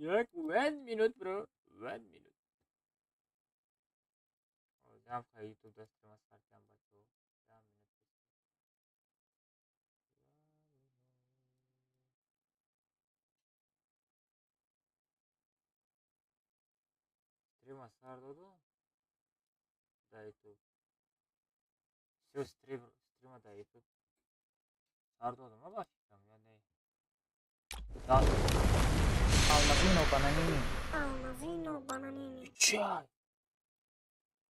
Як 1 minute, bro. 1 minute. جمع کنید یوتیوب دستم از سرکم بچه ها. جمع minute. Stream از سر دادم در یوتیوب. stream در یوتیوب سر دادم. ما باشیدم یا نه. داد. Almazino bananini. Almazino bananini. چای.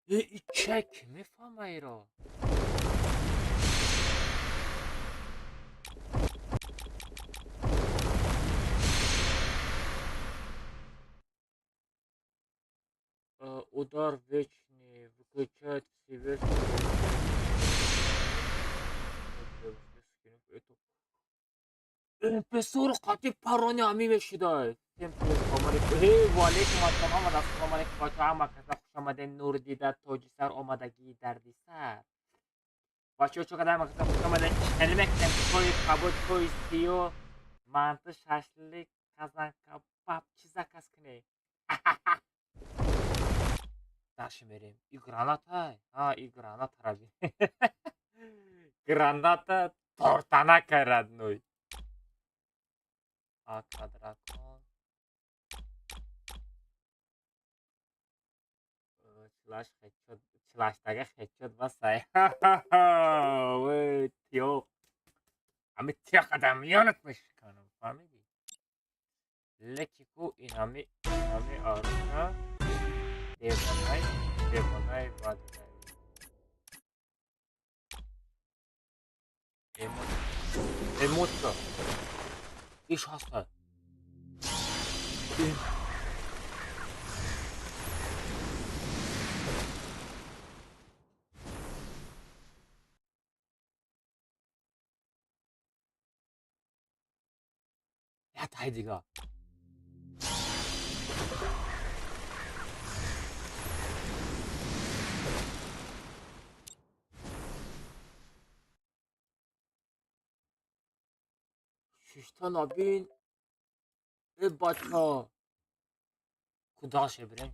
این چک میفهمه ای را. Удар вечный, выключать все версии. پسر قاطی پرانی همی بشیده سلام علیکم. هی و علیکم السلام و السلام علیکم بچه ها. مکسه خوش آمده. نور دیده تاج سر آمدگی دردی سر بچه ها چقدر مکسه خوش آمده. کلمه توی کبود توی سیو منطقه ششلیک کازن کباب چیزا کس کنه. داشته بریم. این گرانات های این گرانات را بیم. گرانات تورتانا کرد نوی آکادراکون چلاش خیلی شد. چلاش داگه خیلی شد بسای. وی تیو همه تیو قدمیانت میشکنم فهمیدی؟ لکیکو این همه آرونا دیوانای بادگاری اموت ایش هستهやったはいدیگه ششتا نبین ای بچه ها کداشه بریم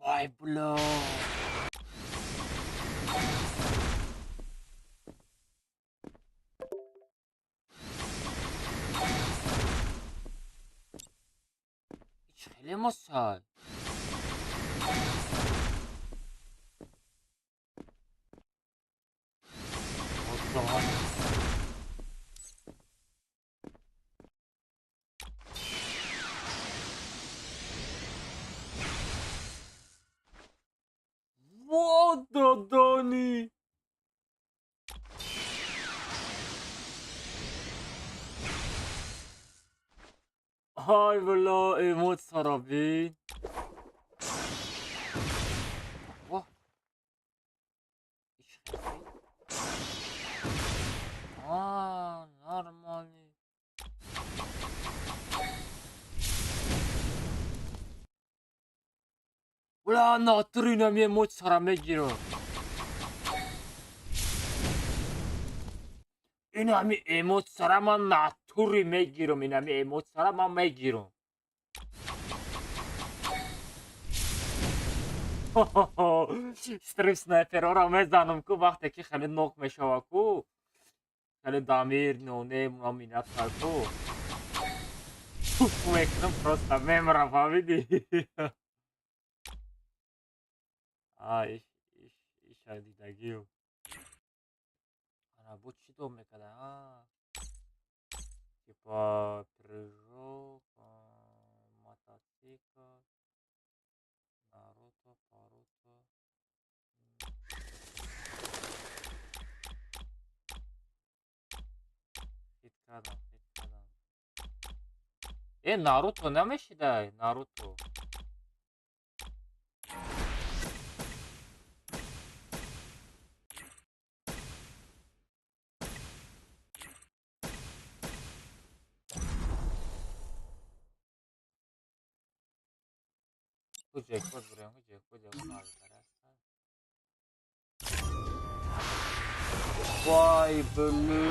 وای بلا ایچ خیلی مسال وای دادانی های بلا ایموت سرابین واه ایچ خیلی نرمالی بلا ناترینم یه موت سرم میگیرم این همی ایموت سرم من ناتوری میگیرم این همی ایموت سرم من میگیرم استریس سنایپر را میزنم که وقتی که خیلی نوک میشوه که خیلی دامیر نونه مینت سر که میکنم پروستا میمرم فهمیدی ایش دیدگیو انا بود چی دوم میکده типа прыжок мотоцикл наруто паруто хит кадам наруто намешидай наруто جکپات برای جکپات جوان آزادار است. وای بلی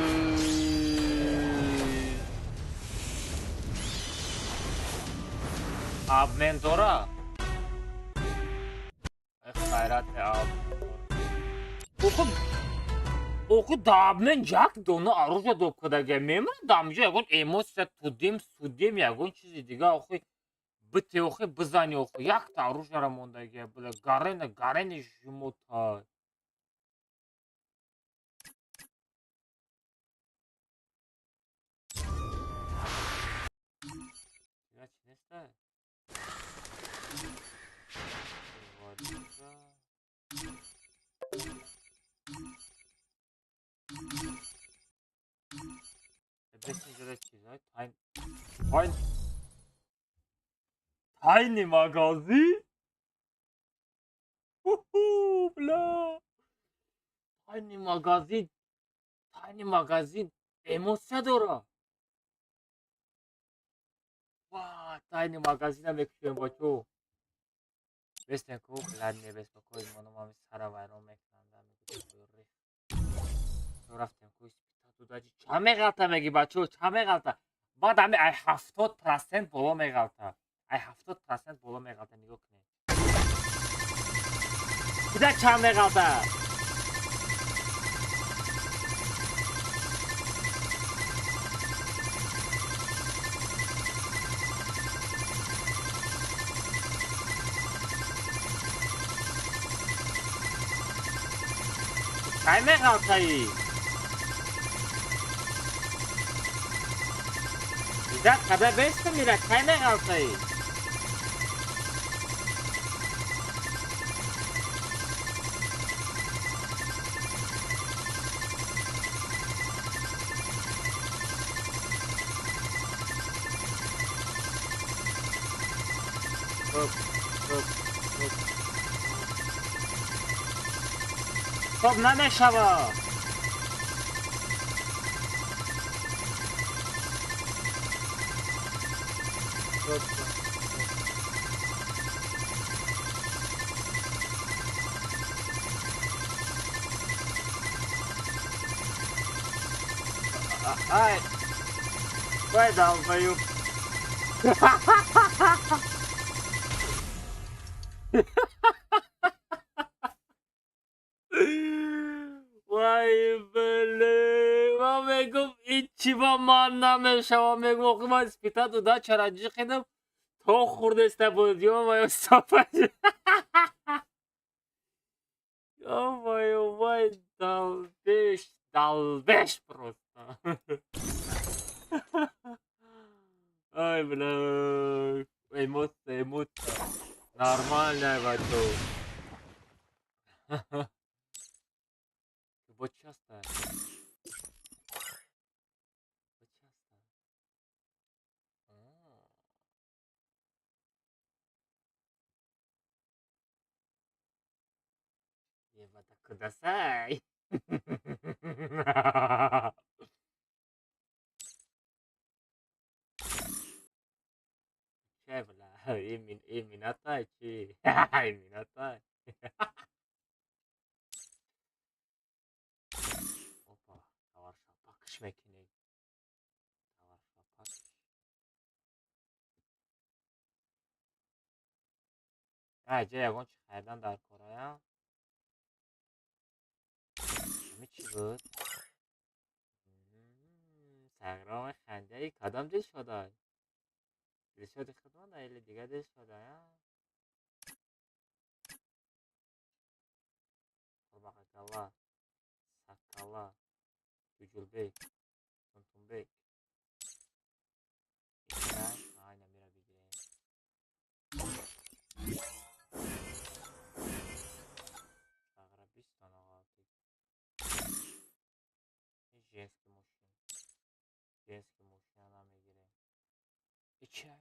آب منتورا خیرات آب منتورا اوku dağımın jak donu aruja dokada gemem damcı yagun emosya tudim sudim yagun çizi diga oku bite oku bızani oku yak da aruja ramonda ge böyle garene jumota ya çineste besince çizay tiny magazi bla tiny magazin emosya dora vay tiny magazin هم بکشیم با تو بسته کو ладно بسته کوی منو مامی سارا وایرون میکنم میگه تو رفتم کوی تو داجی چه غلطه میگی بچو چه غلطه بعد همه ای 70% بالا میغلطه ای 70% بالا میغلطه نگاه کنی دیده چه غلطه چه غلطه ای دیده کده بسته میره چه غلطه ای خب نمیشوه ay vay dalbayı وای بله ما میگم هیچی با من نمیشه میگم آخه من اسپیتا دو دا چرنجی خیدم تو خورده استه بودی و ما صافت وای دلبش просто ай бля эмоция нормальная вату вот часто Ебата кудасай. Чай, бля, именно так, именно так. Опа, товар шапак шмекиней. Товар шапак. Acı yagon çıkardan dar koraya. Mi چی بود؟ سهرام خنده ای کدام دل شده؟ دل شده خودمان ایلی دیگه دل شده یا؟ Kurbağakala, Sakala, Gücülbek, Tuntunbek. İşte aynen bir bileyim. Agrabistan ağabey. Женский мужчина. Женский мужчина мигре. И чай.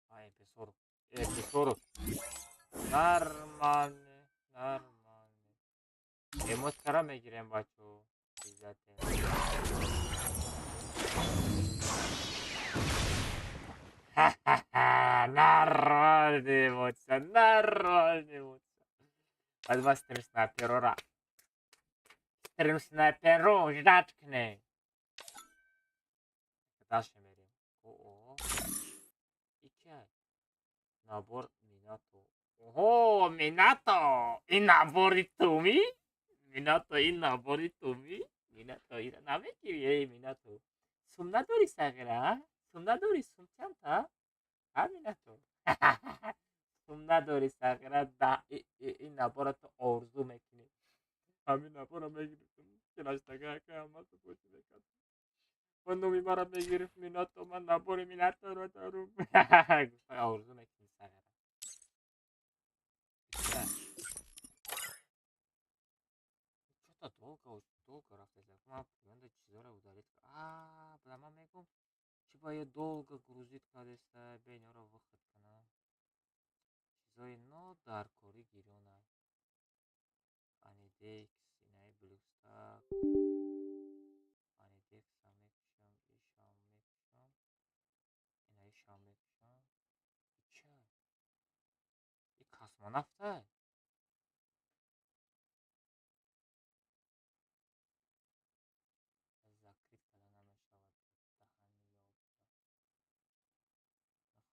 А, MP40. MP40. Нормально. Нормально. Эмоскара мигрем бачу. Zaten. Narra. Нормальный эмоция, нормальный эмоция. Возьмем снайпера. Стрим снайперу, ждачкне. Дальше мерим. О, ичай. Набор Минато. Ого, Минато! И набор Туми? Минато и набор Туми? Минато и намеки ей Минато. Сумнадори сагра? Сумнадори сумчанта? А Минато? Сумнадори сагра да и наборато орзу мекини. Ами набора мегирисум. Кирашта га амасу почи декат. Quando mi para megir Minato man nabori Minato rotarum. Орзу мекини сагра. Что-то долго рассказать. Надо чизора удалить. Прямо мегу. Чиба я долго грузит, когда бенера выход на. Чизой но даркори гирона. Они дейкс, инай блюстак. Они дейкс амекшам, ишам мекшам. Инай шам мекшам. Ича. И космонавта. Закрыть, когда нам мешало.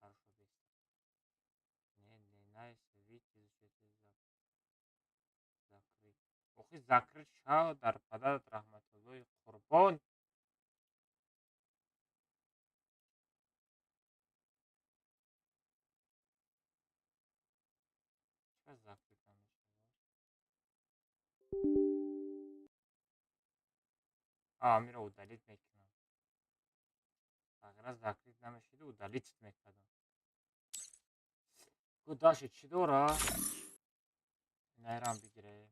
Хорошо быстро. Не найс, видите, что это закрыть. Ох и закрыть шау дар падат рахматуллои Курбон. Что закрыть нам мешало? Амира удалить мекина. Так, раз закрыть нам мешало, удалить мекада. Куда-то чидора. Найрам бигире.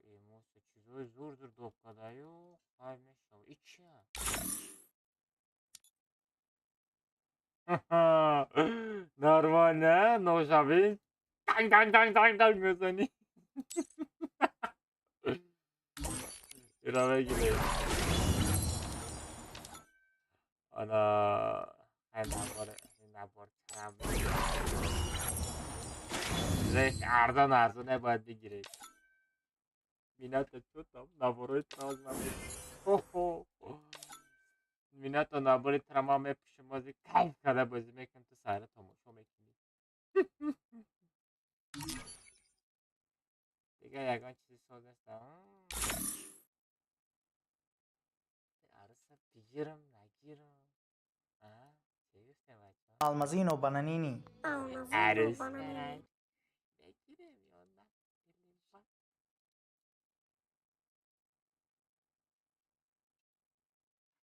Ему чизой зурдур допадаю. Ай мешал. Ича. Нормально, но жабин. Танг мезани. 이러면 이기네. Ana nabor salam. Direkt ardan ağzına bandi girek. Minato tutam naboru travmame. Ho. Minato naboru travmame pişmazi kayf kada bozime kentü sayra tomuşo mekini. Diga yagan çizi soğugastan. Arısa pigirim nagirim. Almazino Bananini. Almazino bananini.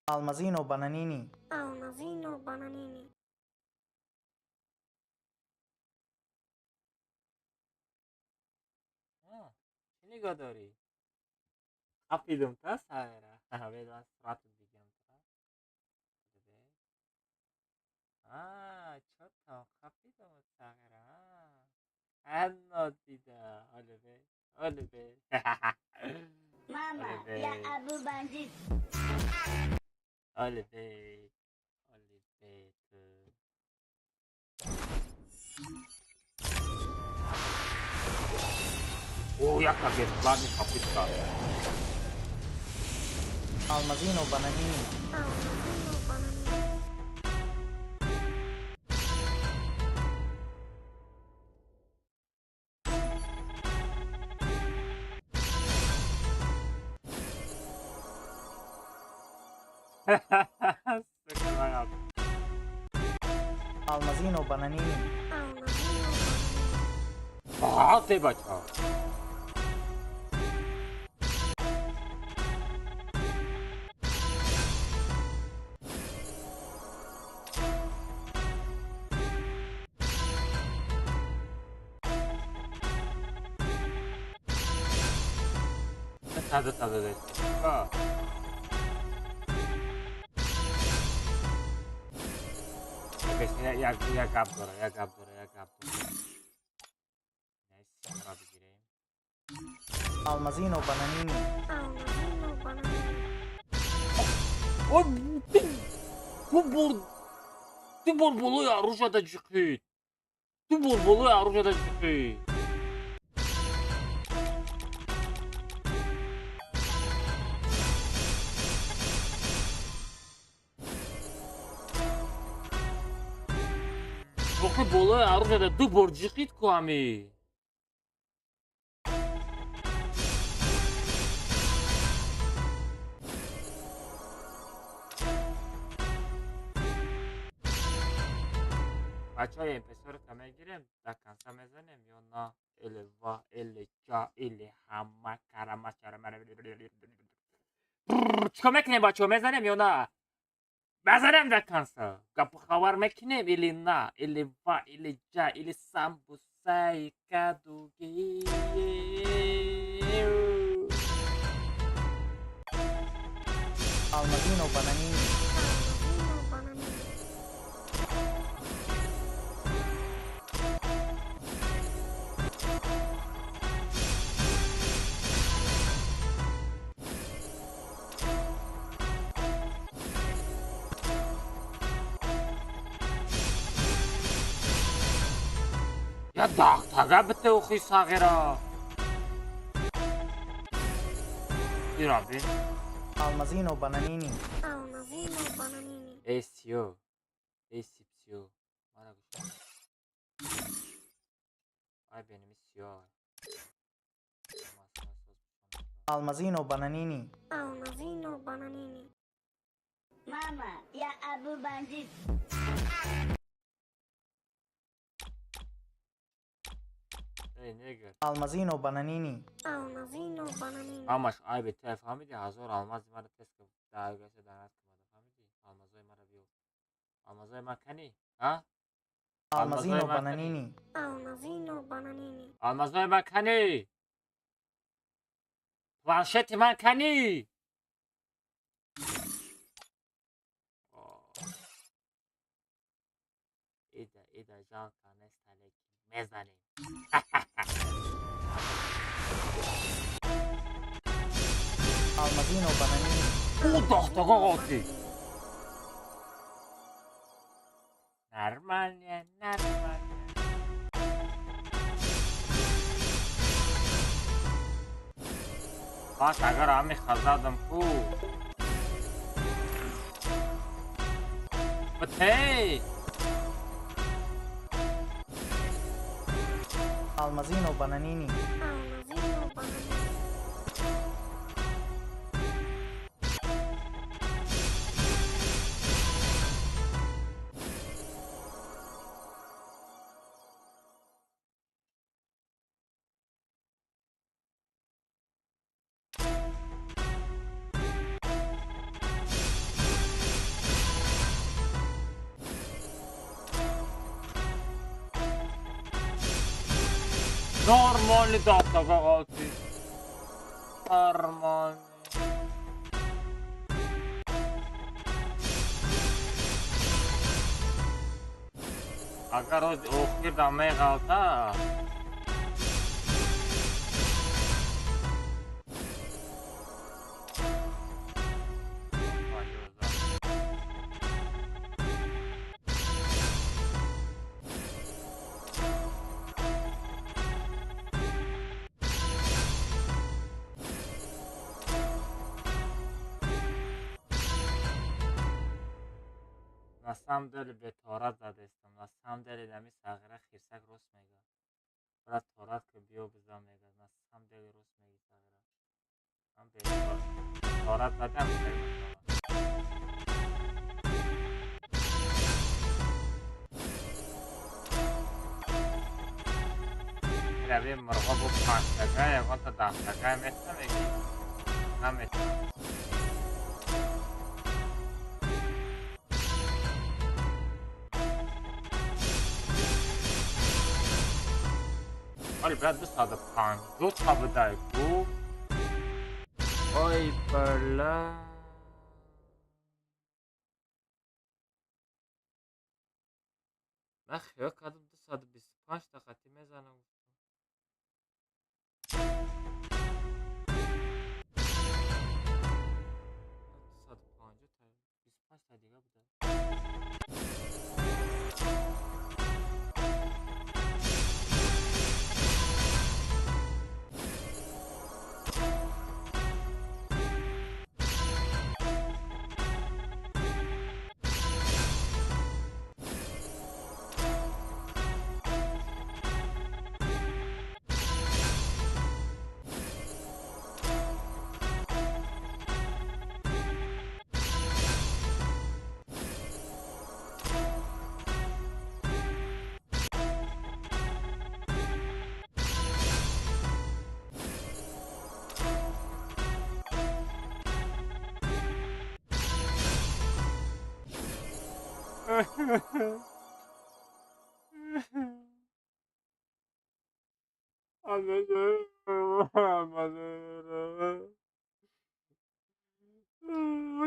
Almazino Bananini. Almazino bananini. Sini godori. Apidum ta sayra. Vedan stratun digam ta. Çok kapidum sayra. Anno dida. Öyle be. Mama, Öyle be. ya Abu Bandit. Öyle be. Öyle be. O jaka bezpłatny kapita. Almazino Bananini. Almazino bananini. Sıkılan yaptı. Almazino Bananini. Almazino bananini. Te bacağım. Tadı 됐tik. Я каптора. Nice. Abi gireyim. Almazino bananini. Almazino bananini. Ой, ти бурбулуй оружие джихит. Ти бурбулуй оружие джихит. Бухи болои оружие ду бор джихит куами. بچه‌های امپسور رو میگیریم در کنسا میزنیم یا نه الی وا الی جا الی همه کرمه چرمه چیکار میکنیم بچه‌ها میزنیم یا نه بزنیم در کنسا گپ خبر میکنیم الی نه الی وا الی جا الی سامبوسای کدوگی Almazino bananini. Almazino bananini. یا داغتاگه بته اوخی ساغیرا ایرا بین Almazino bananini. Almazino bananini. ایسیو ایسیپسیو مانا گوشم ay benim istiyor. Almazino bananini. Almazino bananini. Mama, ya Abu Bandit. Ey nigger. Almazino bananini. Almazino bananini. Amaş ay be te فهمیدی هزار almaz مرا تست که در گشه درات کماده فهمیدی almazای مرا بیو almazای من کنی ها Almazino bananini. Almazino bananini. almazای من کنی planşeti من کنی ایده جان کانست تلکی مزنی Almazino bananini. Tahtaga qaldı. Normalnie, normalnie. Patrz, agar ami khazadam ku. But hey! Almazino bananini. Almazino bananini. Normalnie tahtaga qaldı. Normalnie. Agar o oxir damay qalsa на самом деле бетора задестам на самом деле дами сагира хирсак рост мега брат торат ки биё биза мега на самом деле рост меги сагира ман беторат задам раве мурға бу панчага ягон та дахтага метна меги наметна ولی بعد 250 تا بدهی خوب ای بله من خیال کردم 225 تا خطی میزنم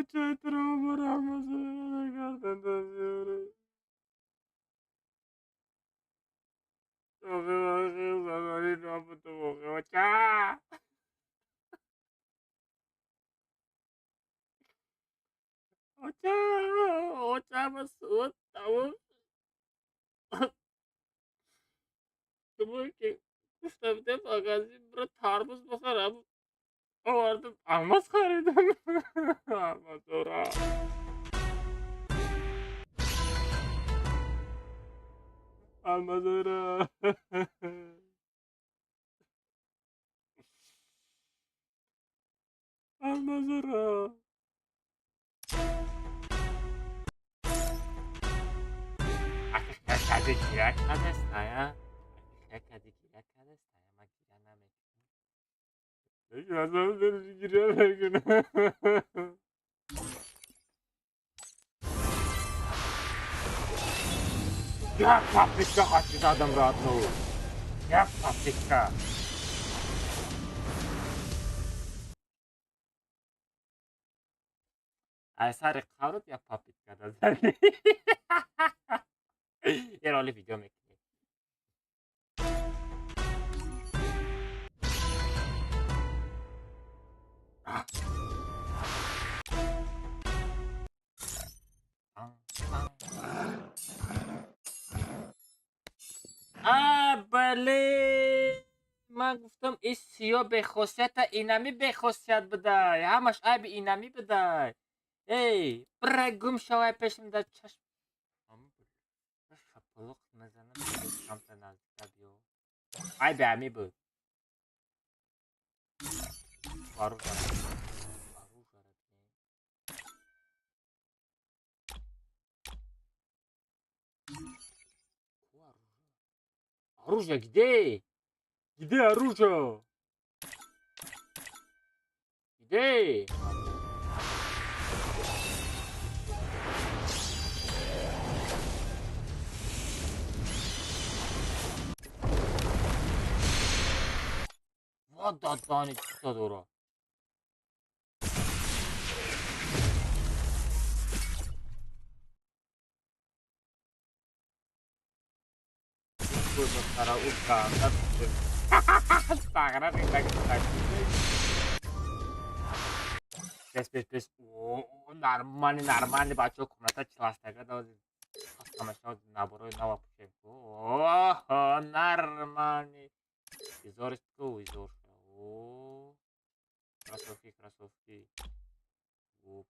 C'è troppo Ramazan, guarda davvero. Ocha masuk tahu ki kuşta fagazi bura tarvuz bakarım. O vardı almaz xaridim. Almaz ora. Almaz ora. Almaz ora. Kadi kira kada saya. Kadi kira kada saya magira namek. Yazan seni giriyor her gün. Ya paprika kaçtı adam rahat ol. Ya paprika. Ay sarı kavruk ya paprika da sen. Yer öyle video mu? بله من گفتم این سیاه به خاصیت اینمی به خاصیت بدای همش عیب اینمی بدای ای برای گم شوی پیشم چشم شپلق میزنم سمت نزدیک بیو عیب همی بود بارو оружие где? Где оружие? Где? Вот дадани чиста дура. Cara uka sangat пес нормальный бачок комната чиластага дод хастамашо наборои нава пушебку о нормальный изористку изорша о кроссовки о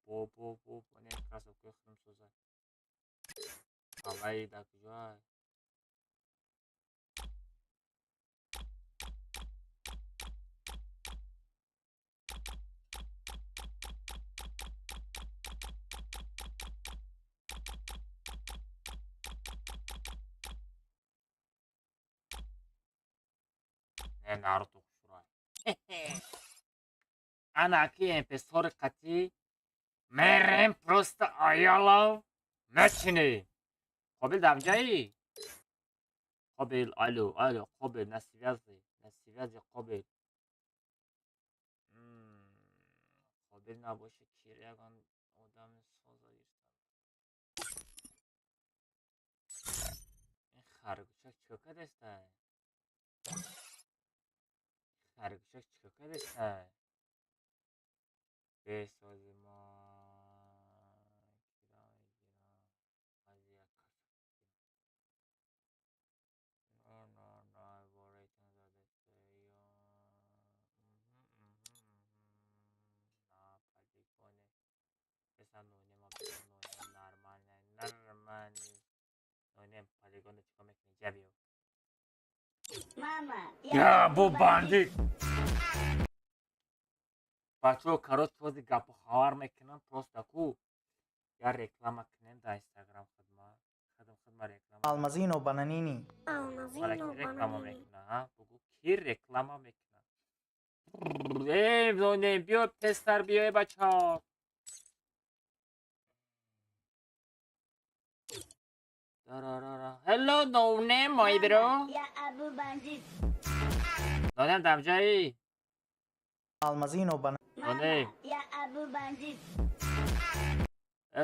не кроссовки храм соза алай да кужай Наруто Кусурай. Она песори кати мерем просто аялав начни. Кобил дамжаи? Кобил, алло, Кобил, на связи, Кобил. Кобил набоше киряган одами созаирсан. Ин харгушак чока дастай? Харгушак чока дастай? بسازی ما Ya bu bandit. Бачо корот чози гапу хавар мекунам просто ку я реклама кунем да инстаграм хидмат реклама Almazino Bananini. Almazino реклама bananini. мекуна ҳа бугу ки реклама мекуна зоне биё пестар биё бачо Hello, no name, my bro. Mama, ya Abu Bandit. No name damjai. Almazino bananini. No name. Mama, ya Abu Bandit.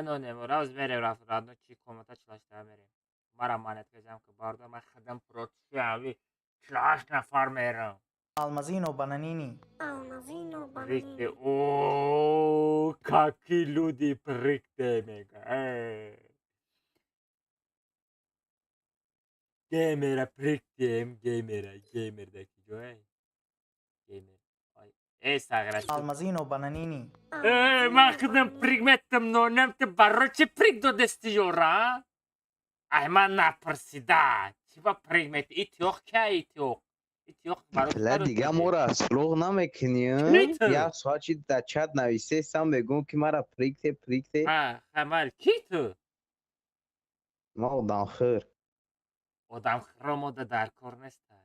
No name. Raz mere rafradno chi komata chilashta mere. Mara manet kajam ke barda ma khadam protiavi. Chilash nafar mere. Almazino bananini. Almazino Prikte. bananini. Oh, kaki ludi prikte mega. Gamera priktem. Gamerdaki joy. Gamer. Ay sagrati. Almazino bananini. Ma khadam prigmettem no nem te barroche prig do destiora. Ay man naprasida. Chiva prigmet itiok kya itiok. Itiok پله دیگه ما را سلوغ نمیکنیم کیته؟ یا ساچی در چت نویسه سم بگم که مرا پریکته Ha, Kemal kitu? ما آدم خیر Odam khromo da dar kornesta.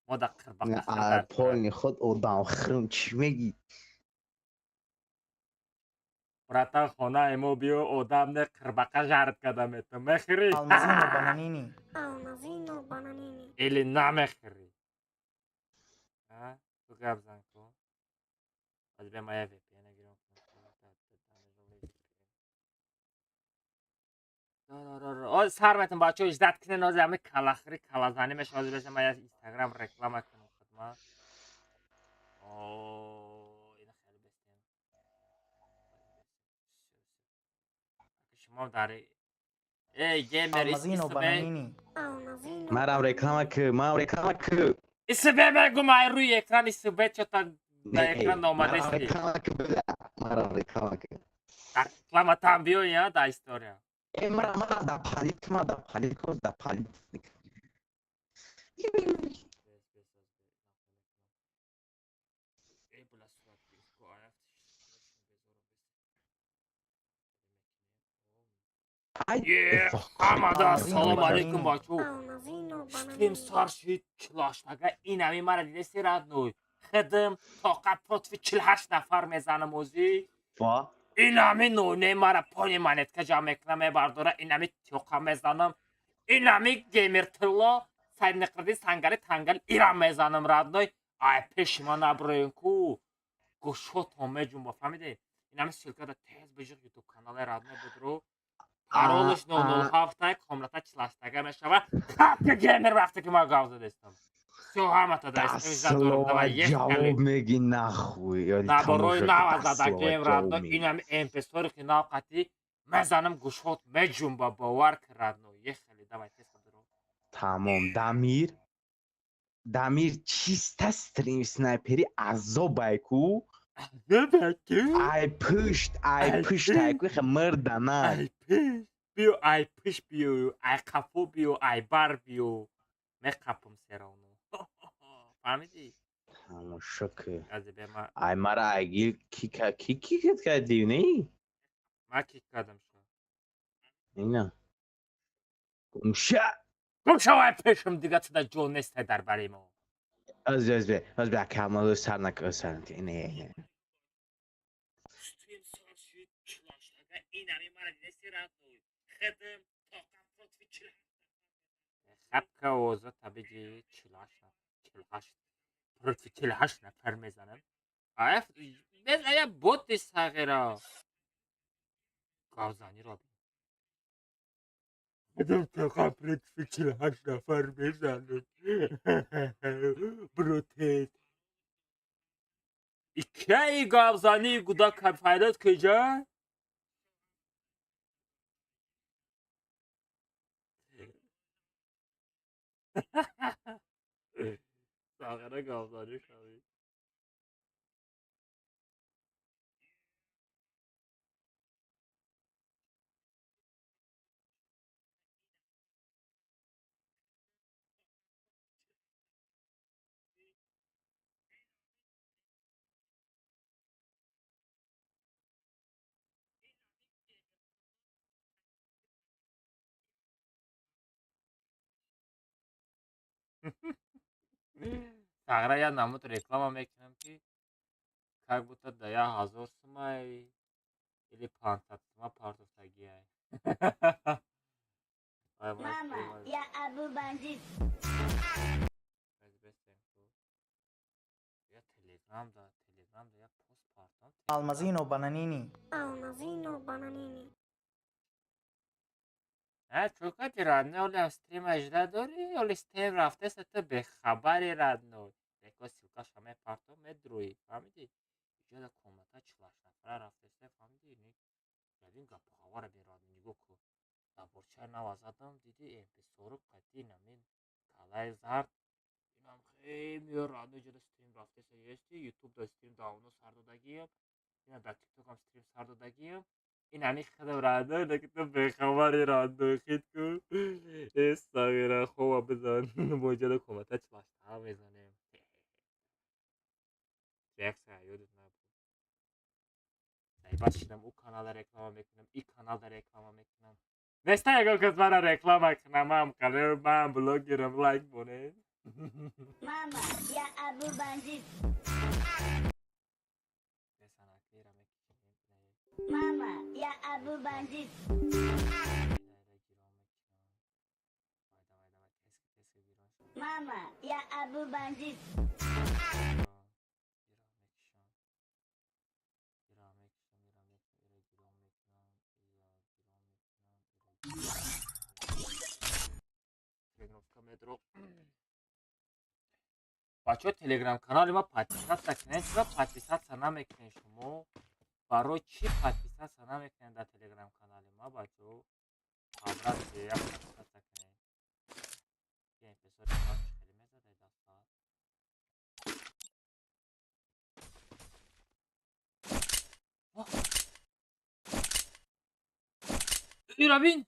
Moda kırbakasta dar. پالنی خود آدم خیرم چی میگی Brata khona emo bio odam ne kırbaka jarit kadam etti. Mekhri. Almazino bananini. Almazino bananini. Eli na mekhri. Ha? Tu gabzan ko. Az be maya VPN'e giriyorum. O sarmetin bacho ijdat kine no zami kalakhri kalazani mesh az be maya Instagram reklama کنم خدمت. این خیلی بسیار. شما داری gamer Almazino bananini. Almazino مرا رکلامه که ismi بگو روی اکران ismi چطور در اکران آماده مرا است رکلامه که بده مرا رکلامه که reklama tam بیو یا دا historia مرا دا پالیت کن Hamada salam aleyküm baço. Almazino Ştim bananini. sarşit çilaştaga inami mara dide siradnoy. Xedim taqat protfi 48 nafar mezanım ozi. فا İnami nune mara poli manet ka jam ekrame bardora inami tyoqa mezanım. İnami gamer tilla sayd neqrdi sangari tangal iram mezanım radnoy. Ay peşman abroyenku. Goshot home jumba famide. İnami silkada tez bejig YouTube kanalı radnoy budro. Qarolish 007 комната чилаштага мешава. Хапка геймер вақте ки ма гавза дестам. Всё ҳамата да история давай جواب میگی نخوی на борои нав зада гейм радно инам эмпесори ки нав қати мезанам гӯшҳот меҷумба бовар ки радно ехели давай теста биро تمام دمیر چیستا ستریم سنایپری عذاب ایکو ای پشت ایکو خیلی مردنه ай пиш биё ай пиш биё ай қафо биё ай бар биё меқапум серону фаҳмидӣ تمام شکر ази бема ای مرا ایگیل کی کردی نه ма кик кардам шо اینا گمشه гум шавай пешам дига чуда ҷо нестай дар бари мо از به کامل سر نکن اینه Üstüm sarsıt çılaştaga inami mara desi radnoy. Xedim taqam protvi çılaş. Xapka oza tabii ki çılaş. Protvi çılaş nafar mezanem. Ayf bez aya bot sagira. Gavzani robi. Xedim taqam protvi çılaş nafar mezanem. Brotet. İki gavzani guda kafaydat kıca. Sağına gavzani şavi. Сагра я намут реклама мекунам ки как будто да я 1000 сумай или 500 сума партовтагиай. Mama, Almazino bananini. Almazino bananini. چوکاتی رادنه ولی استریم اجده داری ولی استریم رفته سته به خبری رادنه یکو سیلکاش همه پارتو مدروی فهمیدی؟ اینجا دا کومتا 40 نفره رفته سته فهمیدی؟ گلین گپو خبر بی رادنه نیگو که دابورچه نوازادم دیدی ام پی سورو قدی نمین کالای زرد اینم خیلی رادنه جدا استریم رفته سته یستی یوتیوب دا استریم داونو سردادگیم اینا دا تیک توک هم استریم سردادگیم این هنی خدا رادنه ده که تو به خبری رادنه خید که استاگرام خوبا بزن موجود کومتا 40 نفره بزنیم Reaksiya yodit nabud. Zajebat şidem o kanala reklama mekinam, i kanalda reklama mekinam. Nesta jego kız bana reklama kınamam, kanalım ben blogerim like bu ne? Mama, ya Abu Bandit. Ne sana kıyra mekinim. Mama, ya Abu Bandit. Mama, ya Abu Bandit. метро. بچه تلگرام کانال ما پادپیسات نکنین چرا پادپیسات نمیکنین شما برای چی پادپیسات نمیکنین در تلگرام کانال ما بچه خبرات یا پادپیسات نکنین یه اپیزود خاص کلمه زده دستا ای رابین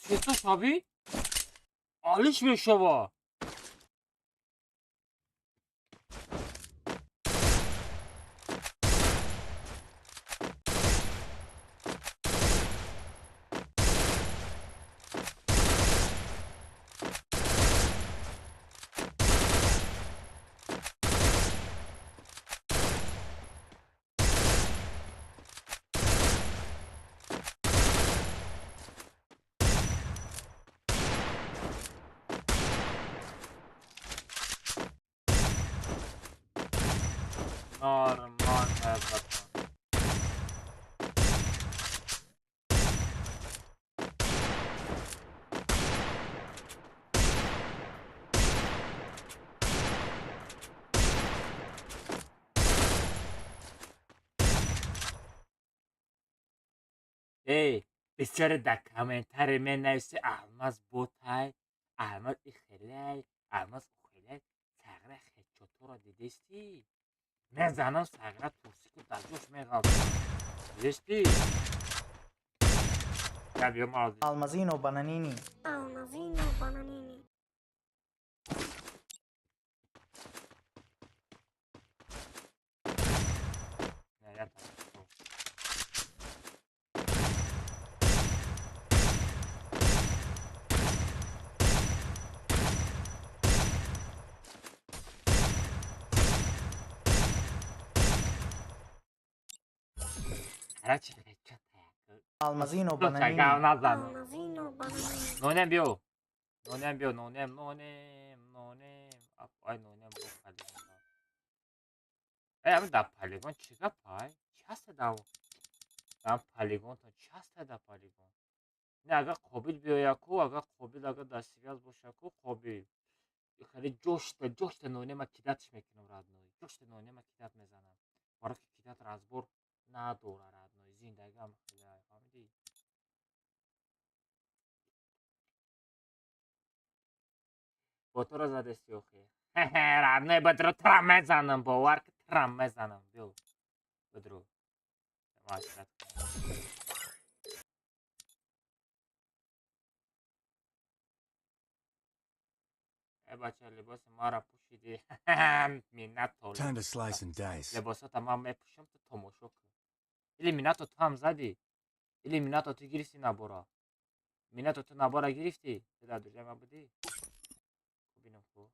Světoš abi? Aliş mi şova? Normal hayatım. Ey, بسیار در کامنتر من نوشته الماس بوتای الماس اخلای الماس اخلای سغره خدشاتو را دیدستی؟ من زنم سغره توسیکو در جوش میغالدم دیدستی؟ یا بیام آزی Almazino bananini. Almazino bananini. نه یا تا هرچی خدشات Almazino تو چکم bananini. نزن Almazino bananini. نونم بیو نونم بیو نونم آی نونم برو پلیگون ای همین در پلیگون چیکار پای؟ چی هسته در پلیگون تا چی هسته در پلیگون؟ نه اگر قابل بیاید کو اگر قابل اگر دستیاز باشه کو قابل خیلی جشت نونه ما کدتش میکنم رادنوی جشت نونه ما کدت میزنم برای که کدت رازبور نداره رادنوی زندگی هم خیلی فهمیدی با تو را زده سیوخی رادنوی بدرو ترم میزنم باور که ترم میزنم بیو بدرو معاشرت ای بچه لباس ما را پوشیدی مینت Time تولید to slice and dice. لباسا تمام میپوشم تو تماشا کن ایلی میناتو تو هم زدی ایلی میناتو تو گرفتی نبارا میناتو تو نبارا گرفتی پدر دو جمع بودی ببینم خب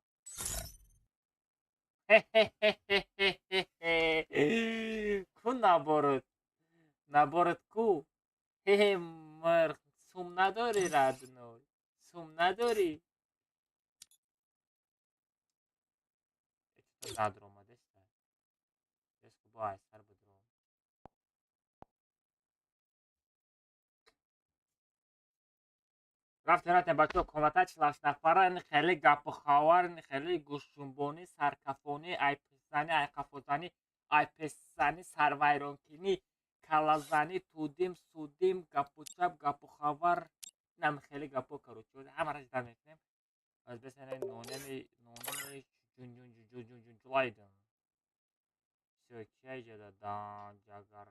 کو نبارت کو مرغ سوم نداری ردنوی سوم نداری задр омадеста. Деску бо айсар будром. рафтем бачо комата 40 нафара хеле гапхавар хеле гушумбони саркафони айписани айқафозани айписани сарвайронкини калазани тудим судим гапучаб гапхавар нам хеле гапо короче ҳамара ҷида мекунем аз бесане нонами ҷунҷунҷунҷунҷунҷулайдам всё чай ҷада дан ҷагар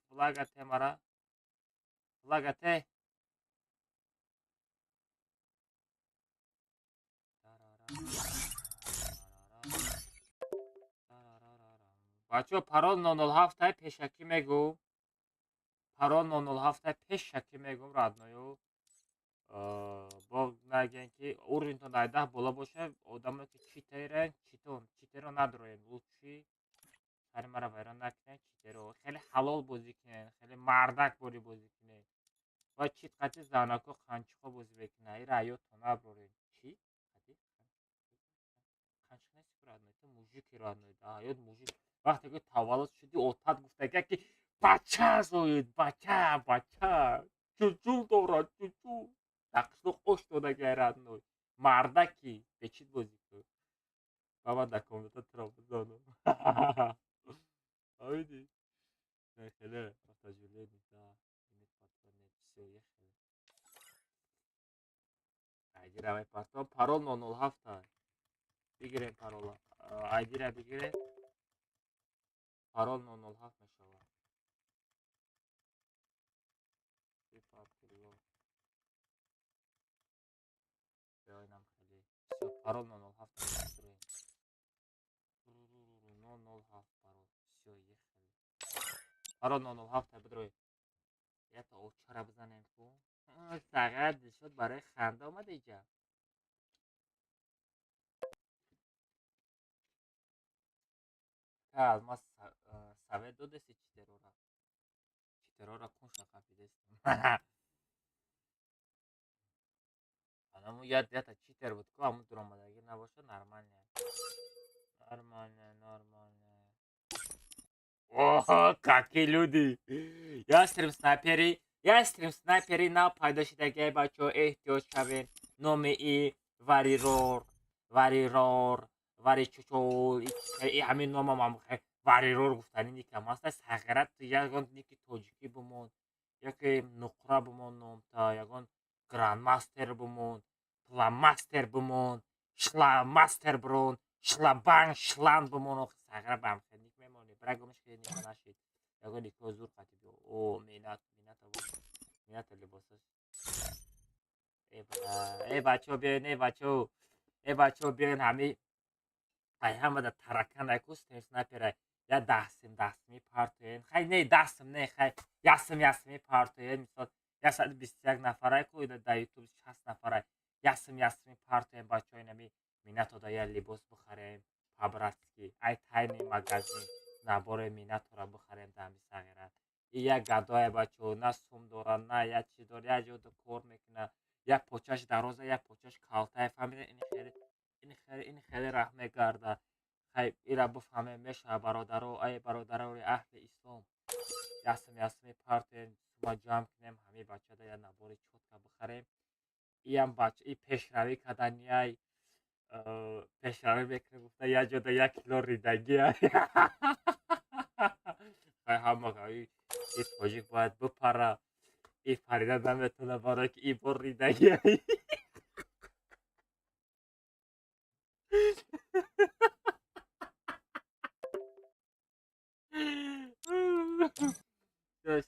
флагате мара флагате бачо парол 007 пешакӣ мегӯ парол 007 пешакӣ мегӯм радною бо наген ки уровентон айдаҳ бола боша одамо ки читерен читеро надороен лучши сари мара вайрон накунен читеро хеле ҳалол бозӣ кунен хеле мардак бори бозӣ кунен ва чит қати занако қанчихо бозӣ мекунен ира аётон наброрен чи қанчих нест радной то мужики радной да аёт мужик вақте ки таваллуд шуди отат гуфтага ки бача зоид бача чучул дорад чучул дақишту хош додагай радной мардаки бечит бозӣ кун баба да комната трабзоном авиди хеле потажулед да всё ехали айдиравай партон парол 007 бигирем парола айдира бигирем парол 007 мешавад беоинам хеле всё парол 007 мешавад 007 парол всё ехали парол 007 бидрои ята очара бизанем ку сағат шуд барои ханда омада иҷа аз ма савет додеси читерора кунша қафидестам анаму ята читер буд ку аму дуромадаги набоша нормальне охо какие люди ястрим снайпери на пайдо шудагиай бачо эҳтиёҷ шавем номи и варирор вари чучул ҳамин номам варирор гуфтани никам аста сағират ягон ники тоҷикӣ бумон яке нуқра бумон номта ягон грандмастер бумон пламастер бумон шламастер брон шлабан шлан бумон сағира бамхе ник мемони брагомиш ки ника нашид ягон нико зур қати биё о мината либосаш бачо биён ҳами ай ҳамада тараканай ку снайперай я дастми партоен хай не дастм не хай ясми партоен мисол 121 нафарай ку да ютуб 60 нафарай ясми партоен бачои нами минатода я либос бихарем пабратски ай тайни магазин набори минатора бихарем дами сағира я гадоя бачо на сум дора на я чи дор я ҷода кор мекуна як почаш дароза як почаш калтае фамилия ин хеле раҳм мегарда хай ира буфҳаме мешава бародаро ай бародарори аҳли ислом ясми партоен сума ҷамъ кунем ҳами бачада я набори чотка бихарем иам бача и пешравӣ каданияй пешравӣ мекунем гуфта я ҷода 1 кило ридагия хай ҳама и тоҷик бояд бипара и фарида наметона барои ки и бор ридагия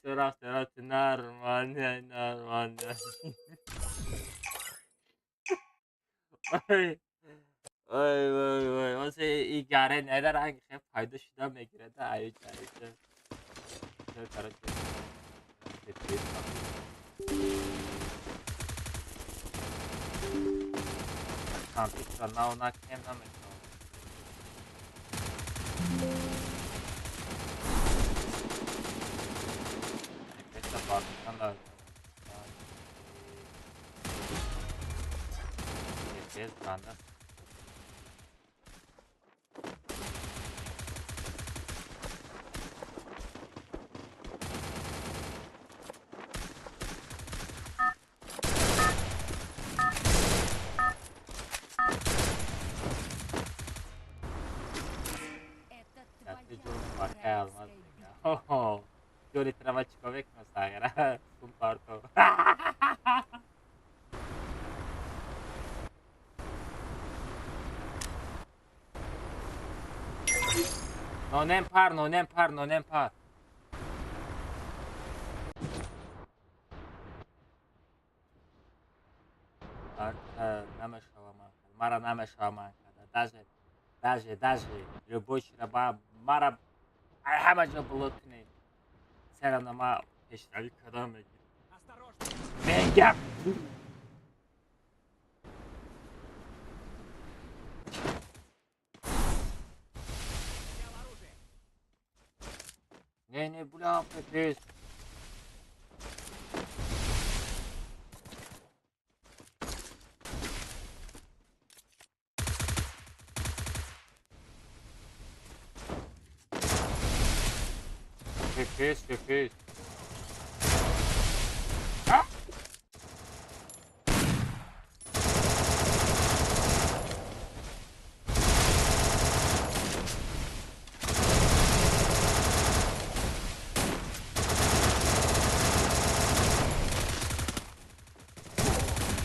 рафт нормально ой осе и гаре недар анги хе пайдо шуда мегирада аюча короче компютер на кем намешавад ritrova člověk no sagra. Sumparto. No nempar, no nempar, no nempar. Мара намешава манкада. Даже любой раба мара ҳама ҷо блокнед. Серана ма пешравӣ кардам мегир. Мегап. Не, бля, пипец. Пипец. А?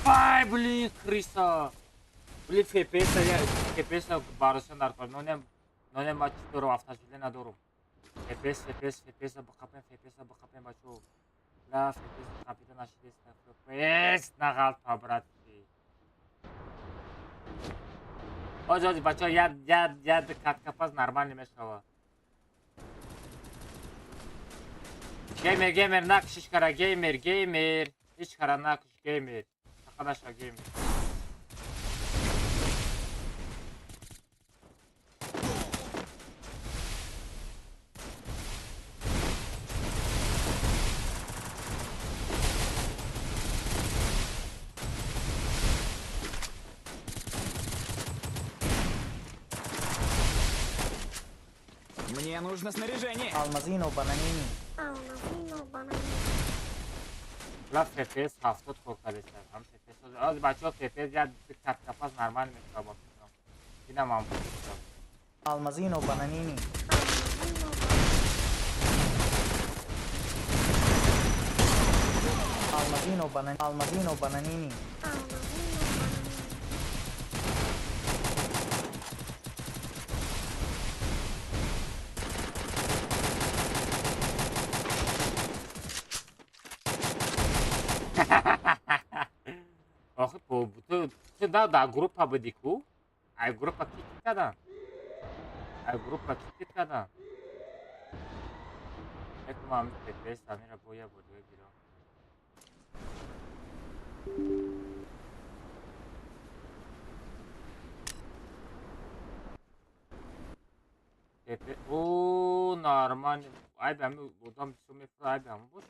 Ай, блин, крыса. Блин, FPS барося наркор. Но не матч дору автожили надору. FPS бахапен бачо. Ла, FPS бахапен нашидес. FPS нагалта, братки. Оджоди, бачо, яд каткапаз нормально мешава. Геймер, накшиш кара, геймер. Иш кара накш, геймер. Arkadaşlar game. Мне нужно снаряжение. Almazino bananini. Almazino bananini. La FPS 70 خورد هم FPS از بچه‌ها FPS یا کات کپاس نرمال میشه با اینم هم Almazino bananini. Almazino bananini. آخه تو دا گروپ بدیکو ای گروپ کی کردن یک ما هم FPS همین را باید بوده گیرم اوه نارمان ای به همین بودم بسو میفره ای به همین باشه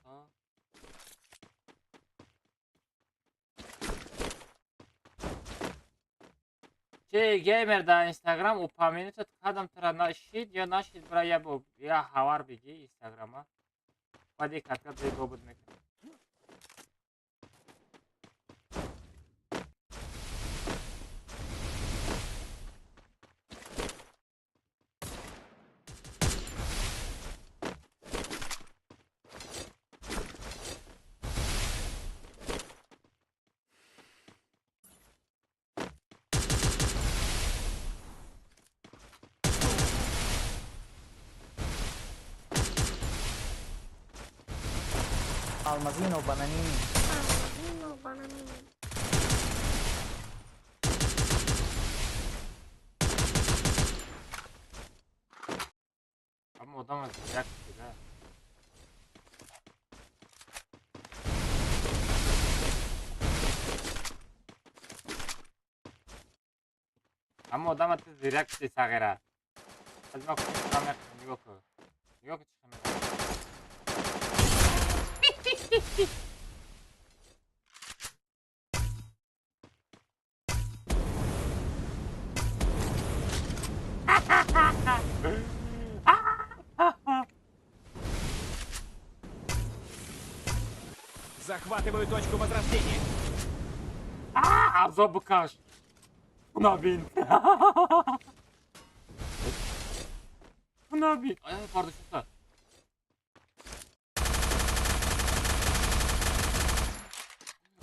Че, геймер, да, Инстаграм упомянуть кадам тра нашид, я нашид бра я хавар беги Инстаграма. Пади катка бего буд мекан. Almazino bananini. Almazino bananini. Ama odam atacak bir ha. Ama odam atacak direkt bir sagara. Hadi bak kamera yok. Yok çıkamıyor. Захватываю точку возрождения. Abzor bu kaş. Buna bin. Buna bin. Ay pardon şurada.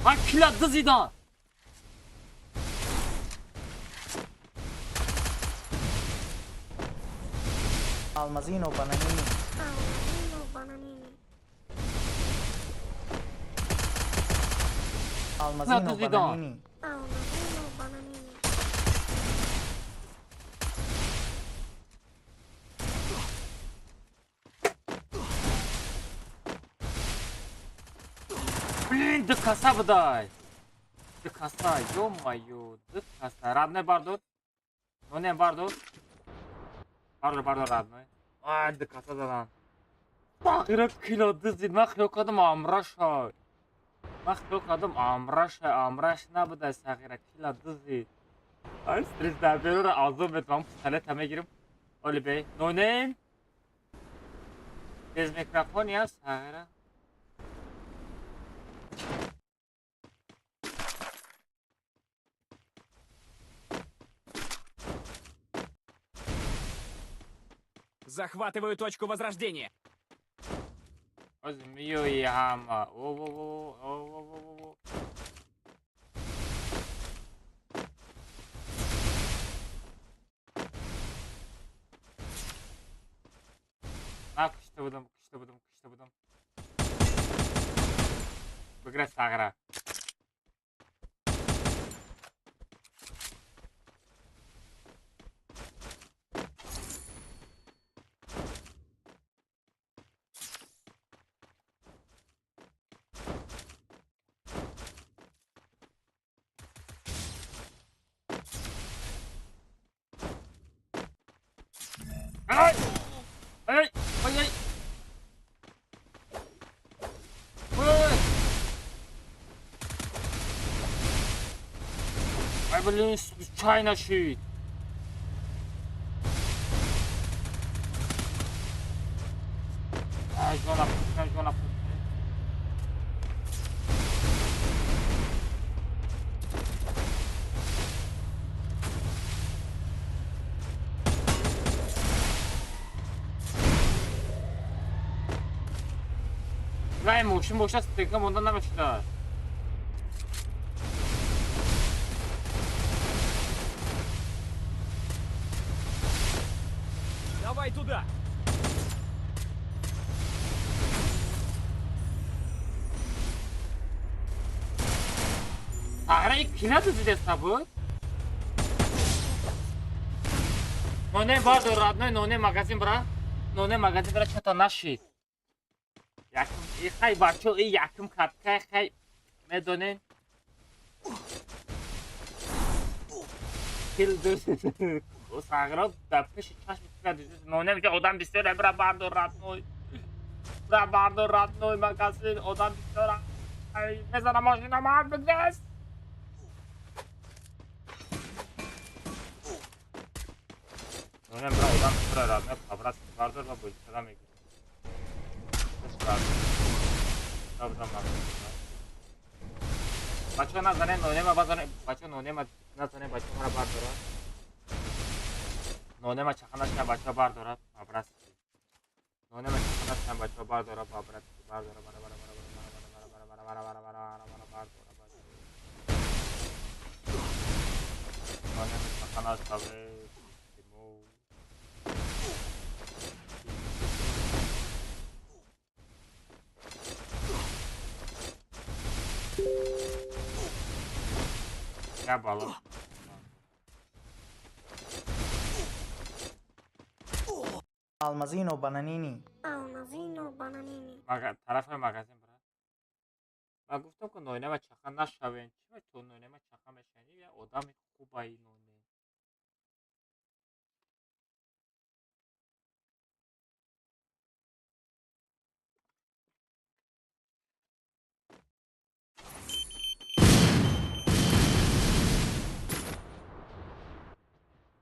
Ay kiladı Zidane. Almazino Bananini. Almazino Bananini. Almazino Zidane. Bananini. Almazino Bananini. Блин, до коса выдай. До коса, ё-моё, до коса. Родной бардур. Ну не бардур. Бардур родной. Ай, до коса да. Бахира kiladı Zidane. Mах yok adım Amraşa. Mach yok adım Amraş ne bu da Sahira kiladı Zidane. Ay stres yapıyorum. Ağzım et. Ben tuvaletime girip. Oli Bey. No name. Bez mikrofon ya Sahira. Захватываю точку возрождения. Özüm yiyor ya ama. Oo. Ha kışta budum. Выиграть Сагра. Ай! Ай! Ай! Ой! Ай, блин, случайно щит. Ай, жона. Ай, мушим boşa sıkıntım ondan da başlar. Давай туда. Сагра и kiladı Zidane sabır. Но не бардо родной, но не магазин бра. Что-то наши. Яким и хай бачо и яким катка хай медонен. Kildi. O Sagra da peş çaş bitmedi. No ne ki odan bir süre bra bardо родной. Bra bardо родной magazin odan bir süre. Ay mezara maşina mal bigdes. No ne bra odan bir süre родной. Kabras bardо da bu selam ek. Dobra, Бачо на зане, но нема базане, бачо но нема на зане бачо мара бардора. Но нема чаханашна бачо бардора, абрас. Но нема чаханашна бачо бардора, абрас. Бардора, бардора. Но нема чаханашна бе. Ya balık. Almazino Bananini. Almazino Bananini. طرف مغازین برات و گفتم که نوینه و چخه نشوین چی تو نوینه و چخه میشنی یا آدم خوبایی نونه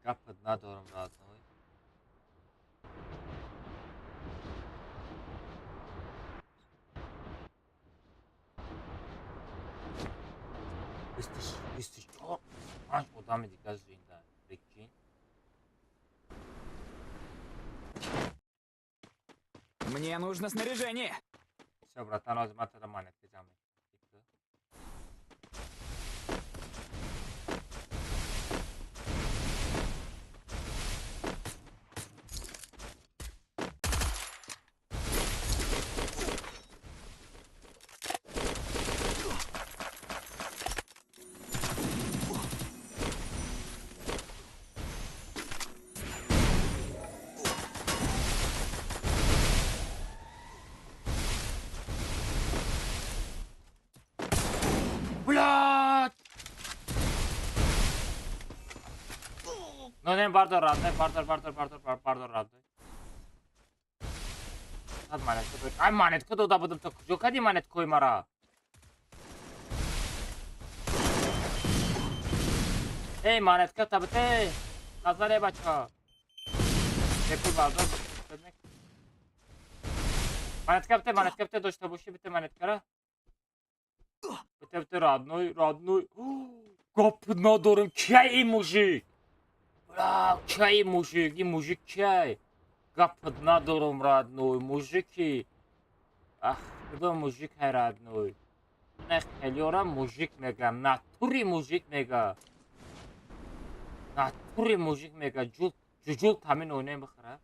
گپت ندارم راز نوی Быстиш, о, аж odamı dikkat zuyunda, Rikin. Мне нужно снаряжение. Все, братан, возьму это домой, ты замок. No ne bardor radne, bardor radne. Sad manetko dođe. Aj manetko da budem to kuđo, kad je manetko i mara? Ej manetka tabi te. Nazar je bačka. Nekur bardor. Manetka bite došta buši bite manetkara. Bite radnoj. Kapına durun key mujik. Bra key mujik, i mujik key. Kapına durun radnoj, mujiki. Ah, kdo mujik hai radnoj. Ne heliora mujik mega, naturi mujik mega. Naturi mujik mega, jujul tamin oynayın bakara.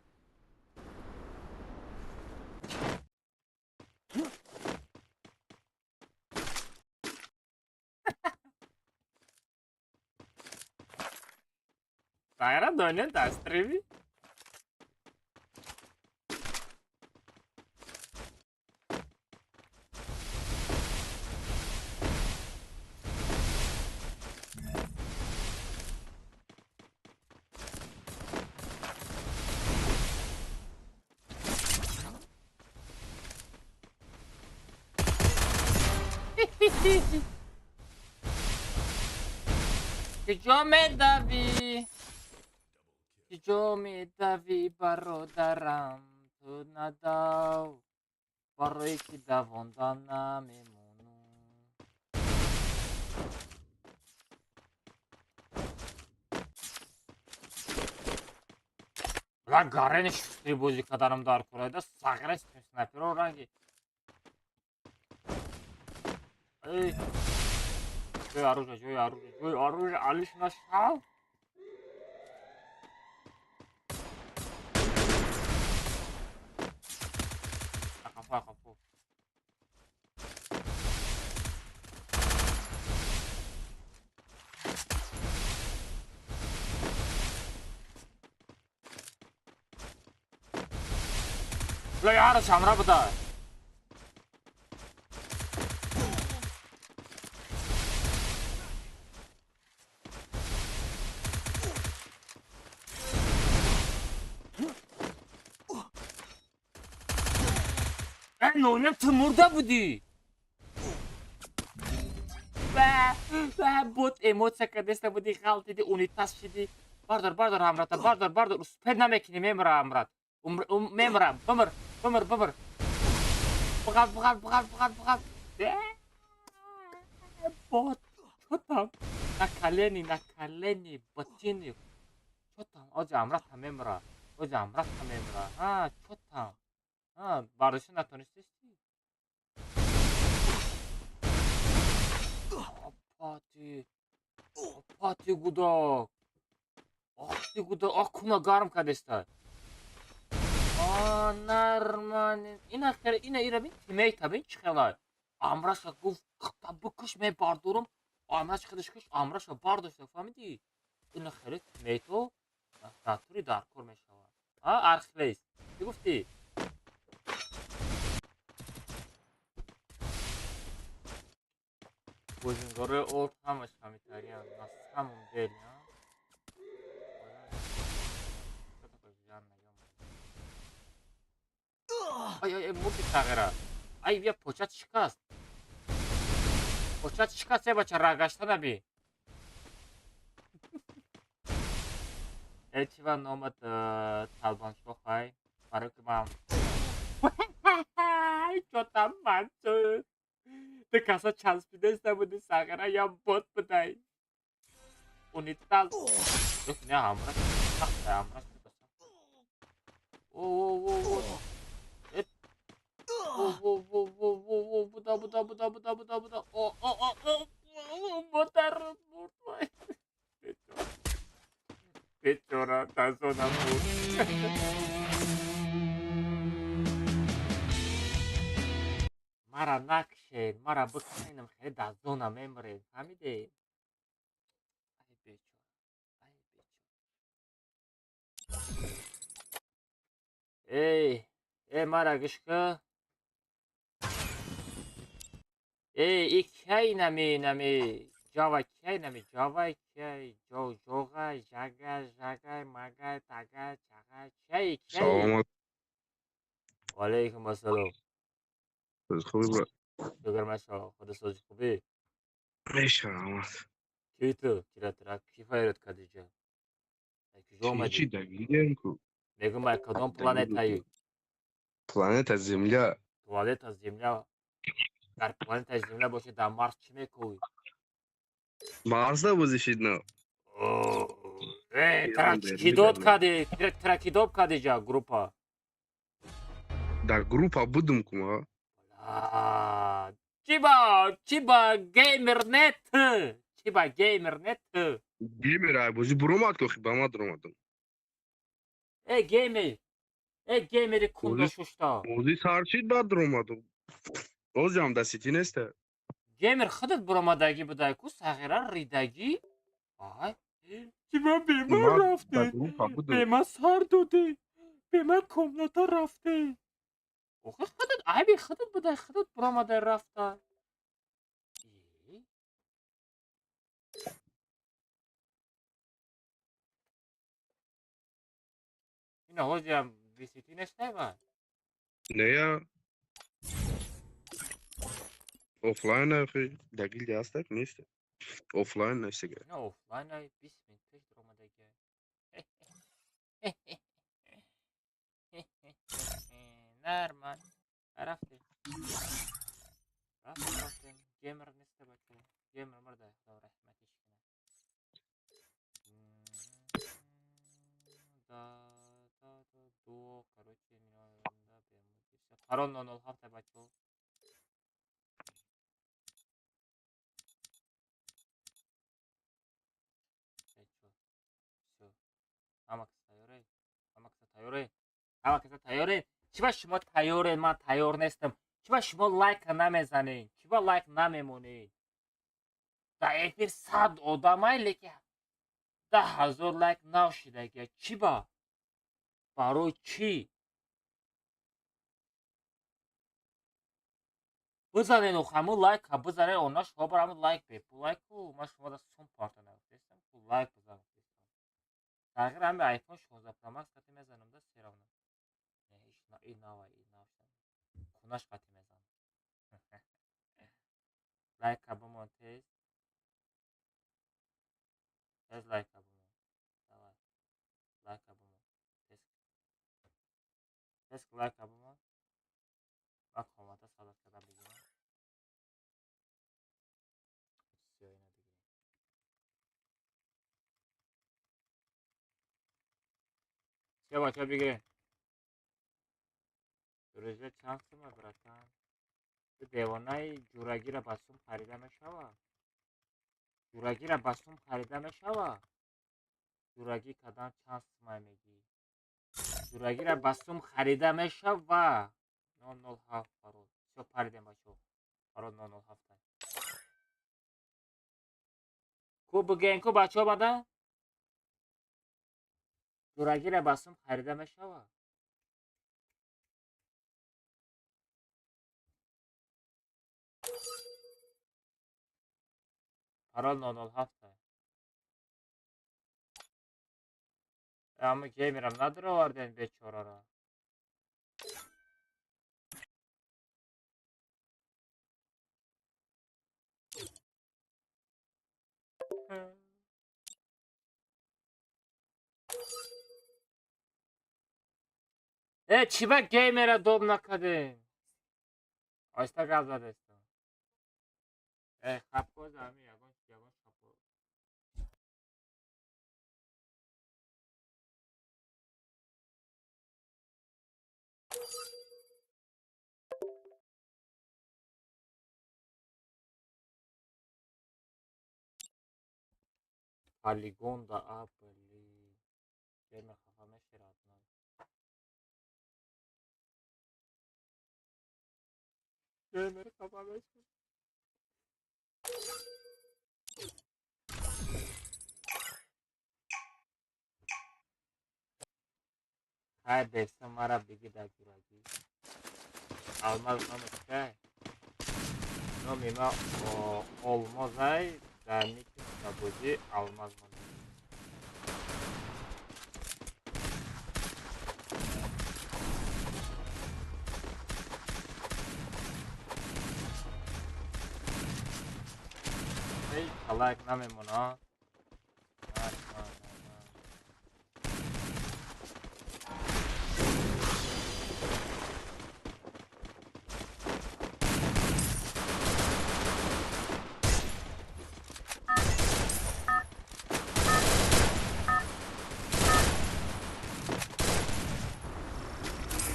Sayara dönüyor da streami. Kijomi davi barodaram tu nadav. Baroi ki davondana memunu. Lan gareni şükri bozi kadarım dar kurayda sağıra istiyor sniper orangi. Ey. Joy оружие, Алиш нашел. Капу. Бля, яра самра буда. Nonem tımurda budi. Ve bot emot sakadesta budi khalti di unitas shidi. Bardar hamrata, bardar. Usped namekini memra hamrat. Memra, bumr. Bıgat. Bot. Çotam. Nakaleni, botini. Çotam. Oca hamrata memra. Ha, çotam. Ha, Barış'ın atonistesi. Apati gudak. Akuna garm kadesta. Nормально. Ina irabin timey tabin çıkıyorlar. Amraşa guf kıtabı kış me bardurum. Amraş kış amraşa bardoşla famidi. Ina xerit timeyto. Naturi dar kormeşava. Ha, arxleys. Gufti. Боженька, от хамаш хамитариан, на самом деле, а? Что такое жанна, ё-моё. Ай, мурти тагера. Ай, бия почат шикаст. Се бача рагаштана би. Элчива номад талбан шохай. Баруки мам. Ай, чё там манчу? De casa chance de bu sagara ya bot budai. Unital. Yok ne hamra. Hamra. Oo. Et. Buda. Botar. Pechora tazona mur. Mara nakşen, mara bıkayım xeyli da zona memre, hamide. Ay beço. Ey mara gışkı. İki nami. Java K nemi Java K Joga Jaga Maga Taga Chaga K. سلام Alaikum assalam. خوبی با شکر ماشا خدا سوز خوبی. میشم کی تو ترا کی فایرت کدیجا. کجا چی اومدی؟ دقیقه کو میگم از کدام دقیقه پلانتایی؟ پلانت زمیا پلانت از زمین. در پلانت از زمین باشه در مارس چی میکنی؟ مارسda بازیشید نه ترا کی داد کدی؟ ترا کی داد کدیجا گروپا؟ در گروپا بودم کما چیبا گیمر نت. چیبا گیمر نت. گیمر بازی برومات کو خیلی ما درماتم ای گیمری کوندا شوشتا. بازی سارچید بعد درماتم اوزام دستی نسته گیمر خودت برامدگی بدای کو صغیره ریدگی؟ آهای چیبا به من ما در رفته. گروپا به بودم من سر داده. به من کمناتا رفته. اوخه خودت عیبی خودت بدای خودت برامده رفته. اینا هوزی هم ویسیتی نشته با. نه یا offline اخی دقیقی هسته نیست offline نسته اینا اوفلاین های 20 منت پیش برامدگی. نرمن رفته. رفتیم گیمر نیسته بچه. گیمر مرده خدا رحمتش کنه. دو короче میرونده به قرار 007 بچه. все همه تیاره. همه تیاره. چرا شما تیاره من تیار نیستم؟ چرا شما لایک نمیزنین؟ چرا لایک نمیمونین؟ در افیر 100 آدمای لیکن 10,000 لایک نشده. چی با؟ برای چی؟ بزنین و همون لایک ها بزنین اونا شما برای همون لایک بی لایک و من شما در سون پارتا نفرستم تو لایک بزنم تغییر همه آیفون 16 پرو مکس قطعی میزنم در سیراونا این نوای خونش قطعی میزنم لایک ها بمون تیز لایک ها بمون لایک ها بمون تیز لایک ها بمون من کامنت سالت کردم بگیرم سیاه اینا بگیرم سیاه بچه بگیرم روزه چند سومه براتن دیوانای جورگی را بستم خریده میشوه. جورگی را بستم خریده میشوه. جورگی کدام چند سومه میگی؟ جورگی را بستم خریده میشوه. 007 فرود سو پریده بچه فرود 007 کو بگین کو بچه ها بده جورگی را بستم خریده میشوه. فرود 007 اما که میرم نداره آوردن بیچاره را. چی با گیمر را دوب نکدیم آیستا گل زده است خفاز همین یگان خفاز پالیگون دا آپلی گیمر خفا میشه حتما. گیمر خفا میشه های دسته مرا بگی در جورگی almaz namazda no mima olmaz ay Nikin Saboji almaz mı? Hey, kalak namem ona.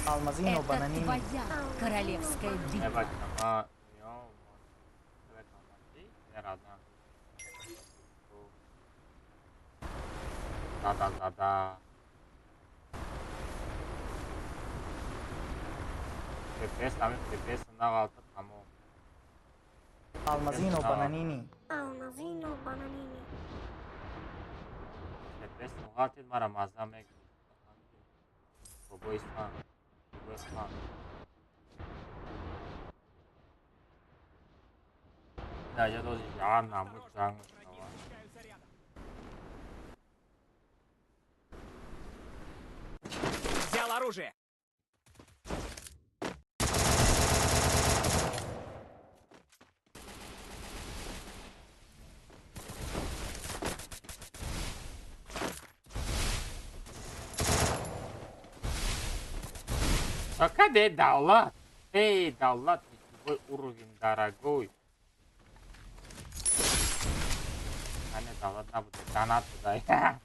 Алмазино Это бананини. твоя королевская Ne битва. bakayım ama yok. Evet anlattı. Herhalde. Da. FPS kami FPS sındav altı tamam. Алмазино бананини. Almazino bananini. FPS altı mara mazamek. Boboistan. Да, я тоже явно мучаю. Пускаются рядом. Взял оружие. Пока де Даллат. Эй, Даллат, твой уровень дорогой. А не Даллат, на будет донат туда.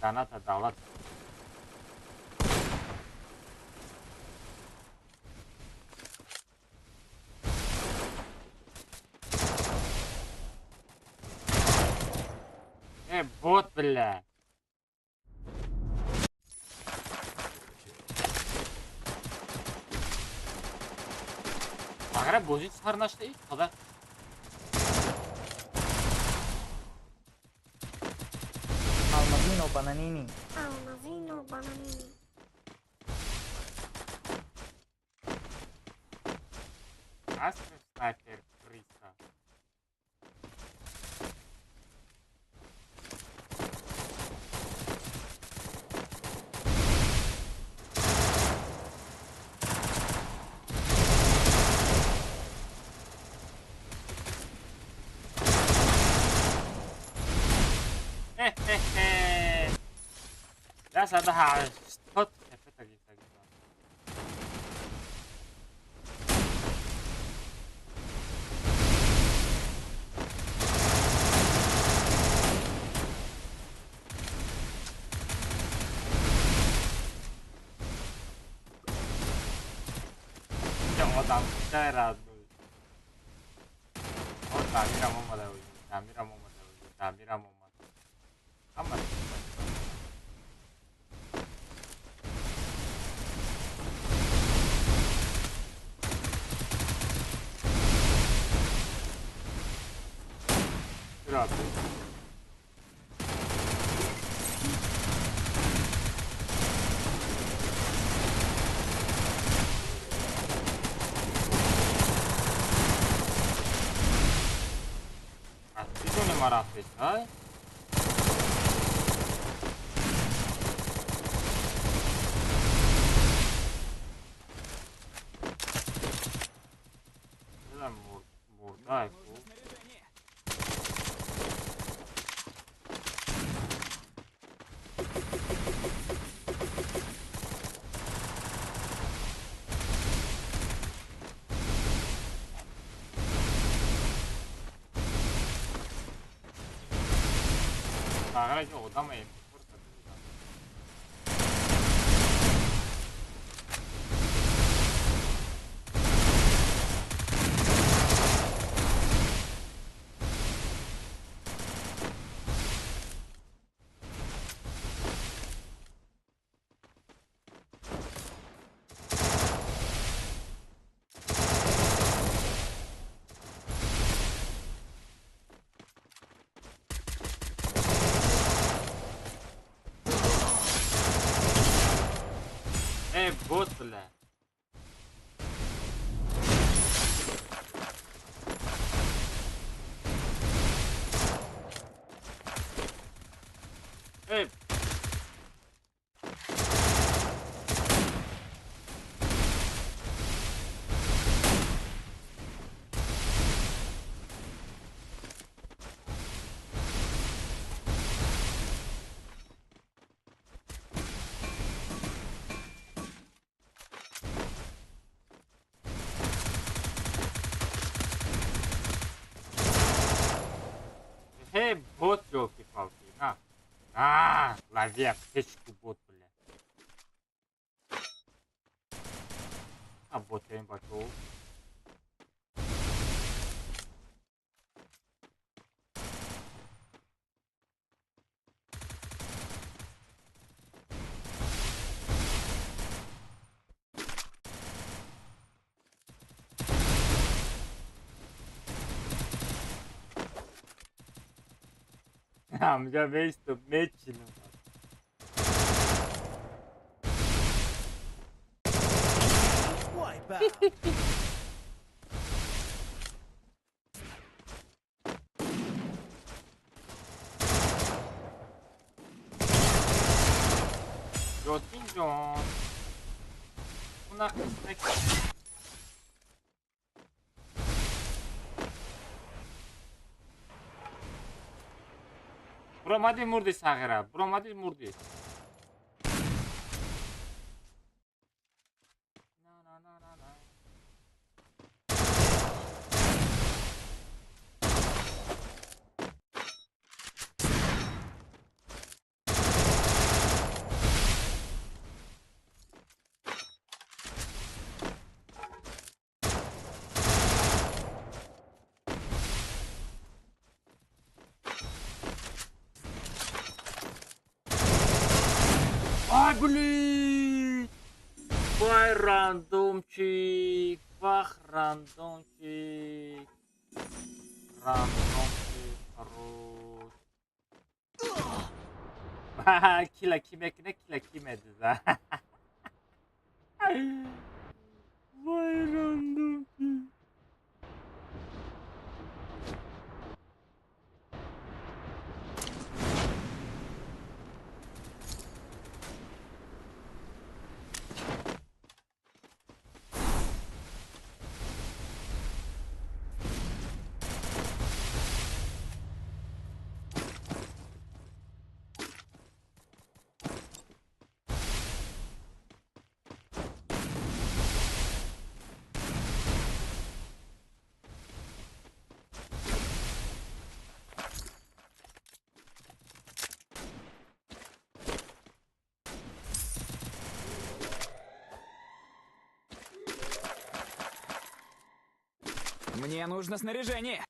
Доната Даллат. Бот, бля. Агра бозик сарнашты и када. Алмазино бананини. Almazino bananini. Астер снайпер Криса. لا صراحة حط كفتك جدا. Jangan tak radu. Oh, Tamira mau malah, Tamira mau malah, Tamira mau malah. Amat. Radu. Itu ni marah pesai. Dalam murda aku. Снаряжение. Agora eu vou dar uma força. Bot bile. Бот ёлки-палки. На, лови аптечку, бот, блядь. А бот я им пошел. Amca Mesto, Meçhinin. Jotin John. Buna istek. Bramadi murdi sagira. Bramadi murdi. Na. Ay блин! Вай рандомчик, вах рандомчик, хорош. Ха, kila kime dedi. Vay randomчик. Мне нужно снаряжение.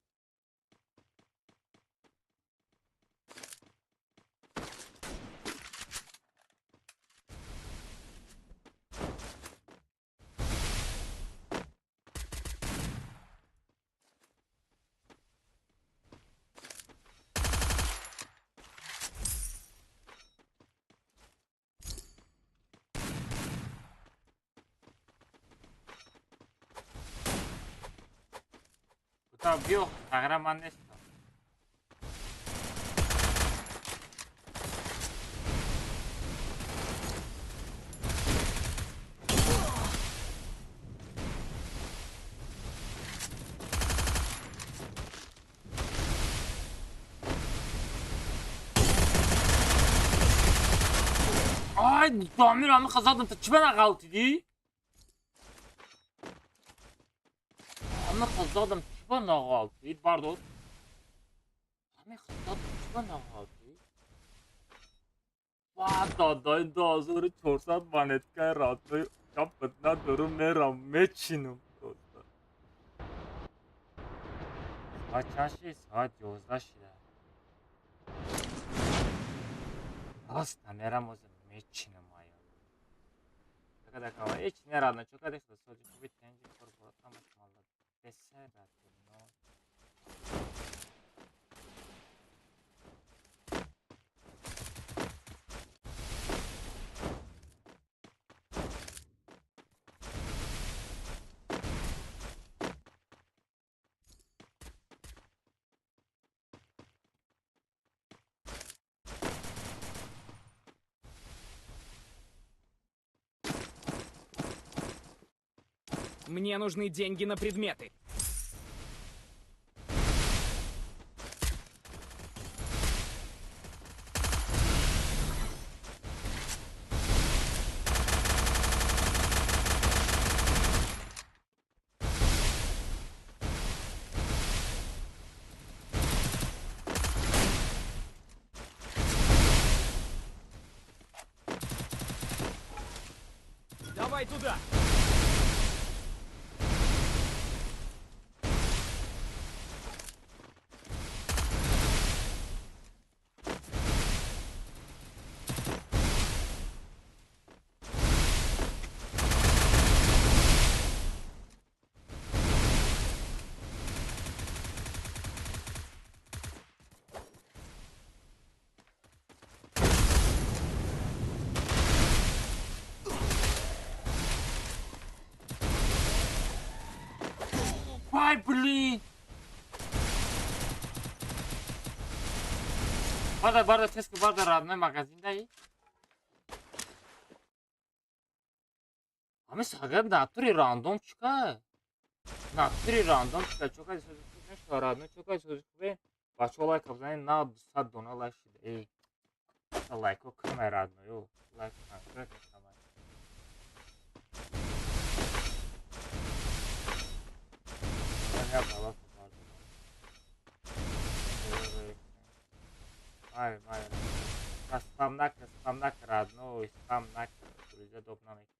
Kto bił? Zagraman jest to. Ay, tamir amı kazandım. Çimen kaldı di. Amı kazandım. Çimen kaldı. Pardon. Amı kazandım. Çimen kaldı. Дай дозоры чорсат монетка радной капытна дуру мерам мечиным просто. Сачаши саат 11 шида. Просто мерам оз мечиным ая. Така кава эч не радно чока дешто соди кубит тенжи корпората масмалла. Десера но. Мне нужны деньги на предметы. Давай туда! Ай, блин! Барда, честно, барда, родной магазин, да и? А мы сагар натуре рандом чика. Натуре рандом чика. Чока сözü что родной, чока sözü ve başka olay kapsamında na 200 dona like ey. Like o kamera родной, yo. Like kamera. Я бала Май. Спамнак родной, спамнак. Друзья, добно найти.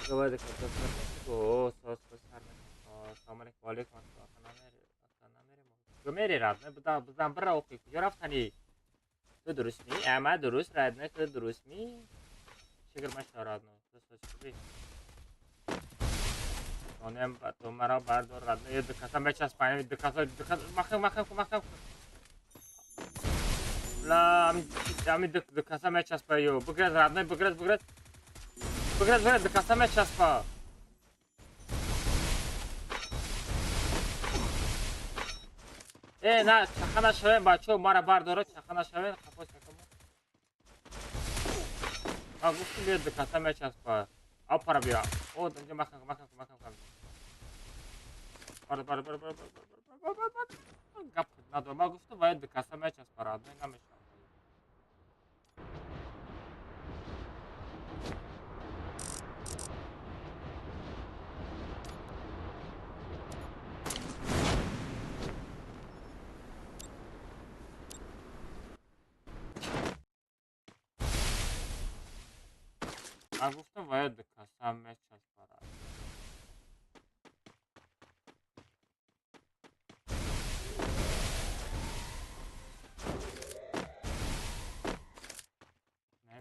Говорит, что самарик валик Гомери родной, бузан бра оқи куҷа рафтани? Ту дурустми? Ама дуруст родной, ту дурустми? Чигир маша родной, ту сочи. Онем то мара бардор родной, я докасам бечас паем, докасам махам. Ла, ами докасам бечас паё. Боград родной, боград, докасам бечас па. на, чахана шавен бачо, мара бардора, чахана шавен, хапос какому. А гуфтум бед докасам бечас па. Ап пара бира. О, донҷа махам. Бар. Гап надо. Ма гуфтум бояд докасам бечас па родной, намешавад. А гуфтум бояд докасам бечас па родной.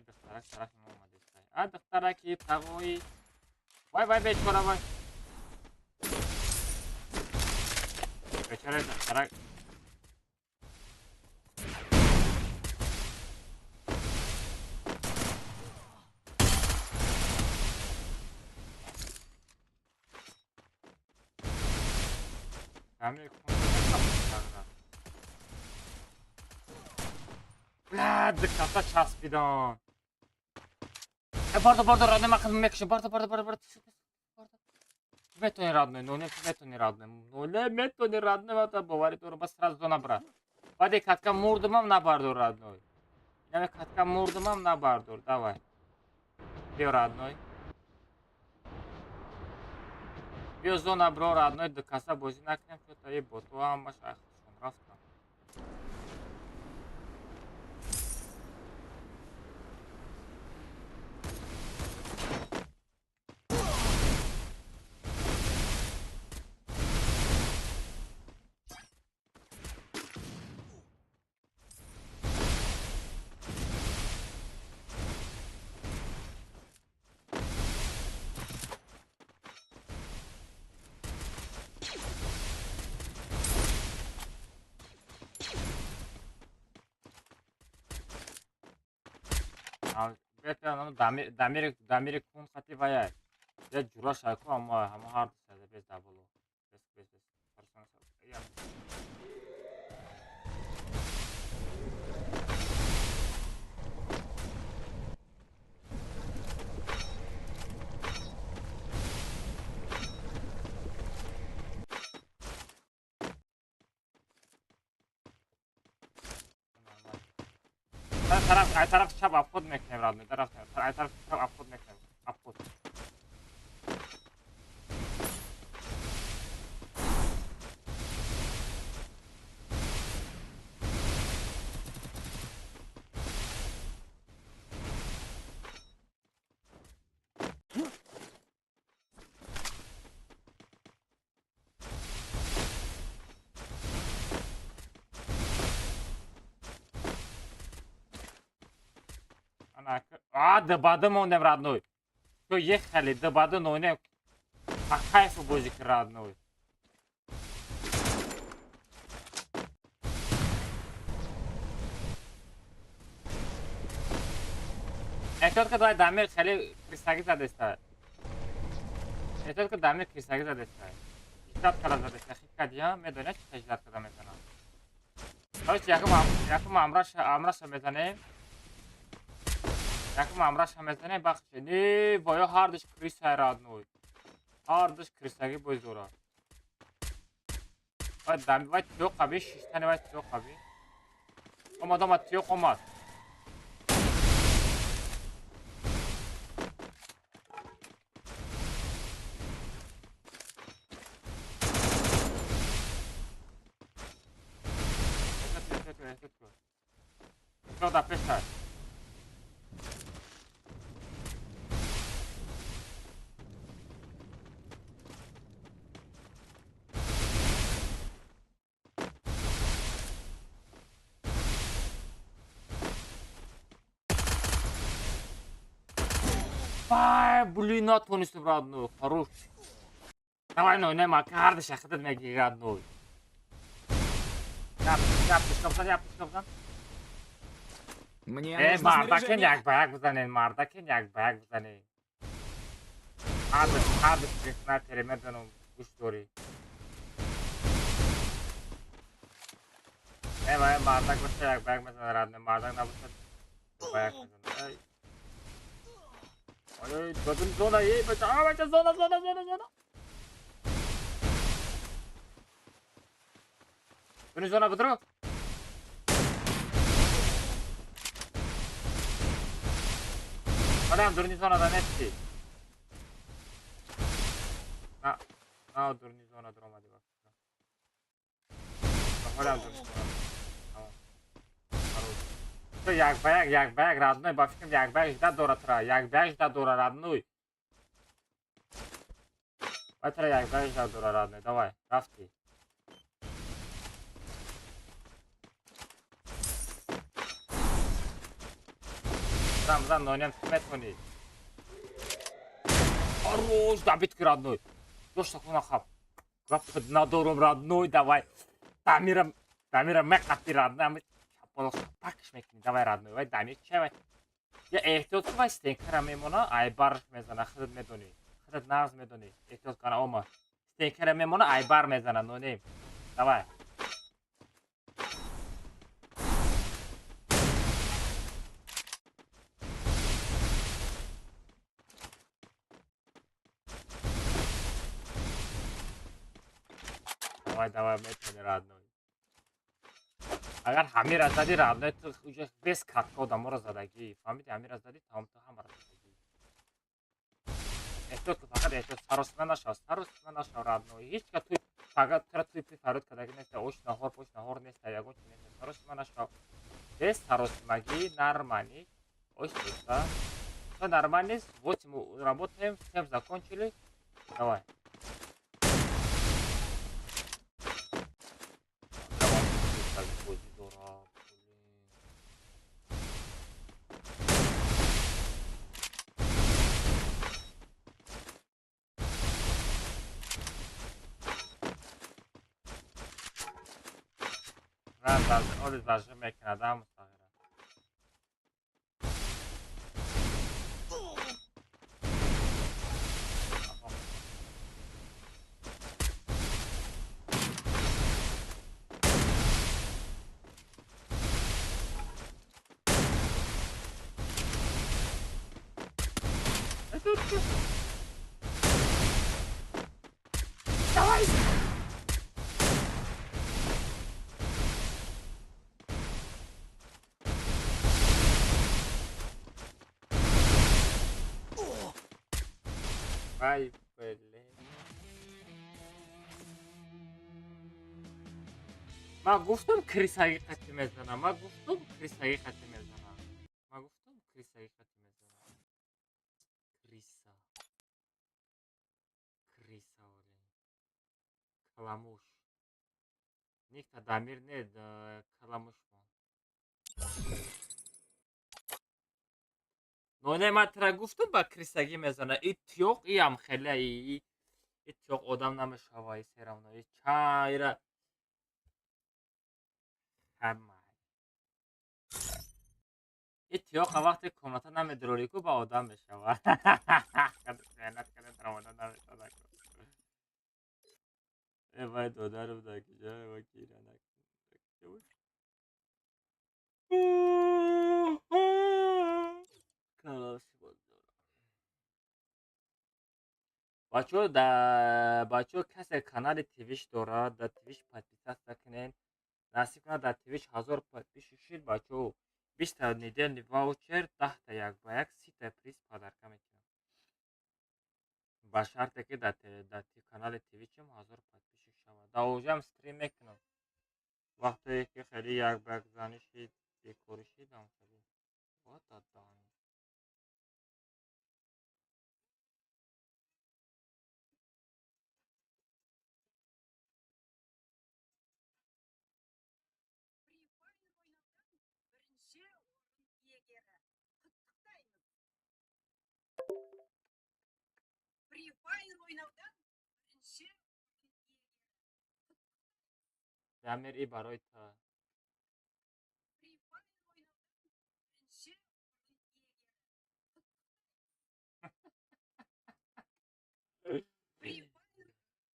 Дохтарак омаде сай. А дохтараки тағои. Вай бечора вай. Бечора дохтарак. Бля, доката часпидан. Барда, родной, махам мекши, барда. Метони родной, но не метони родной, вата бовари то бас сразу зона бра. Вади катка мурдумам на бардор родной. Я катка мурдумам на бардор, давай. Бьё родной. Бьё зона бро родной, до каса бози накнем, что-то и боту, а машах, шон рафта. дамири кун хати вая. Я ҷура шайку ама ҳар саде без дабулу. Без. طرف چپ افخود میکنیم راد می طرف چپ افخود میکنیم افخود дебаду мондем, родной. Что ехали, дебаду нонем. По кайфу бозик, родной. احتیاط که باید دمیر خیلی کریستاگی زده است. احتیاط که دمیر کریستاگی زده است. ایستاد کلا زده است. خیلی کدیا میدونه چه تجربه کدام میزنه. داشت یکم امراش میزنه. یکم امراش میزنه بخش نی ویا هاردش کریستای راد نوی. هاردش کریستاگی باید زورا. باید دمیر باید تیو قبی شیشتنی باید تیو قبی. اومد تیو اومد. Что да писать? Ай, блин, натонистым родной, хорош. Давай, ну, нема, кардыш, ахтад меги родной. Яптышкамсан. Мне нужно Mardaken снаряжение. yakbayak buzanın, mardaken yakbayak buzanın. Hadi kısmına terimeden o kuş doğru. Vay mardak buzsa yakbayak mesela radne, mardak na buzsa yakbayak mesela. Ay, dodun zona iyi, baca zona. Dönü zona budru. Adam durni zonada netti. Durni zona duramadı bak. Adam durni zona. Tamam. Yakbayak radnoy bafkim yakbayak da dora tra. Yakbayak da dora radnoy. Байтра якbayak da dora radnoy. Давай, рафти. Ramzan noynam hikmet koni. Хорош, да битки родной. Что ж такое нахаб? Господи, надором родной, давай. Дамира мекати родной. Мы чапало так шмекни, давай родной. Вай дамир чавай. Я эhtiyot вай стенкера мемона, ай барш мезана, хрд медони. Хрд нарз медони. Эhtiyot кана ома. Стенкера мемона, ай бар мезана, но не. Давай. Давай, метони родной. Агар ҳамир аз зади родной, ту уже без катка одаморо задаги. Фаҳмиди ҳамир аз зади тамом ту ҳамаро задаги. Эҳтиёт кун, фақат эҳтиёт саросима нашав родной. Ҳеҷ ка туи фақат тура туи пи фарёд кардаги неста. Ош наҳор неста, ягон чи неста. Саросима нашав. Без саросимагӣ нормальный. Ош неста. Всё нормально, 8 работаем, 7 закончили. Давай. Όλες βάζουμε και να δάμε στα γράμματα. Давай! Ай, блин. من گفتم کریس حقیقتی میزنم. کریسا کریسا ولی کلاموش نیکتا دامیر نه کلاموش نونه من ترا گفتم با کریسگی میزنه ای تیوق ای هم خیلی ای تیوق آدم نمیشه وای سرم نوی چایره همه ای تیوق وقتی کمناتا نمیدروری کو با آدم میشه وای خیانت کنه ترا آدم نمیشه ای وای دوده رو بده که جای وای کیره نکنه بچه کسی کانال تیویش داره در تیویش پادپیسات بکنین نصیب کنه در تیویش 1000 پادپیش شید بچه 20 تا نیدل واوچر 10 تا یک با یک 30 تا پریز پادرکه میکنم با شرطه که در کانال تیویچم 1000 پادپیش شود در اوجه هم استریم میکنم وقتی که خیلی یک بگزانی شید دیکوری شید هم خیلی دادان Demir ای برای تا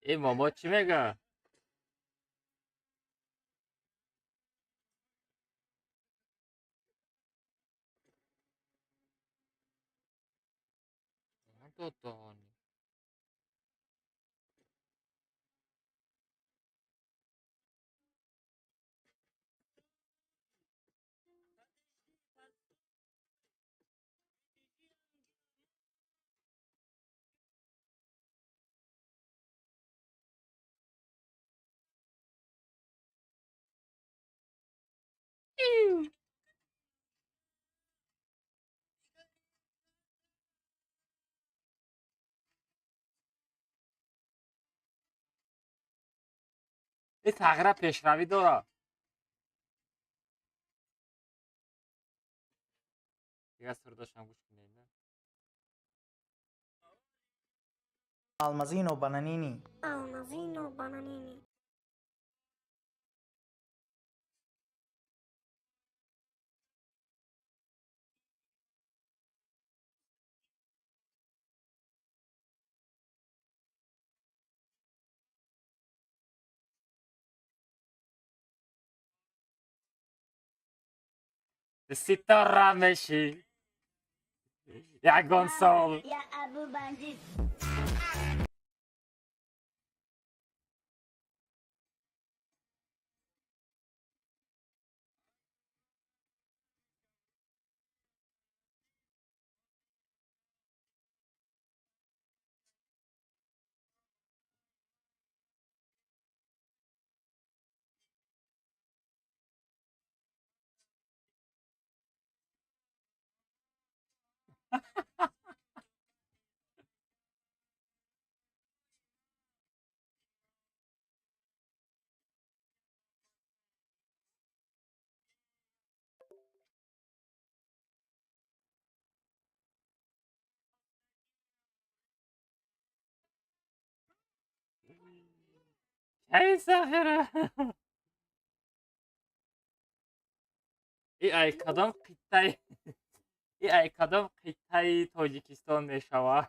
ای ماما چی میگه؟ دادانی ای تغییر پیشروی داره دیگه سر داشتم گوش کنید Almazino bananini. Almazino bananini. سیتا رمشی یگان سال ای ساخره ای کدام قطعی ای کدام قطعی تاجیکستان میشوه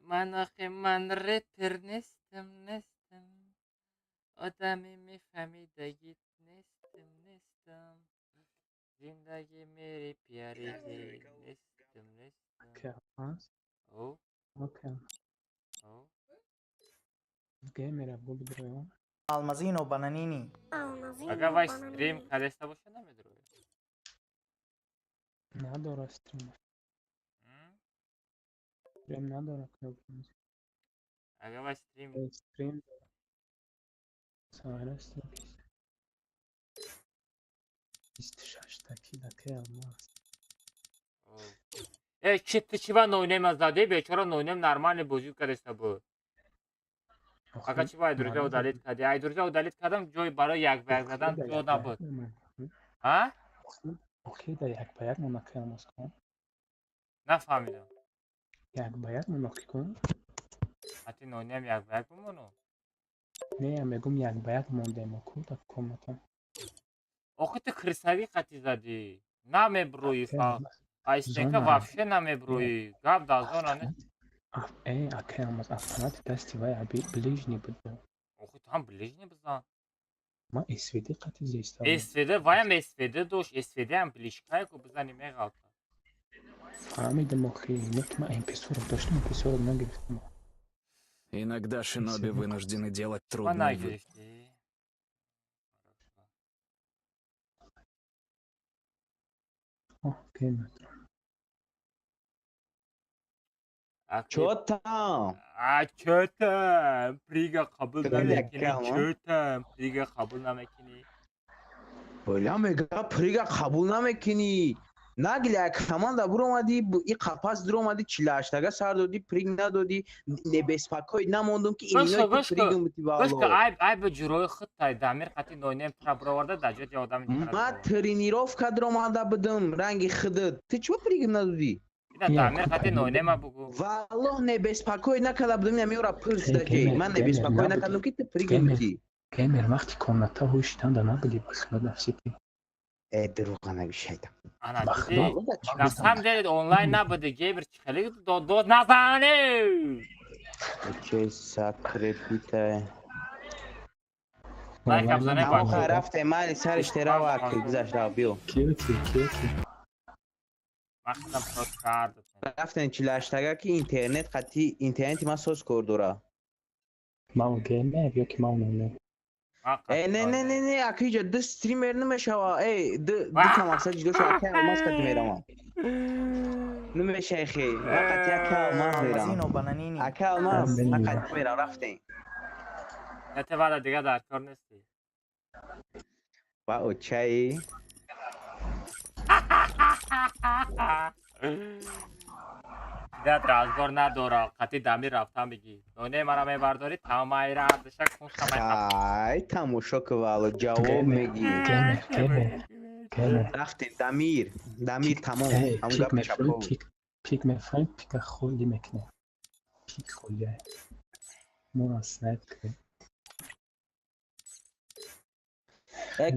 من آخه من رپر نستم آدمی میفهمیدگیت نستم زندگی میری پیاری نستم क्या हाँ او ओके او ओके मेरा बोल रहे हो Almazino bananini. Almazino اگه وای استریم bananini. کدسته باشه نمیدروی نداره استریم نداره کلوب اگه وای استریم استریم سایر است 26 dakika olmaz. چی با نوینم از داده بیچاره نوینم نرمال بوجود کردسته بود Ака чи айдурҷа удалит кардӣ? Айдурҷа удалит кардам, ҷой барои як ба як задан ҷо набуд. А? Окей, да як ба як монакаямоз кун. Нафаҳмидам. Як ба як моноки кун. Ҳати нониам як ба як бимону? Не, мегум як ба як мондем ку так комната. Охи ту крисавӣ қати задӣ. Намебрӯӣ фа. Айстенка Зона. вообще намебрӯӣ. Гап дар зона не. Акаямоз автомати дасти вай аби ближний буд. Охи ту ҳам ближний бизан. Ма СВД қати зиста. СВД ваям СВД дошт. СВД ам ближкайку бизани меғалта. Фаҳмидам охи, нутма MP40 доштам, MP40 нагирифтам. Иногда шиноби вынуждены делать Ма трудные нагирифтӣ? Окей. Чотам. Чотам. Прига қабул Кадам намекунӣ? яккам, а? Чотам. Прига қабул намекунӣ? Боля мега прига қабул намекунӣ. Нагля команда буромади и қапас дуромади 48 сар додӣ, приг надодӣ, небеспокой намондум ки ининой пригум Гӯшка айби ҷурои худтай. Дамир қати нонем тура буроварда даҷоти одами ма тренировка дуромада будум ранги худут. Ты чего пригум надодӣ? Дамир қати нонема бугу. Валлоҳ небеспокой накарда будум, я меора пирс даҷи. Ман небеспокой накардам ки ты пригум будӣ. Геймер вақти комната ҳуштанда набуди басхӯда нафсити. Дурӯға нагӯ шайдан. Ана дидӣ? На самом деле онлайн набуди. Геймер чӣ хеле дод назанӣ. Чой сакрепитай. Лайкам занай Ҳамон бача. рафте мали сариш терава гузашт рав биё. Киёки. Мақсадам сот кард. Рафтен 48 ки интернет қати интернети ман соз кор дора. Мау геймер ёки мау нонем. Не акиҷа ду стример намешава. Ду камақсад ҷудо шава ки алмаз қати меравам. Намешай хе. Вақати ака алмаз мерам. Алмазино бананини. Ака алмаз нақати мерам рафтен. Нате вада дига дар кор нестӣ. Ва очаи. Дат разгор надора. Қати дамир рафта мигӣ. Ноне мара мебардорӣ тамомаи ардиша кунсамай. Ай тамошо ки вало ҷавоб мегӣ. Геймер. Рафтен Дамир тамом. Ҳамон гап чапо. Пик мефрем, пика холи мекне. Пик холи. Мора снайп кре.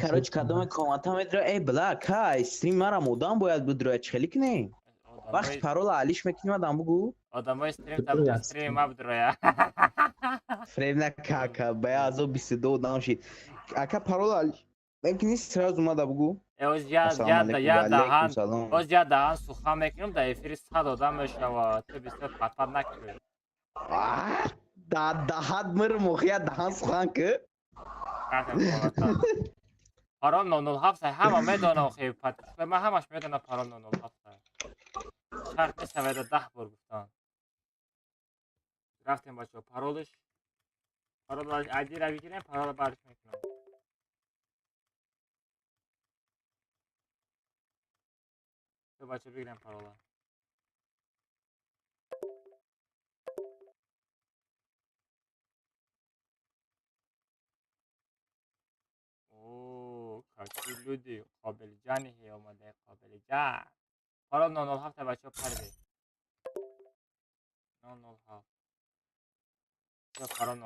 Короче, кадом комата медра. Блак, кай, стрим мара модам бояд будро чхели кне. Вақт парола алиш мекуним адам бугу. Одамои стрим мабдроя. Фрем накака, баязо 22 намшид. Ака парола алиш мекунӣ сразу мада бугу. Оз я даҳан сухан мекунам, дар эфири 100 одам мешавад. Ту бисёр патпат накунӣ. Даҳат мир мохия даҳан сухан ки. Парон 007 ҳама медона охи патишка. Ман ҳамаш медонам парон 007. Шарт мешавад 10 бор гуфтан. Рафтем бачаҳо паролаш. Парол айдиро бигирем, парола бариш мекунам. Ту бача бигирем парола. Какие люди, қобилҷани омадаи қобилҷан. Парол 007 бачаҳо парде. 007. Ё парол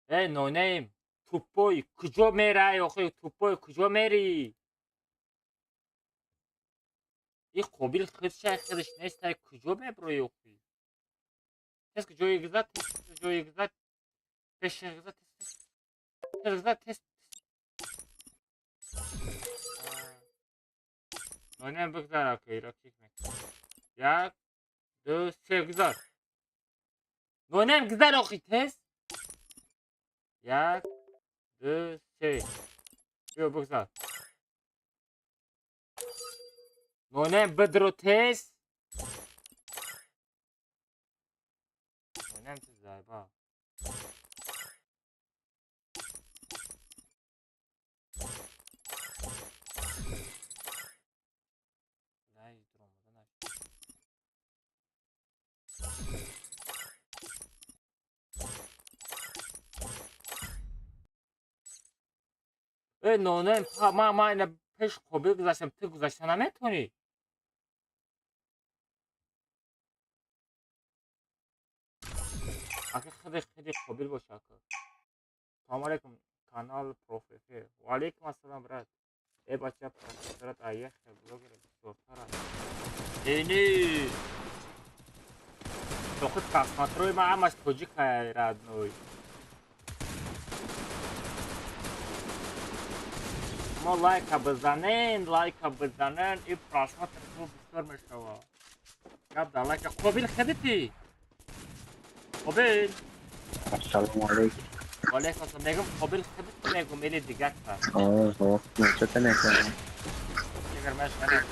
007. Нонаим, тупой, куҷо мерай охи, тупой, куҷо мери? И қобил худшай худш нестай, куҷо меброи охи? Тест ки ҷои гизад, пеши гизад, тест. Нонем бигзар охи, иро кик мекунам. 1, 2, 3 гизад. Нонем гизад охи, тест. 1, 2, 3. Биё бигзар. Нонем бидро тест. Нонем ти зайба. نونه ما اینا پیش خوبی گذاشتم تو گذاشتن نمیتونی. اگه خیلی خوبی باشه که. سلام علیکم کانال پروفیسور. و علیکم السلام برات. ای بچه پروفیسورت ایه بلوگر بسیار. اینی تو خود کاسماتروی ما همش توجی که راد نوی. ما لایک بزنین این پراسمات رو بسیار میشوا. گفت لایک خوبیل خدیتی. خوبیل. السلام علیکم. و علیکم السلام. میگم خوبیل خدیتی میگم میلی دیگه تا. چطور نکنم؟ اگر من شنیدم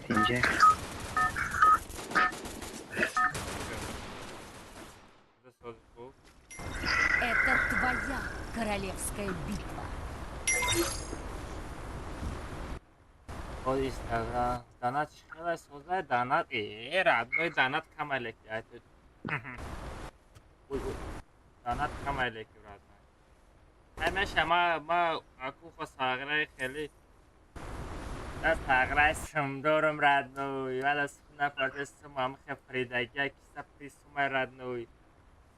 اینجا Это твоя королевская битва. با اینستاگرام دانات خیلی سوزه دانات رادنوی دانات کامله که دانات کامله که رادنوی همیشه ما اکو خساگره خیلی در ساگره سمدورم رادنوی ولی سخنه پرتستم هم خفریدگی کسا پریسوم رادنوی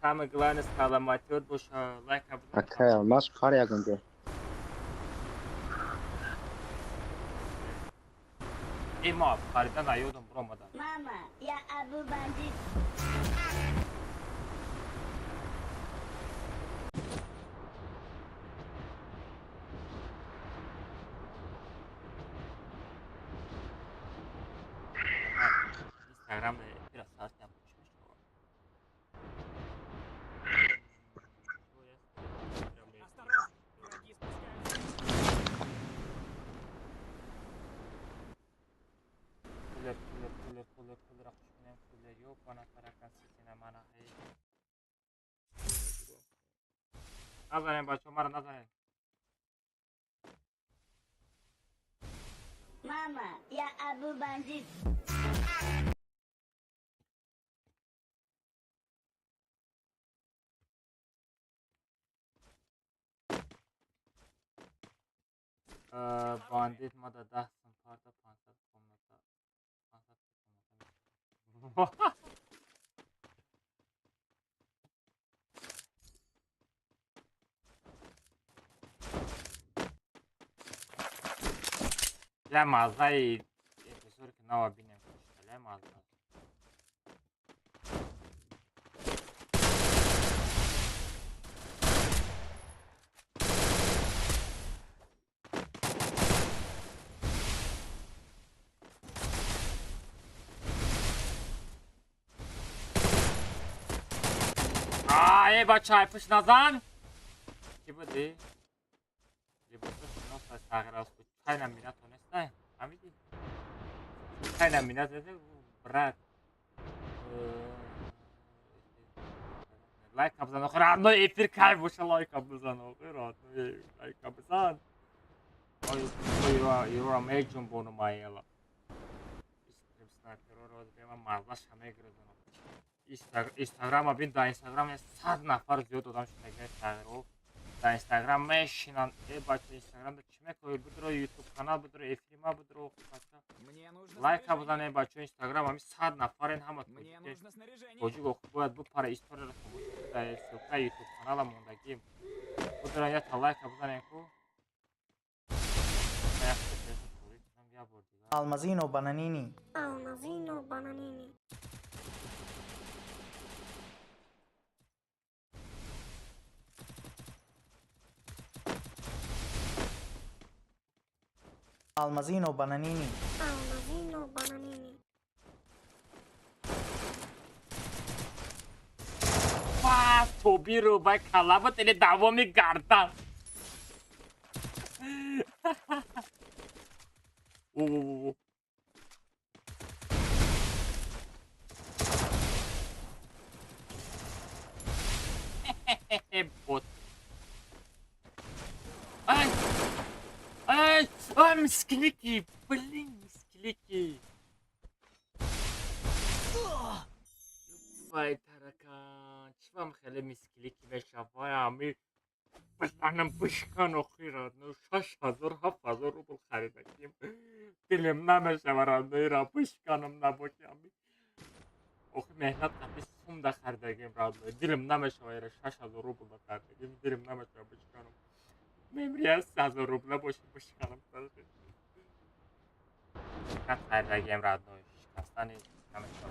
سام گلان سلامتیت باشه لایک بزن اوکی ماش کار یکم ایما خریدن ایودم برو مدن Mama, ya Abu Bandit. اینستاگرام biraz saat yapmışmış o. Кулер akışmayan kuller yok bana tarakan sesine mana hey. Nazarin bacho mara nazarin. Mama, ya Abu Bandit. Bandit mada 10 parta 500 kometa. 500 kometa. لا مازای اپیزود که نوا بینم کشته لا مازای ای بچه پشت نزن چی بودی؟ لباسش ناس تغییر از بود خیلی مینت هنسته همیدی خیلی مینت زده برد لایک بزن آخر رادنوی افیر کای باشه لایک بزن آخر رادنوی لایک بزن یورا میجون بونو مایلا استریم سنایپر رو دیگه مازش همه گردن اینستاگرام بین در اینستاگرام 100 نفر زیاد آدم شده تغییر در اینستاگرام میشینن ای بچه اینستاگرام چی میکنی بدرو یوتیوب کانال بدرو افریما بدرو لایک بزن ای بچه اینستاگرام همی 100 نفر این همه توجی گفت باید بپره ایستوری رو خموشی در سلطه یوتیوب کانال موندگیم بدرو یه تا لایک بزن این کو Almazino Bananini. Almazino Bananini. Almazino Bananini. Almazino Bananini. توبی رو باید کلابت اینه دوامی گردن اوه بوت ای مسکلیکی بلین مسکلیکی وای ترکان چی вам خیلی مسکلی که بشه وای امی بشکنم بشکن اخی را نو 6000 7000 روبل خریدکیم دلم نمیشه برای را بشکنم نباشه امی اخی مهنت قبلی سوم ده خریدکیم را دلم نمیشه وای 6000 روبل ده خریدکیم دلم نمیشه بشکنم ممری از 3000 روبل باشه بشکنم شکست خریدکیم را شکستن نمیشه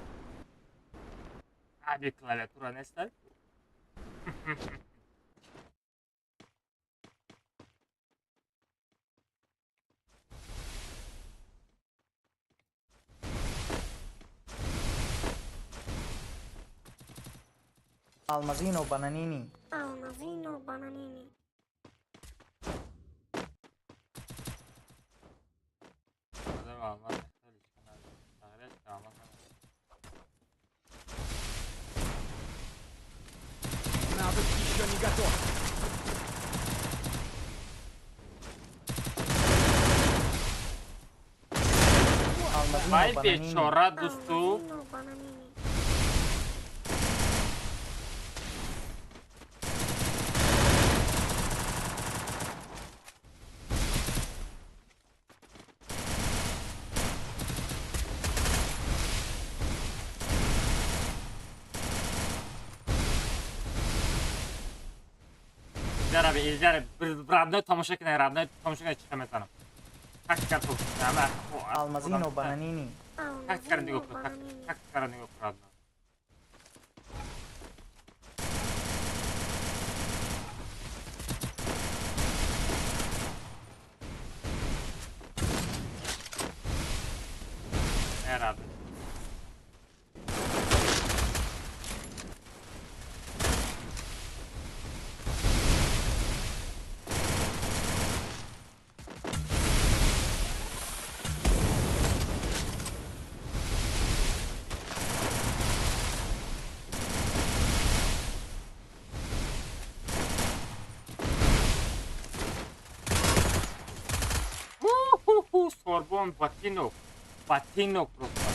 Abi klaviatura nesta. Almazino bananini. Almazino bananini. Hadi vallahi nesta lütfen. Tagret tamam. Навык еще не готов. Almazino Vay bananini. beçora dostu. Almazino bananini. İlgara radnoy tamaşa کنه radnoy tamaşa کنه چیکار میکنم تک کرد تو همه Almazino bananini. تک کرد نگاه Almazino کن bananini. تک کرد نگاه کن radnoy ne radnoy Sorbon Batinok. Batinok просто.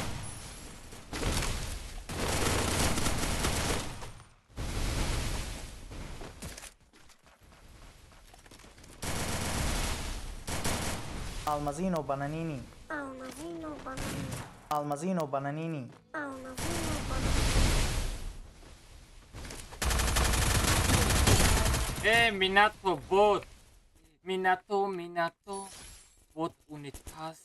Almazino bananini. Almazino bananini. Almazino bananini. Almazino bananini. Minato bot. Minato. Bot unitas.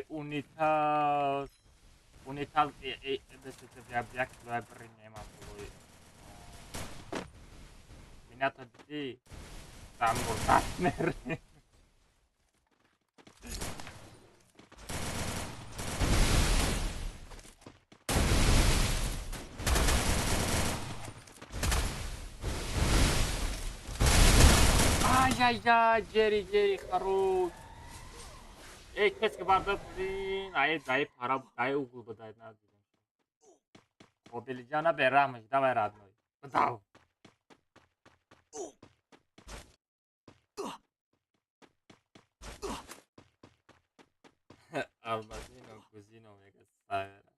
Unitas. Unitas adesso abbiamo la prendiamo poi. Minato di Sambo partner. Ай-яй-яй, Джерри, хорош. Кески бардак, блин, дай пара, дай угол подай, надо. Обелиджана берамыш, давай, родной. Подал. Almazino, Guzino, mega Сайра.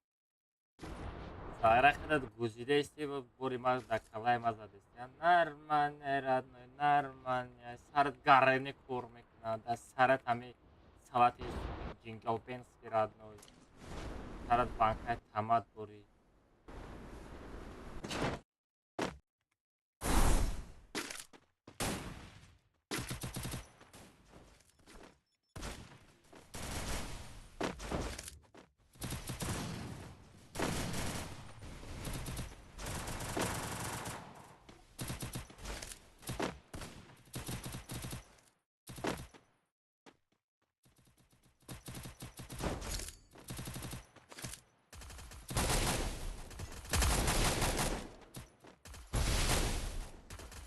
Сайра хедат Гузиде исти, бори маз да калай маза дестян. Нормально, родной, нормально. Сарат гарене кормек надо, сарат ами салати джингалбенский родной. Сарат банкай тамат бори.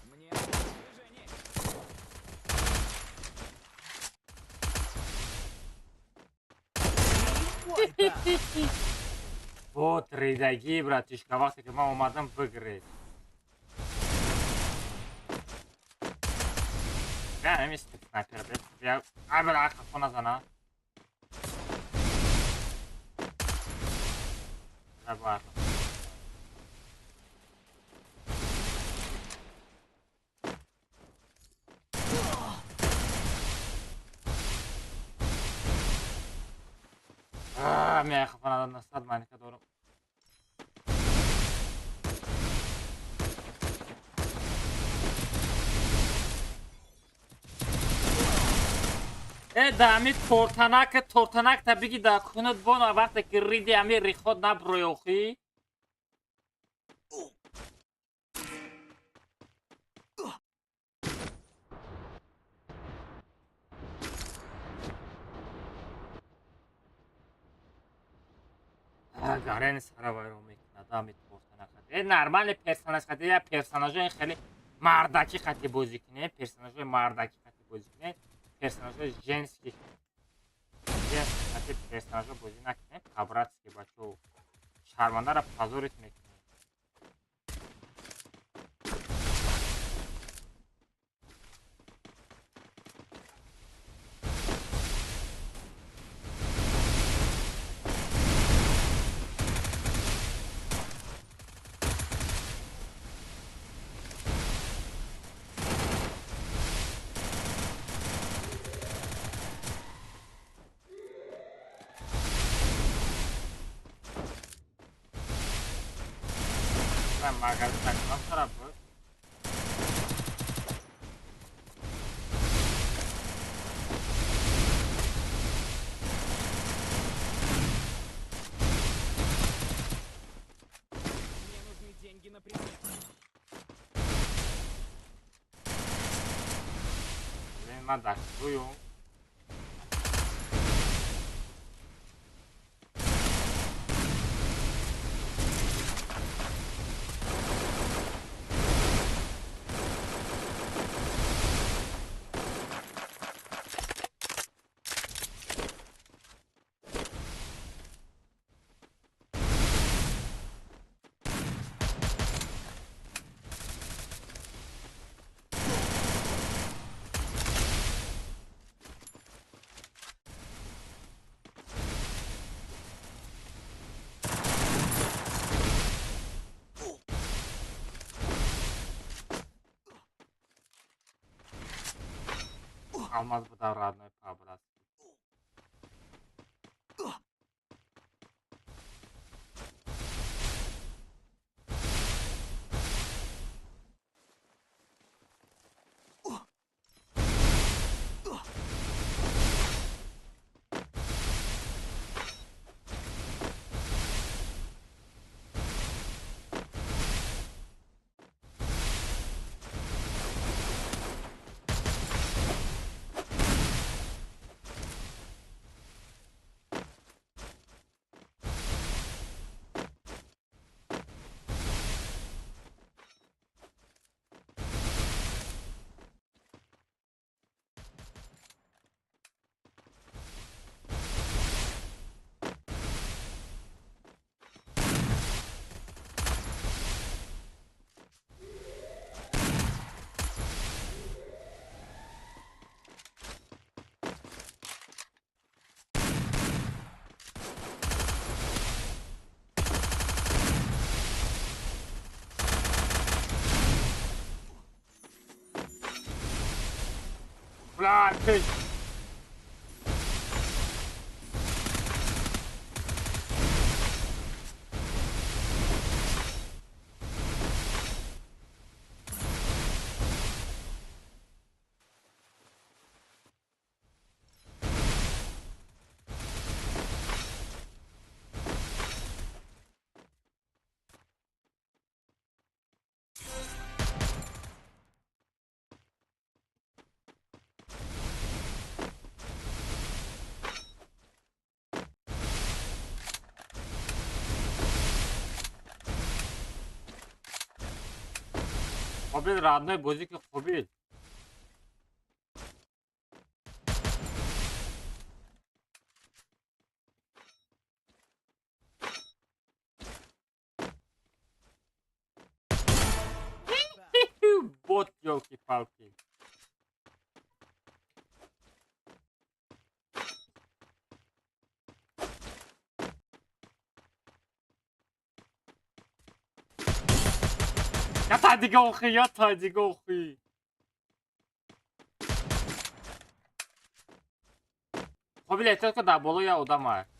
Мне движение. Вот, рыдаги, братишка, вахты, que мама мадам выиграет. Я нمیستم снایپر بیاد بیا اول عقل خون نزنه با عقل می خفن ندادن صد معنی که دارم دامی تورتنک تا بگی دا کنود بونا وقتی که ریدی امی ری خود نبروی اوخی گارن سرا وایرو میکنه دامی تورتنک نرمال پرسوناج خطی یا پرسوناج این خیلی مردکی خطی بازی کنه پرسوناج مردکی خطی بازی کنه پرسوناج جنسی خطی پرسوناج بازی نکنه قبرات که بچو شرمنده را پازورت میکنه magazin takımdan tarafı. Мне нужны деньги на предмет. Benim ben daklıyım. Almaz bu da radno pabras. Ulan kız. خب رادنای بازی که خوبید بوت یوکی پالکی تا دیگه اوخی یا تا دیگه اوخی قابل احتیاط که در بالا یا آدم هست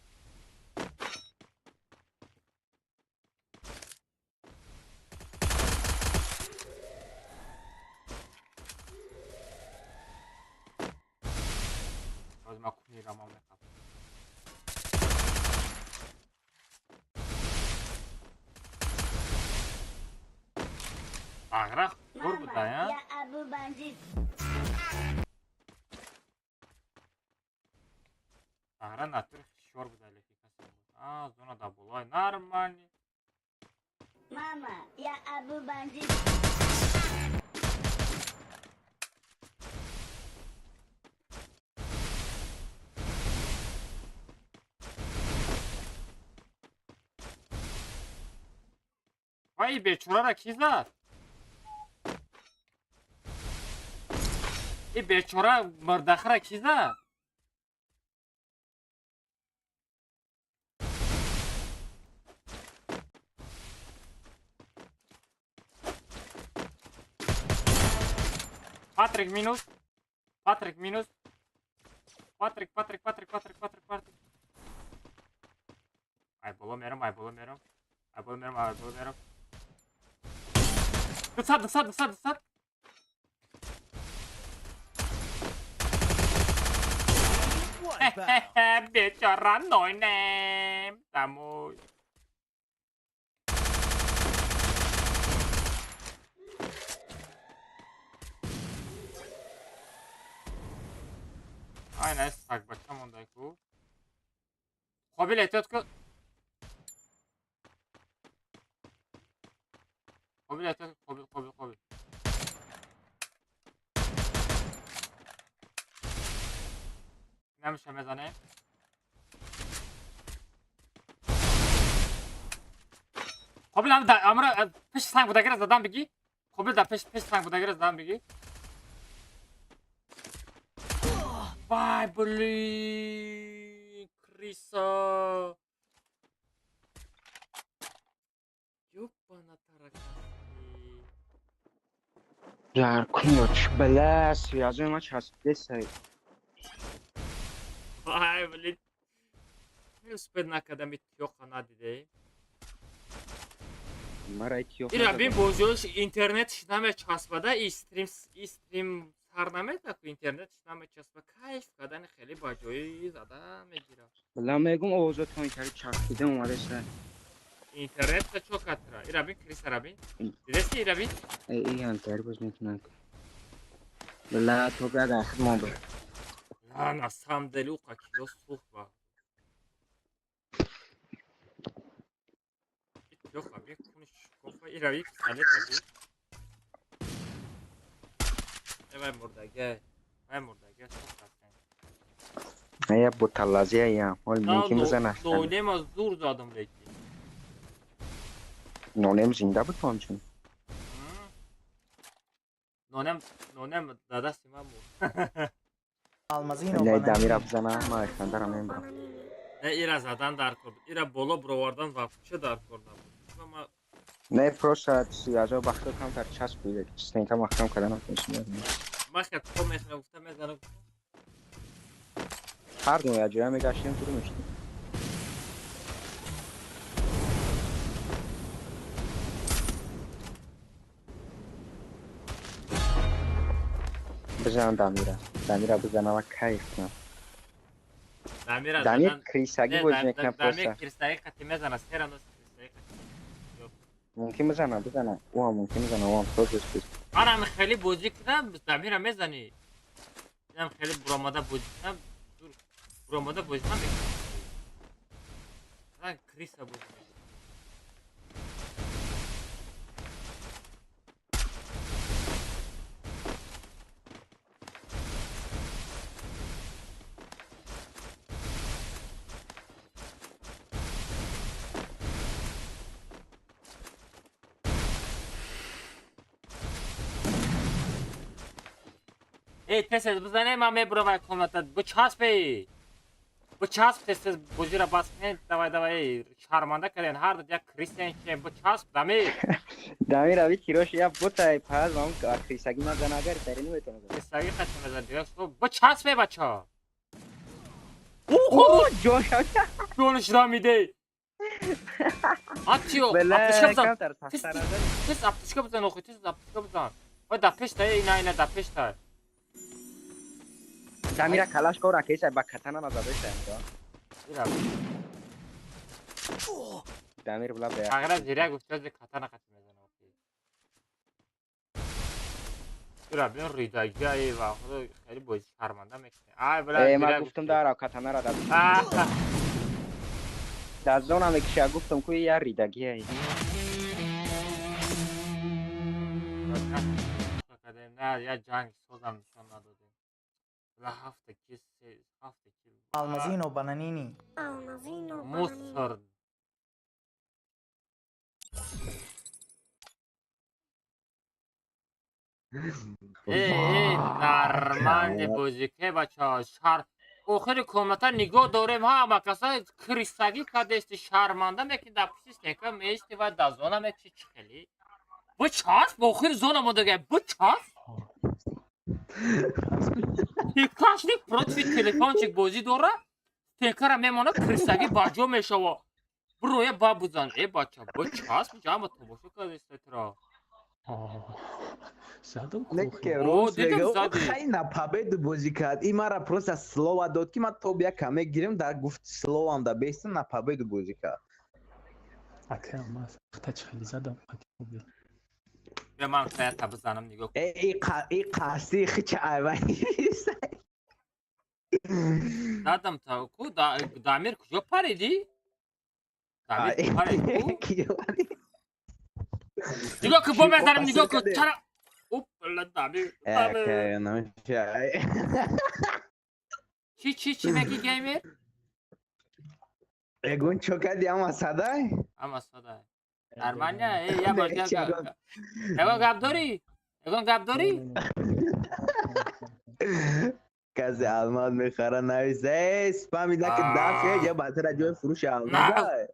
باز ما کنی را ما میخواب اغرق خور بوده یا اغرق نتور خشور بوده لیکی کسی بود زونا دا بولای نرمانی وای بیچاره را کی زد؟ این بیچاره مردخ را کی زد؟ Patrick minus. Patrick minus. Patrick. Ay bulamıyorum. Dırsat. Bicara noinem. Tamu. Aynen sak bakacağım ondaki bu. Qabil ehtiyot kıl. Qabil. نمیشه بزنه. قابل هم در امر پیش سنگ بودگیر از زدن بگی. قابل در پیش سنگ بودگیر از زدن بگی. Vay blin Krisa. Yok bana tarakası. Yarkunç bela связывай матч hasbesay. Vay blin. Usped nakademit yok ana dedi. Marayt yok. İra bin bozuyoruz internet şiname çasbada stream سرنامه تا تو اینترنت شنامه چسبه کیف کردن خیلی با جوی زده میگیره بلا میگم اوضاع تو این کاری چسبیده اومده سر اینترنت تا چو کتره ایرا بین کریس را بین دیدستی ایرا بین ای انتر باز میتونن بلا تو بعد اخر ما بر لانا صندلوقا کیلو سوخ با yok abi konuş kofa ileri sale tabii. Ben burada gel çok zaten. Ya bu talaziye ya. Ol mümkün bزنه. Nolem az zor zadım belki. Nolem زنده بود تو همچون. نونم داداش من بود. Almazino نه bananini. دمیرا بزنه ما اخوان دارم نمیبرم. Ne ira zaten dar kurdu. İra bolo brovardan vapçı dar kurdu. Ama نه پروسا سیازو وقتا کم در چسب بوده. استینکا محکم کردن افنشون میاد. Başka kom ekran usta mezarı. هر دو یا جویا میگشتیم تو رو میشتیم. بزن دمیرا بزنه و کیف کنم. دمیر کریساگی بازی میکنم پروسا. دمیر کریساگی قطعی مزنه سران دوست کریساگی ممکن بزنه او هم ممکن بزنه او هم تو دوست بزنه. من خیلی بازی کردم دمیر میزنی. من خیلی براماده بازی کردم. براماده بازی کردم. من کریسا بازی کردم. ای پس بزنه من میبرم کامنت بو چسبی Bu çasp testi bozira basmayın. Davay şarmanda kalen. Harda ya Christian şey bu çasp damir. Damir abi تیراش یا بوتای پاز اون کریساگی من زناگر ترینی میتونه Kıstayı kaçın mesela diyor. Bu çasp be baça. اوه جوش Konuşulan mıydı? Atıyor. بله Aptışka کم buzan. تر تختر Tis aptışka buzan okuyor. Tis aptışka buzan. O da peşte ina da peşte. دامیر کلاش کورا کیسه با کتانا نزده شد Bir abi. دامیر بلا به Ağra zirya guftöz de katana kaçın mesela okuyor. Bir abi ben rida gayı var. Xeyli boz şarmanda mekne. Ay bela ای zirya ما گفتم دارا کتانا را داد Ah. در زونم میکشه گفتم کوی یا ریدگی ای Ne ya Cengiz Sozan nişanladı dedim. La hafta kesi hafta ki. Almazino bananini. Almazino bananini. Mısır. Нормальный бузике бача шар. Охири комната нигоҳ дорем ҳа макаса кристагӣ кадести шарманда меки да пиши стека меисти ва да зона мечи чихели. Бу час бо охири зона модага бу час. Тикашник против телефончик бозӣ дора. Стекара мемона кристагӣ баҷо мешава. Броя бабузан е бача бу час ҷама тобошо кадести тро. زدم Неке О, рост дидам вега зади. хай на победу бозӣ кард. И мара просто слова дод ки ман тоб як каме гирем дар гуфт словам да бестам на победу бозӣ кард. اکه اما تاچ خیلی زدم خوبی Бе ман хаята бизанам нигоҳ кун. И қасди хича айвани. Дадам та ку Дамир куҷо париди? Дамир париди ку? Нигоҳ кун бо мезанам нигоҳ кун чара. Опла Дамир. Чӣ меги геймер? Эгон чо кади ама садай? Ама сода. Нормально я бор Егон гап дорӣ? Егон гап дорӣ? Казе алмаз мехара нависа. Спамида ки дафе я батра ҷои фурӯши алмаза.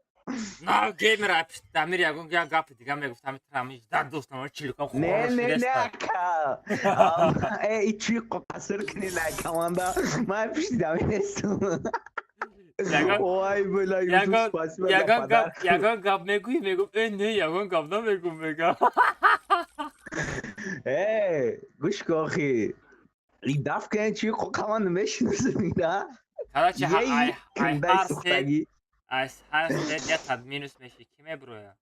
На геймер Дамир ягон гапи дига мегуфтам трамиш дар дӯстам чилкам Не ака. И чӣ қаср кини накаманда. Ман пиштидам инестум. Ой била Юсуф спасибо за подарок. ягон гап мегӯӣ мегум не ягон гап намегум мегам. Гӯш кун охи. И даф кани чӣ қоқаман мешиносӣ да? Короче Ей киндаи сухтагӣ. ҳар сет я тадминус меши ки меброя?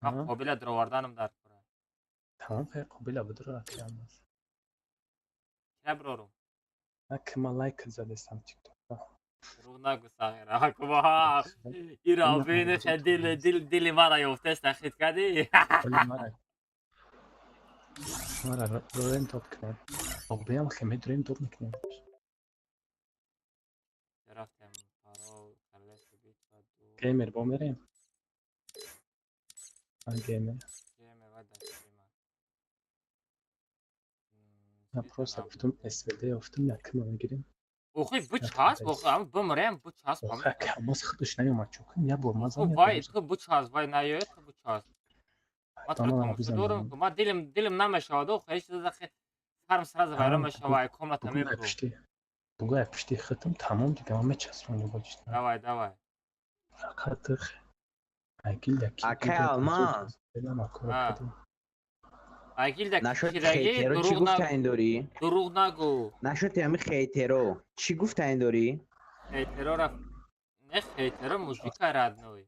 Ма қобила дроварданам дар кора. تمام خیلی قابل بود رو اکه اما Кина брорум? اکه ما لایک زدستم تیک توک دروغ نگو ساغر حکومه ها ایرا بینش دل مرا یافته استخید کردی ولی مرا رو این توپ کنم آقا هم خیمه درین توپ میکنیم رفتم پارو کلش بیت و دو گیمر با میریم من گیمر گیمر و دستی من پروستا گفتم اسوده افتم یکم میگیریم اوخی بچ هست واقعا بمریم بچ هست آخه کماس خودش نیومد چون یا با مازم وای تو بچ هست وای نیوید تو بچ هست ما دورم ما دلم نمیشود و خیلی چیز خیلی فرم سراز وایرم میشود کاملا تمام بگو پشتی ختم تمام دیگه همه چسبونده باشه давай خاطر اگیل دکی اکه آلمان اگیل دکی نشد کیرگی خیترو چی گفت این داری؟ دروغ نگو نشد همی خیترو چی گفت این داری؟ خیترو رفت نه خیترو موزیک رد نوی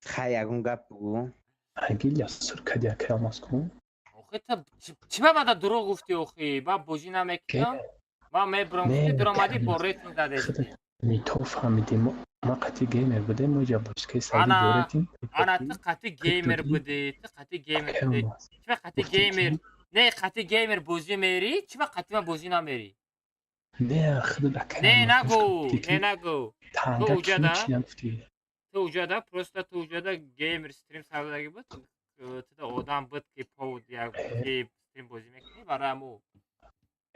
خیلی اگون گپ بگو اگیل یا سر کدی اکه آماز کن اوخی تا چی با بعد دروغ گفتی اوخی با بوجی نمیکنم ما میبرم گفتی درامدی با ریتم دادشتی می تو فهمیدیم ما قطعی گیمر بوده موجه باش که سادی دورتیم انا تو قطعی گیمر بودی تو قطعی گیمر بودی چی با قطعی گیمر نه قطعی گیمر بوزی میری چی با قطعی ما بوزی نمیری نه خود اکه نه نگو تانگا اوجادا چی نگفتی تو اوجادا پروستا تو اوجادا گیمر استریم سازدگی بود تو دا آدم بود که پود یا که فیلم بازی میکنی برای امو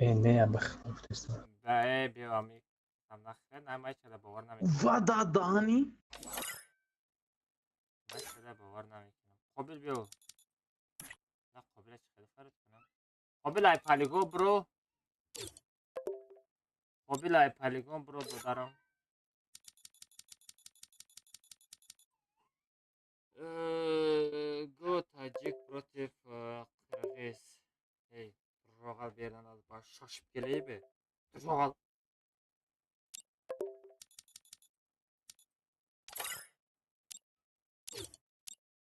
نه بخواه تستم به بیا امی هم نخیر نه من چرا باور نمیکنم ودا دهانی من چرا باور نمیکنم قابل بیا نه قابل چه خیلی فرد کنم قابل ای پالیگو برو قابل ای پالیگو برو دارم گو تاجیک против قرغیز ای روغل بیرن از باش شاشب گلیه به روغل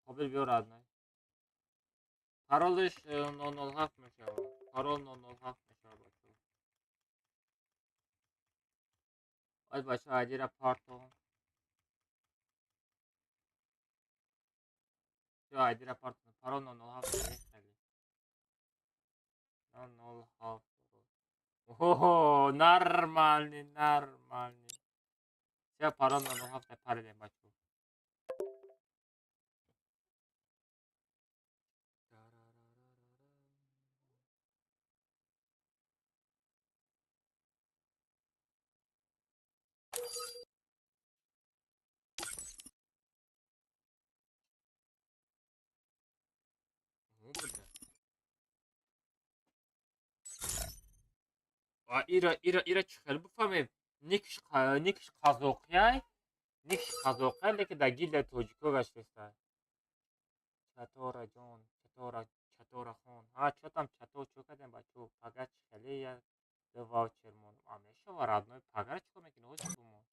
قابل بیا راد نه паролش 007 میشه парол 007 میشه بچه باید بچه آیدی را پارتون یا آیدی را پارتون парол 007 خیلی 007 اوه нормальный все парол 007 پردیم بچه ایرا چخل بفهمیم نیکش قازوقیای نیکش قازوقیای لیکن در گیل توجیکو گشتسته چطوره جون چطوره خون ها چطم چطور چو کدیم بچو پگه چخلی یا دو واوچرمون همیشه و رادنوی پگه چکو میکنه اوزی بومون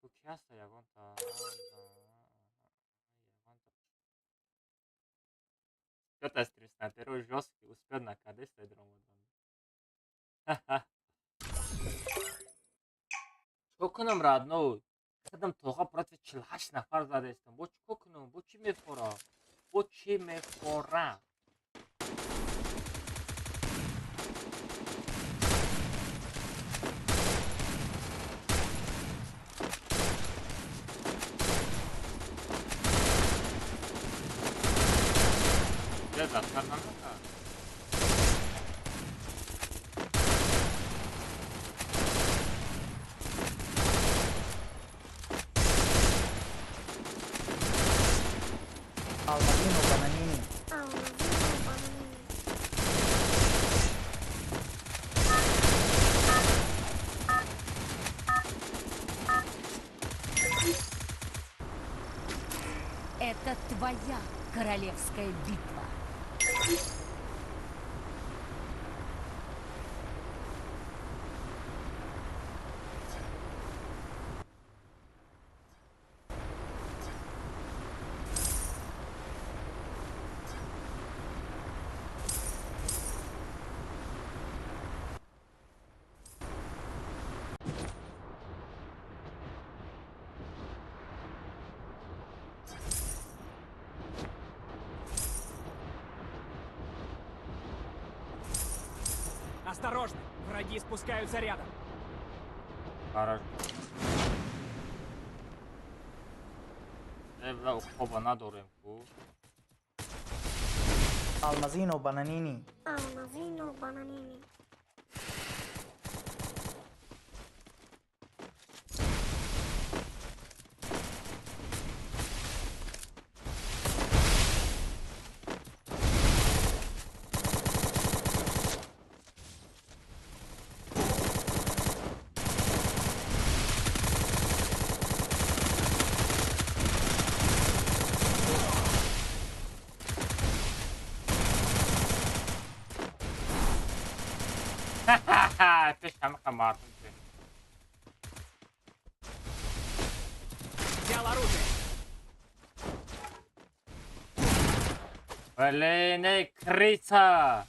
تو کی هسته یگون تا Что-то стресно, первый жесткий успел на КД стоит ха چو کنم رادنو کدم توقع против 48 نفر زده استم بو چکو کنم بو چی میخورا بو چی میخورا یه دستر نمیکن Almazino bananini. Almazino bananini. Это твоя королевская битва. Осторожно! Враги спускаются рядом. Хорошо. Evla خوبا نداریم خوب Almazino bananini. Almazino bananini. پیش همه خمارتون که Взял оружие. Блин, крыса!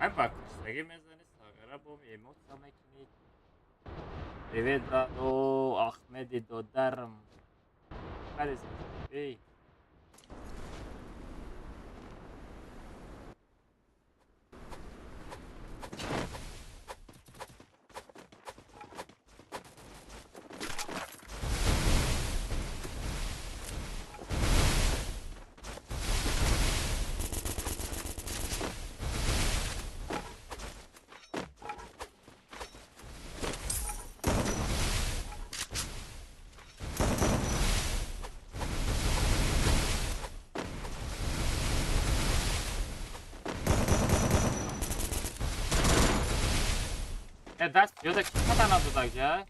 Ай, бакушки, мезони сагара бом эмоция мекинид. Привет, брату, Ахмеди додарм. Карис, эй. دست یاده کی پدنا دوداگه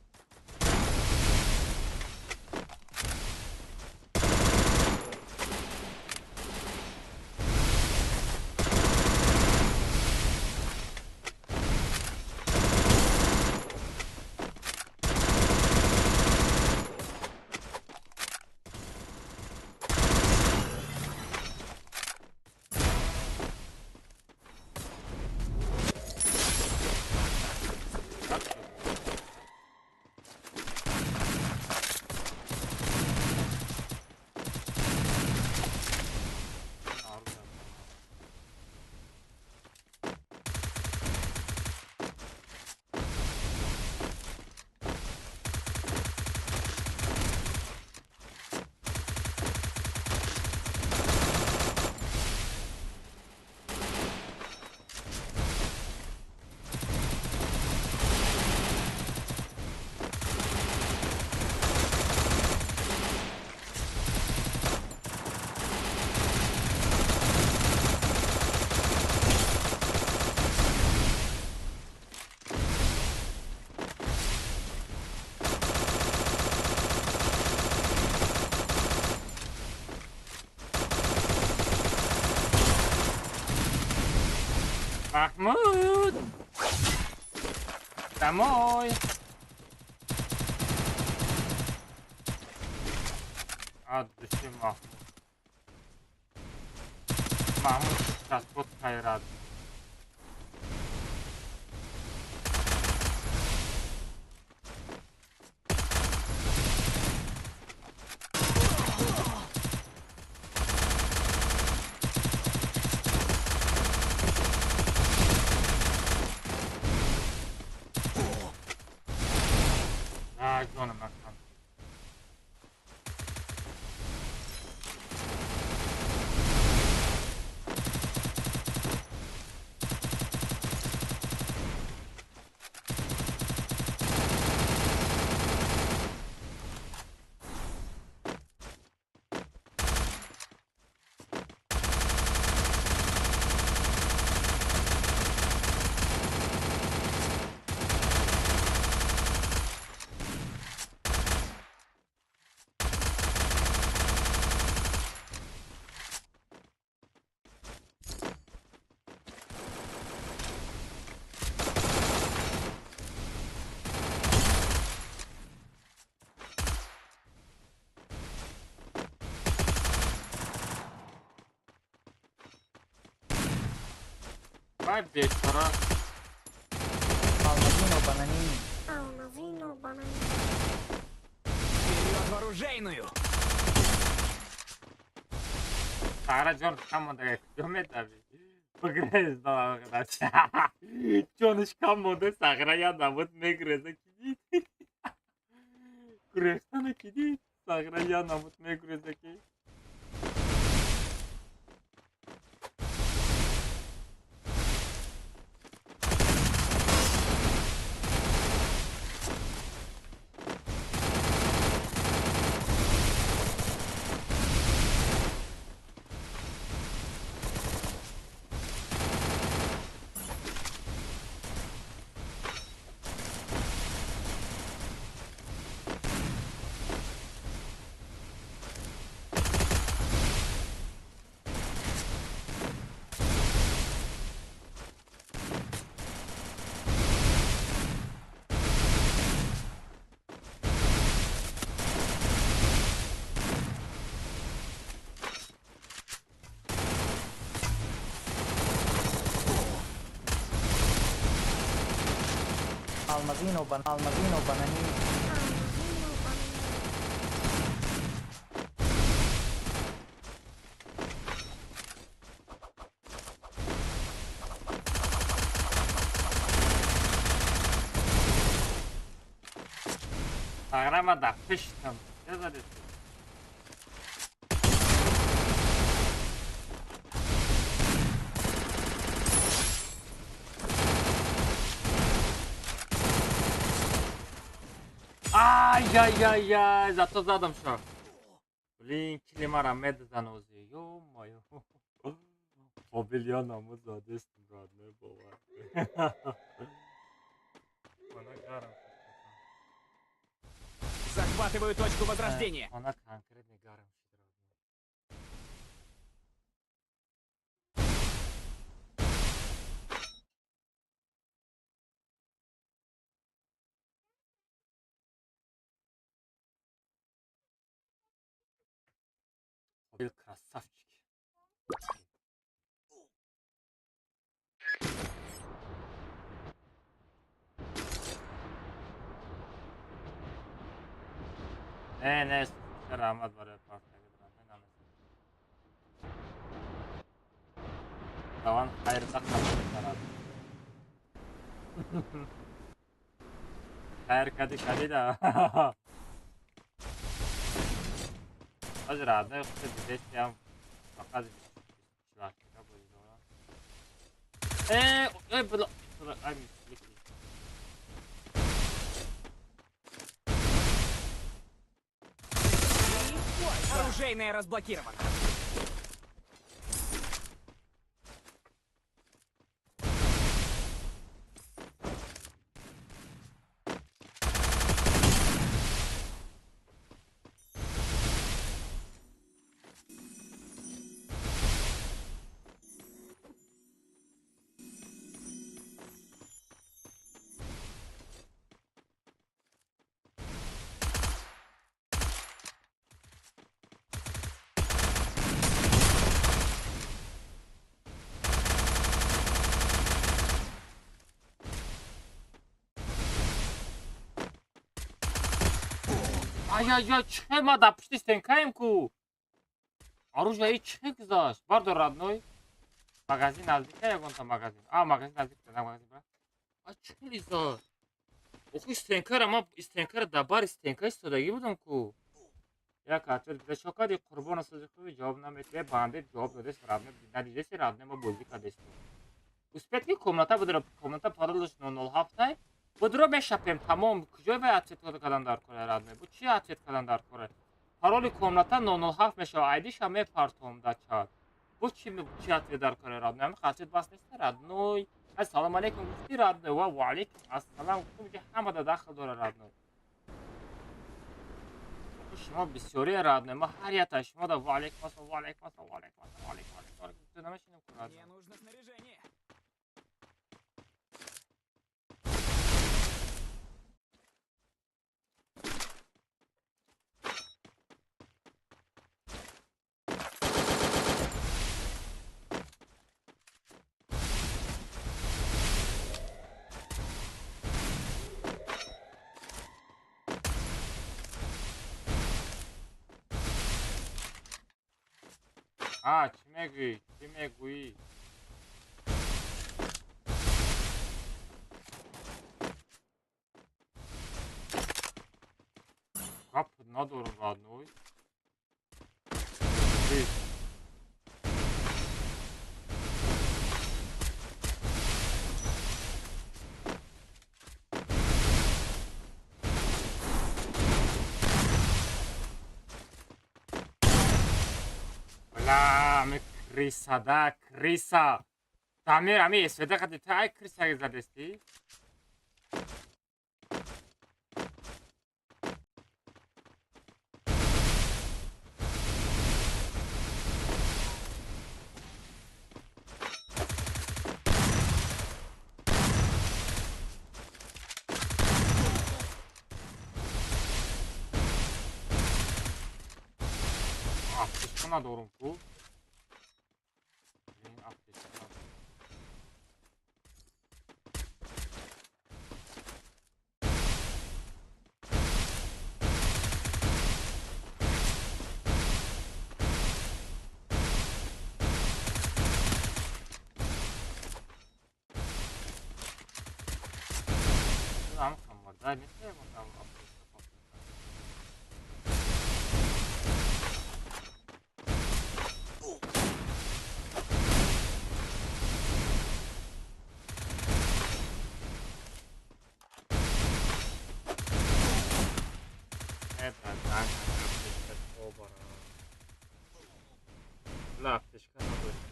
محمود دمای عدشی محمود شخص خیرات جان مکان Vai بیچاره Алмазино бананини. Алмазино бананини. Вперед в оружейную! Sara John kammoda gömedi. Pogrez da arkadaş. Jonuş kammoda Sara ya da mut megreze kidi. Kurestana kidi. Sara ya da mut megreze ki. Алмазино бананини. Алмазино бананини. Sara ma da pıştım. Ne zannediyorsun? Ай-яй-яй-яй, зато задом що. Блін, кілімара мед занозив, йо-моє. Побільйоному задистим, брат, не буває. гарам. Захватываю точку возрождения. Ona конкретно гарам. Был красавчик. Ne, rahmat var ya partiye gidilen. Tamam, hayırda kalmışlar abi. Hayır kadi da. Az rahat ne yoksa bir desteğim fakat bir var ya bu yüzden. Bu ay mislik. Оружейная разблокирована. Ай-яй-яй, чхема да пушти стенкаем ку. Оружие чхек заш. Бардо родной. Магазин наздика я гонта магазин. Магазин наздика да магазин бра. Чхели заш. Оху стенкара ма стенкара да бар стенка истодаги будам ку. Я катер да шокади курбона созикови жавоб намете банде жавоб додес радне надидеси радне ма бози кадесто. Успетки комната паролш 007 بدرو بشپیم تمام کجای باید چت کردن در کره رادمه bu چی چت کردن در کره paroلی komnata 007 میشه آیدیش همه پارتوم دا چات bu چی چت در کره رادمه همه خاطر باس نیست رادنوی السلام علیکم گفتی رادنوی و علیکم السلام گفتم که همه دا داخل داره رادنوی شما بسیاری رادنوی ما هر یه شما دا و علیکم السلام و علیکم السلام و علیکم السلام و علیکم السلام Мне нужно снаряжение. چی میگویی کپ ندارم رادنوی بلا کریسا دا کریسا تعمیر همی اسوده قدی تا ای کریسا زدستی ندارم کو این اپدیت هم کم در نیست لا افتشکن نداریم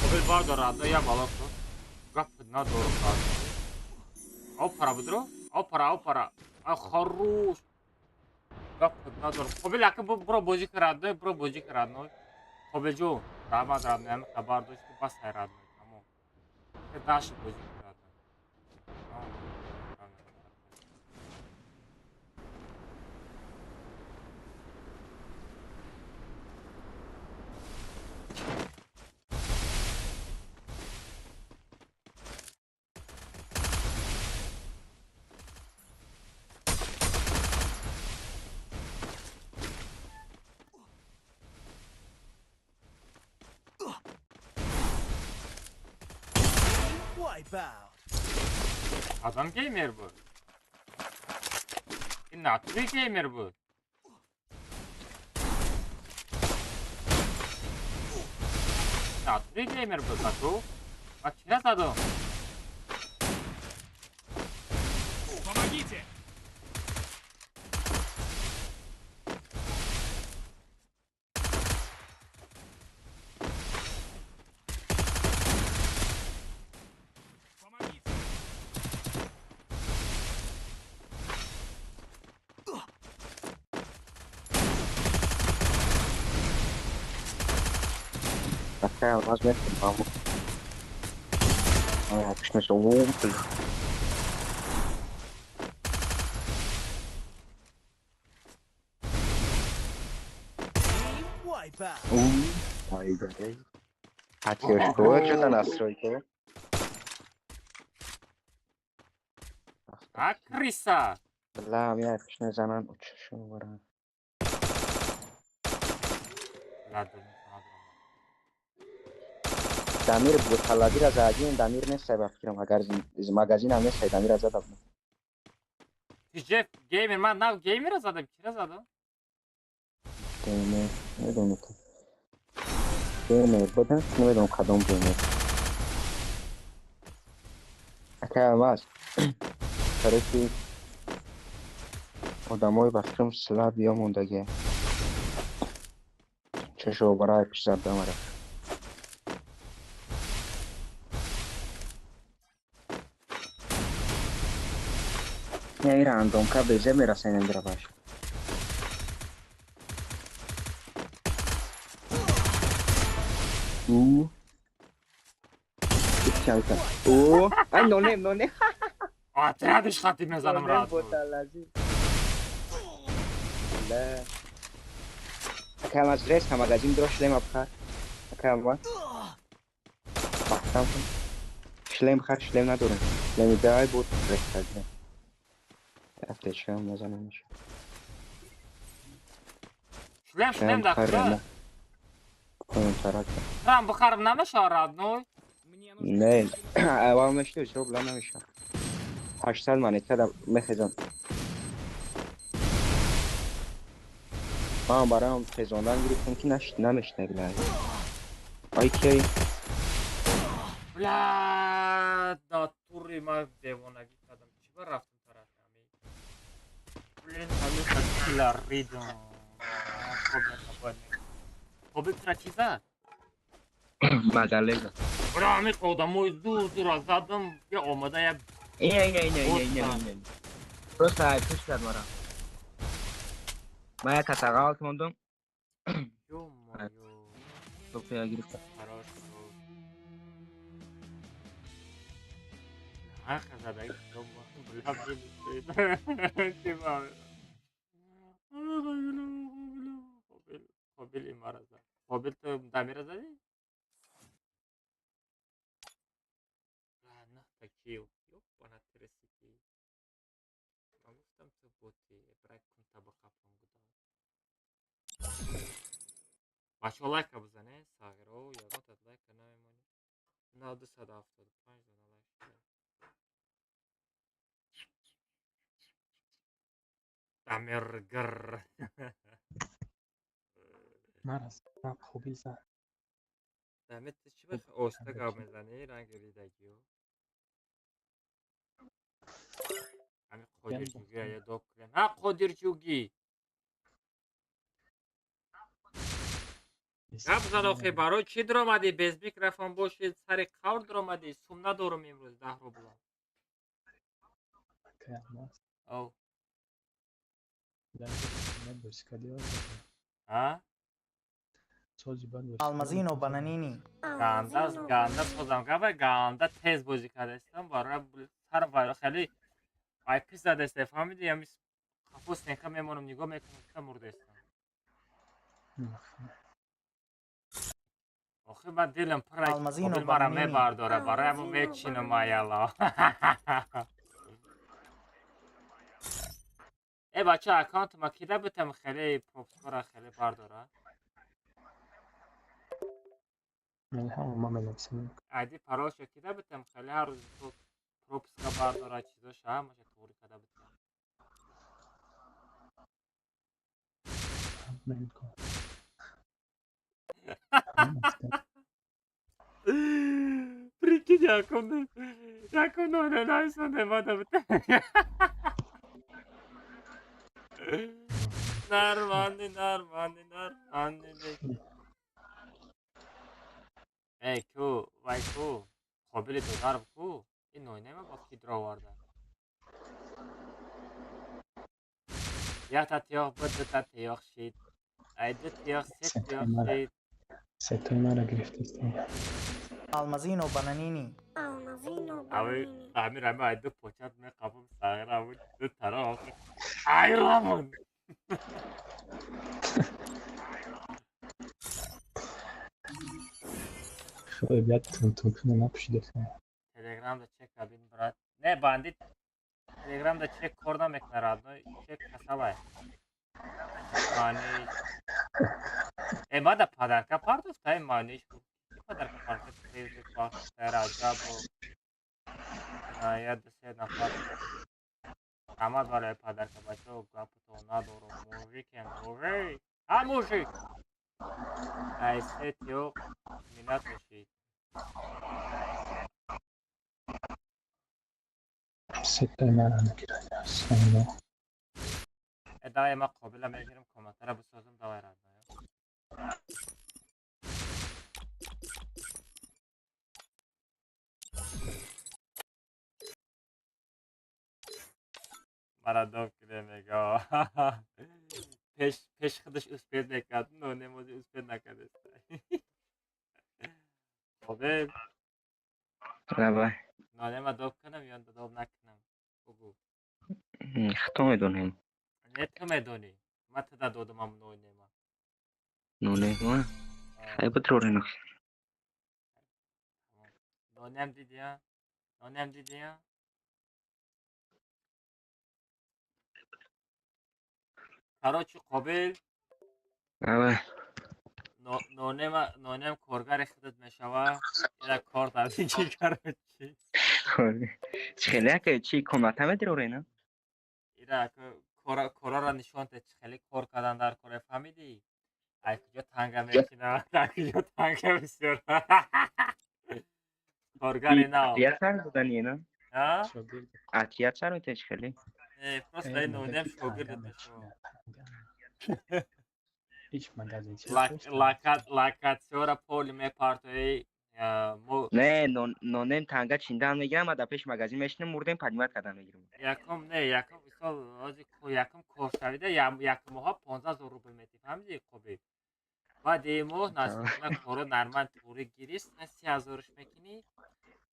قبل بار دارد یا بالا کن گفت ندارم Опара будро? Опара. А хорош. Гап надорм. Қобил ака бро бозӣ кардной, бро бозӣ кардной. Қобил ҷон, раҳмат радной, ҳами хабар дошт ки бас хайрадной. Тамом. Дашт бозӣ кардной. Adam gamer bu. Naturi gamer bu. Naturi gamer bu Tato. Bak kime Tato? Помогите! Помогите! Такая у нас метка, маму. Ой, точно, что лупы. Ой, блядь. А тебе что настройки? А крыса. Бля, меня точно занан учишь, вара. Ладно. Дамир будет халади раз один, Дамир не сайба фикром, магазин, из магазина не сай, Дамир азад абна. Ты Джефф геймер, man nav gamer задам, kira задам. Геймер, не думаю. Геймер, будем, не ведом кадом геймер. Акая вас. Короче, одамой бахтым слаб ёмондага. Чешо барай пиш задам ара. Я и рандом, кабы земля сейнем драбаш. Ай, но не. А, ты рядыш хати мезанам рад. Да. Акая аз рез магазин дро шлем абхар. Акая ва. Бахтам. Шлем хар, шлем надорам. Шлем дай буд рез кадра. Аптечкам мазанам еще. Шлем да кра. Рам бахарм намеша радной. Мне нужно... Не, вам еще все блана еще. 800 монета мехезон. Барам фезондан гирифтем ки намешне блядь. Ай кей. Бля, да тури ма девонаги кадам. Чиба рафтам тарафами. Блин, ами хатила ридон. Хобби трачиза. Магалеза. Бля, ами қодамой зур задам. Я омада я. Не. Просто айпуш кад мара. Мая катага алт мондум. Ё-моё. Топ я гирифтам. Хорошо. Ах, задай, дома. Бля, блин. Тима. Хоббил имараза. Хоббил то дамира зади? Бля, нахта кил. Ёпана тресики. Man گفتم تو بوتی برای کن طبقه گذار. بچه ها لایک بزنه ساگرو یا نوت لایک نمیمونی. نه 275 دونه لایک. دمیرگر. مرز خوبی زد. دمیت چی بخ اوستگا میزنی رنگ ریدگیو. Hani Kodircugi ya doklen. Ha Kodircugi. гап зад охи барои чӣ дуромадӣ без микрофон бошед сари қавл дуромадӣ сум надорум имрӯз 10 рубла الماس او لا بس كده ها سوزي بالو Almazino bananini. گاندا سوزم گاوا گاندا تیز بازی کرده استم برای هر وای خیلی آیپی زده است فهمیدی یا میس خفوس نکم میمونم نگاه میکنم که مرده استم آخه من دلم پر از Almazino قبل مرا bananini. میبرداره برای همون میچینم مایلا ای بچه اکانت ما کده بتم خیلی پروپسکورا خیلی برداره من هم ما ملکسیم عادی پراشو کده بتم خیلی هر روز تو پروپسکا برداره چیزاش هم باشه توری کده بتم من کن Прикинь, як воно не найсно не вода бути. Нормальний. Ey ku, vay ku. Qobili do'zarov ku. این o'ynaymi bu hidrovorda. Yaxta tiyoq bir dita tiyoq shid. Ayda tiyoq set tiyoq shid. ستای مرا گرفته است Almazino bananini. Almazino Abi bananini. Amir abi ayda poçat me kapım sağır abi. Du taraf. Ayramın. خیلی بیاد تون کنه نپوشیده Telegram'da çek abin brat. Ne bandit? Telegram'da çek korna meknaradno. Çek kasabay. Maniş. Mada padarka pardofta maniş bu. Padarka parka tezlik bak. Teraca bu. Ya da se nafar. Ama böyle padarka başı o kapı tona doğru. Mujik ya mujik. Ha mujik. Ay set yok. Minat eşit. ستای مرا نگرفته است Daima قابل میگیرم کامنتر بسازم داور ازم. مرا دوب کده میگه پیش خودش اسپید نکرد نه نمازی اسپید نکرده قابل ربا نه ما دوب کنم یا دوب نکنم بگو خطا میدونیم نه تو میدونی من تا دودم هم نوی نیما نونه ما ای بود رو رنو نونم دیدی ها کاراچی قابل ربا نونم کارگر خودت میشوه اینا کار دادی که کاراچی خیلی که چی کمت همه رو رنو اینا کارا را نشون ده خیلی کار کردن در کار فهمیدی ای کجا تنگه میکنه در کجا تنگه بسیار کارگر اینا اتریت سر بودن اینا ها اتریت سر میتونی خیلی پروست ای نونم شاگردت شو هیچ مگزین چیز لاکاتسیورا پول میپارتوی نه نونم تنگه چیندن میگیرم و در پیش مگزین میشنم مردم پدیمت کردن میگیرم یکم مثال روزی یکم کار شویده یکم ها 15,000 روبل میتی فهمیدی خوبی بعد این ماه نزدیک کارو نرمن توری گیریست 30,000ش میکنی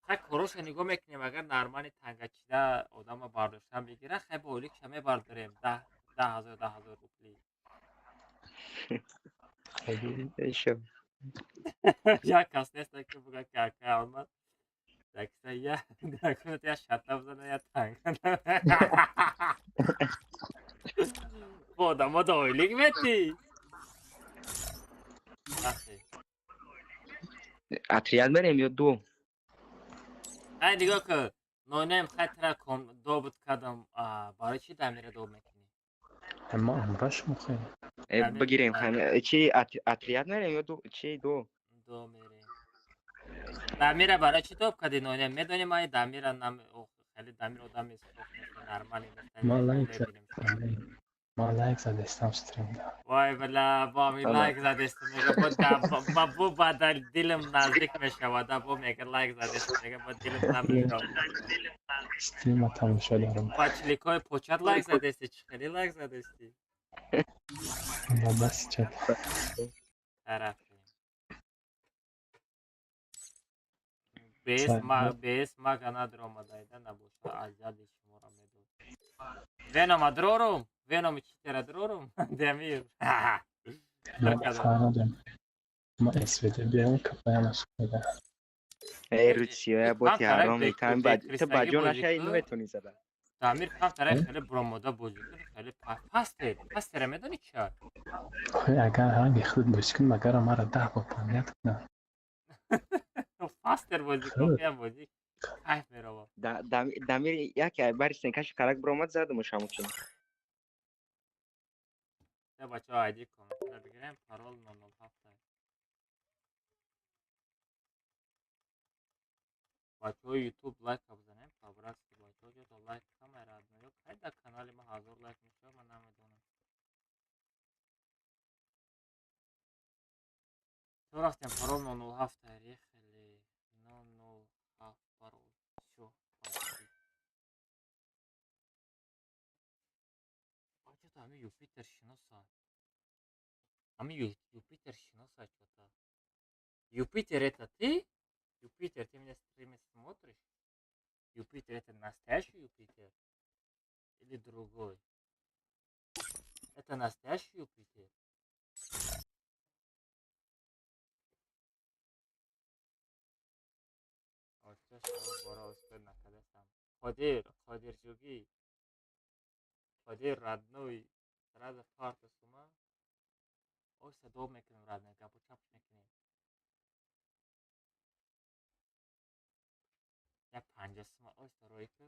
خیلی کاروش نگاه میکنیم اگر نرمن تنگه چیده آدم برداشتن بگیره خیلی بولیک شما برداریم 10,000 روبلی شب یا کس نیست که بگه که آمد دکسه یا نکنه یا شطه بزنه یا تنگ آدم ها دایلیک میتی نخی اتریت بریم یا دو ای دیگه که نونم خیلی تره دو بود کردم برای چی دمیره دو میکنی اما عمرش مخیم بگیریم خیلی چی اتریت بریم یا دو چی دو میریم دمیره برای چی دو کردی نونم میدونی ما این دمیره خیلی دمیر آدم است نرمالی ما نیست لایت ما لایک زده استم استریم دارم. وای بلا با می لایک زده است میگه با بو با در دلم نزدیک میشود با میگه لایک زده است میگه با دلم نمیشود استریم ها تماشا دارم. با چلیکای پوچت لایک زده است چه خیلی لایک زده استی با بس چک. طرف بیس ما گنا درام دایده نبوشه اذیت شما را میدود وینم درورم وینم چی تر درورم دمیر من فهمیدم. ما اسویده بیارم کپایم اسویده. ای روسیه با تیارا میتونم تو بجا نشه اینو بود میتونی زدن. تعمیر کنم طرف خیلی برمودا بازی کنه خیلی پستر میدونی چه خیلی اگر هنگی خود باشی کن مگر ما را 10 با پانیت کنم. پستر بازی کنم یا بازی کیف میره دمیر یکی باری سنکش کرک برامد زدم و شامو کنم. یا بچه ها ایدی کنم مثلا بگیرم پارول 007 بچه های یوتیوب لایک ها بزنیم خبرست که بچه ها جدا لایک کامراد میگه خیلی در کانال ما حاضر لایک میشه من نمیدونم تو رفتیم پارول 007 تاریخ خیلی 007 پارول شو بچه تو همه یوپیتر شناسا همه یوپیتر шноса что-то. Юпитер это ты? Юпитер, ты меня стримы смотришь? Юпитер это настоящий Юпитер? Или другой? Это настоящий Юпитер? Вот сейчас боролся на когда сам. Ходир жуги. Ходир родной. Сразу фарта с ума. Ой, садом экрем родной, капучап мекнем. Я панжасыма ой стройка.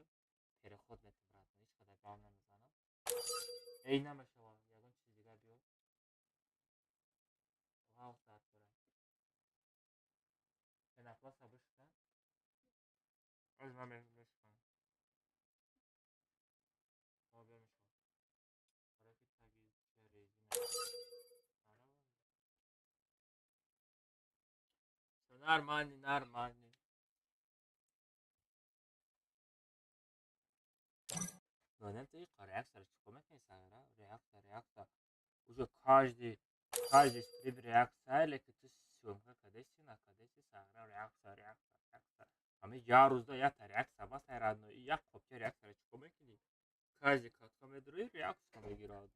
Переход метим родной. Hiç kadar gavna nizanım. Ey намешава, ягон чизи дига биёд. Вау, сар кора. Пенопласта бышка. Аз маме бышка. Ва бемешава. Раки таги резина. Нормальный. Говорят, ты реактор, что мы сагра, реактор. Уже каждый стрим реакция, или ты съемка, когда сагра, реактор. А мы ярузда, я реакция, бас родной, и я копия реактора, что мы кили. Каждый как мы другой реакцию мы играют.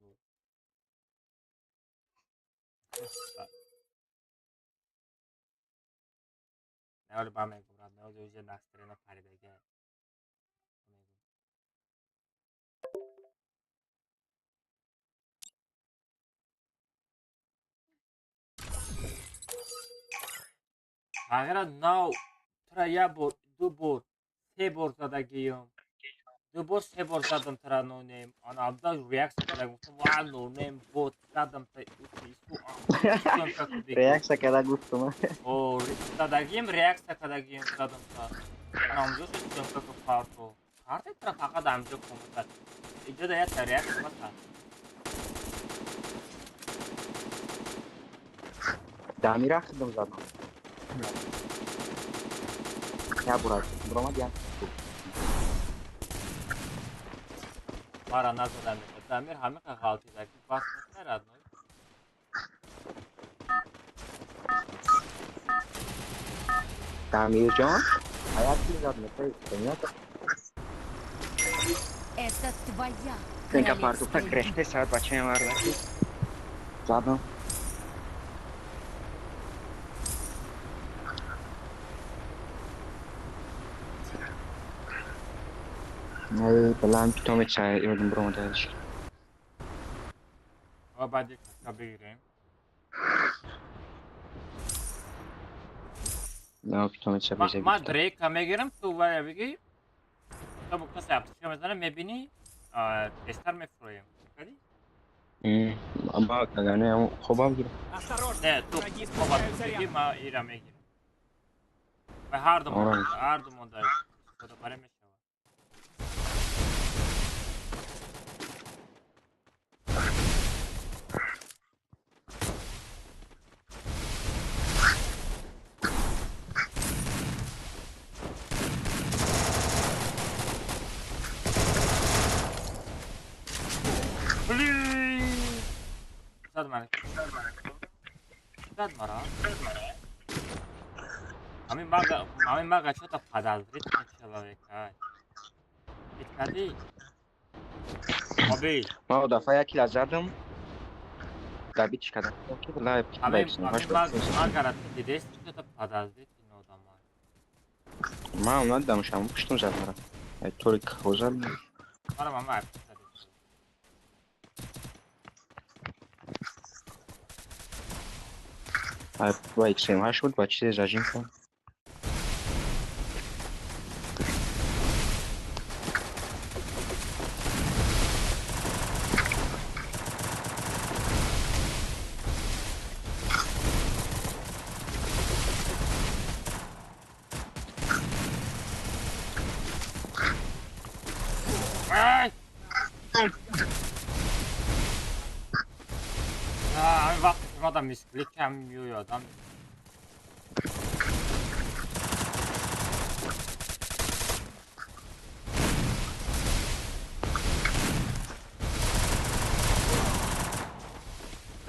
Не oli баме говорят, не oli уже на стороне паридеге. اگر ناو ترا یا بار دو بار سه بار زدگیم دو بار سه بار زدم ترا نونیم آن عبدا ریاکس کردم گفتم واه نونیم بود زدم تا Reaksa kadar gustum. او زدگیم ریاکس کردگیم زدم تا نامجوش استیم که کارتو کارت ترا فقط امجا کمکت اینجا دیگه تا ریاکس بسن Damir akıdım zaten. Ya burası. Burama diyen. Mara nazadam میشه تعمیر همه که غلطی داشتی بس نرد نوی Damir Can. Hayat değil zaten. Istemiyor. Это твоя Sen kapartı королевская tak kreşte saat başına var da. Zaten. Ey, falan tutam çay yordum burama da. و بعد یک کسا بگیریم Ne tutam çay bize. ما دریک هم میگیرم تو باید بگی تو با کسی اپسیشن میزنه میبینی تستر میفرویم کدی؟ Ama yani خوبم گیرم. نه تو خوبات بگی ما ایرا میگیرم و هر دومون داریم خدا باره میشه داد من داد مرا همین مگه چطور подозрительно человека دیدی آبی ما دفعه یکی را زدم دبیتش کردم که لایب همین مگه دیدیست چطور подозрительно odamlar ما اونا دمشم پشتم زد مرا طوری که خوزم مرا من وقت با XM هاش بود با چیز زجین کن همین وقت که آدم میسکلیک هم میوی آدم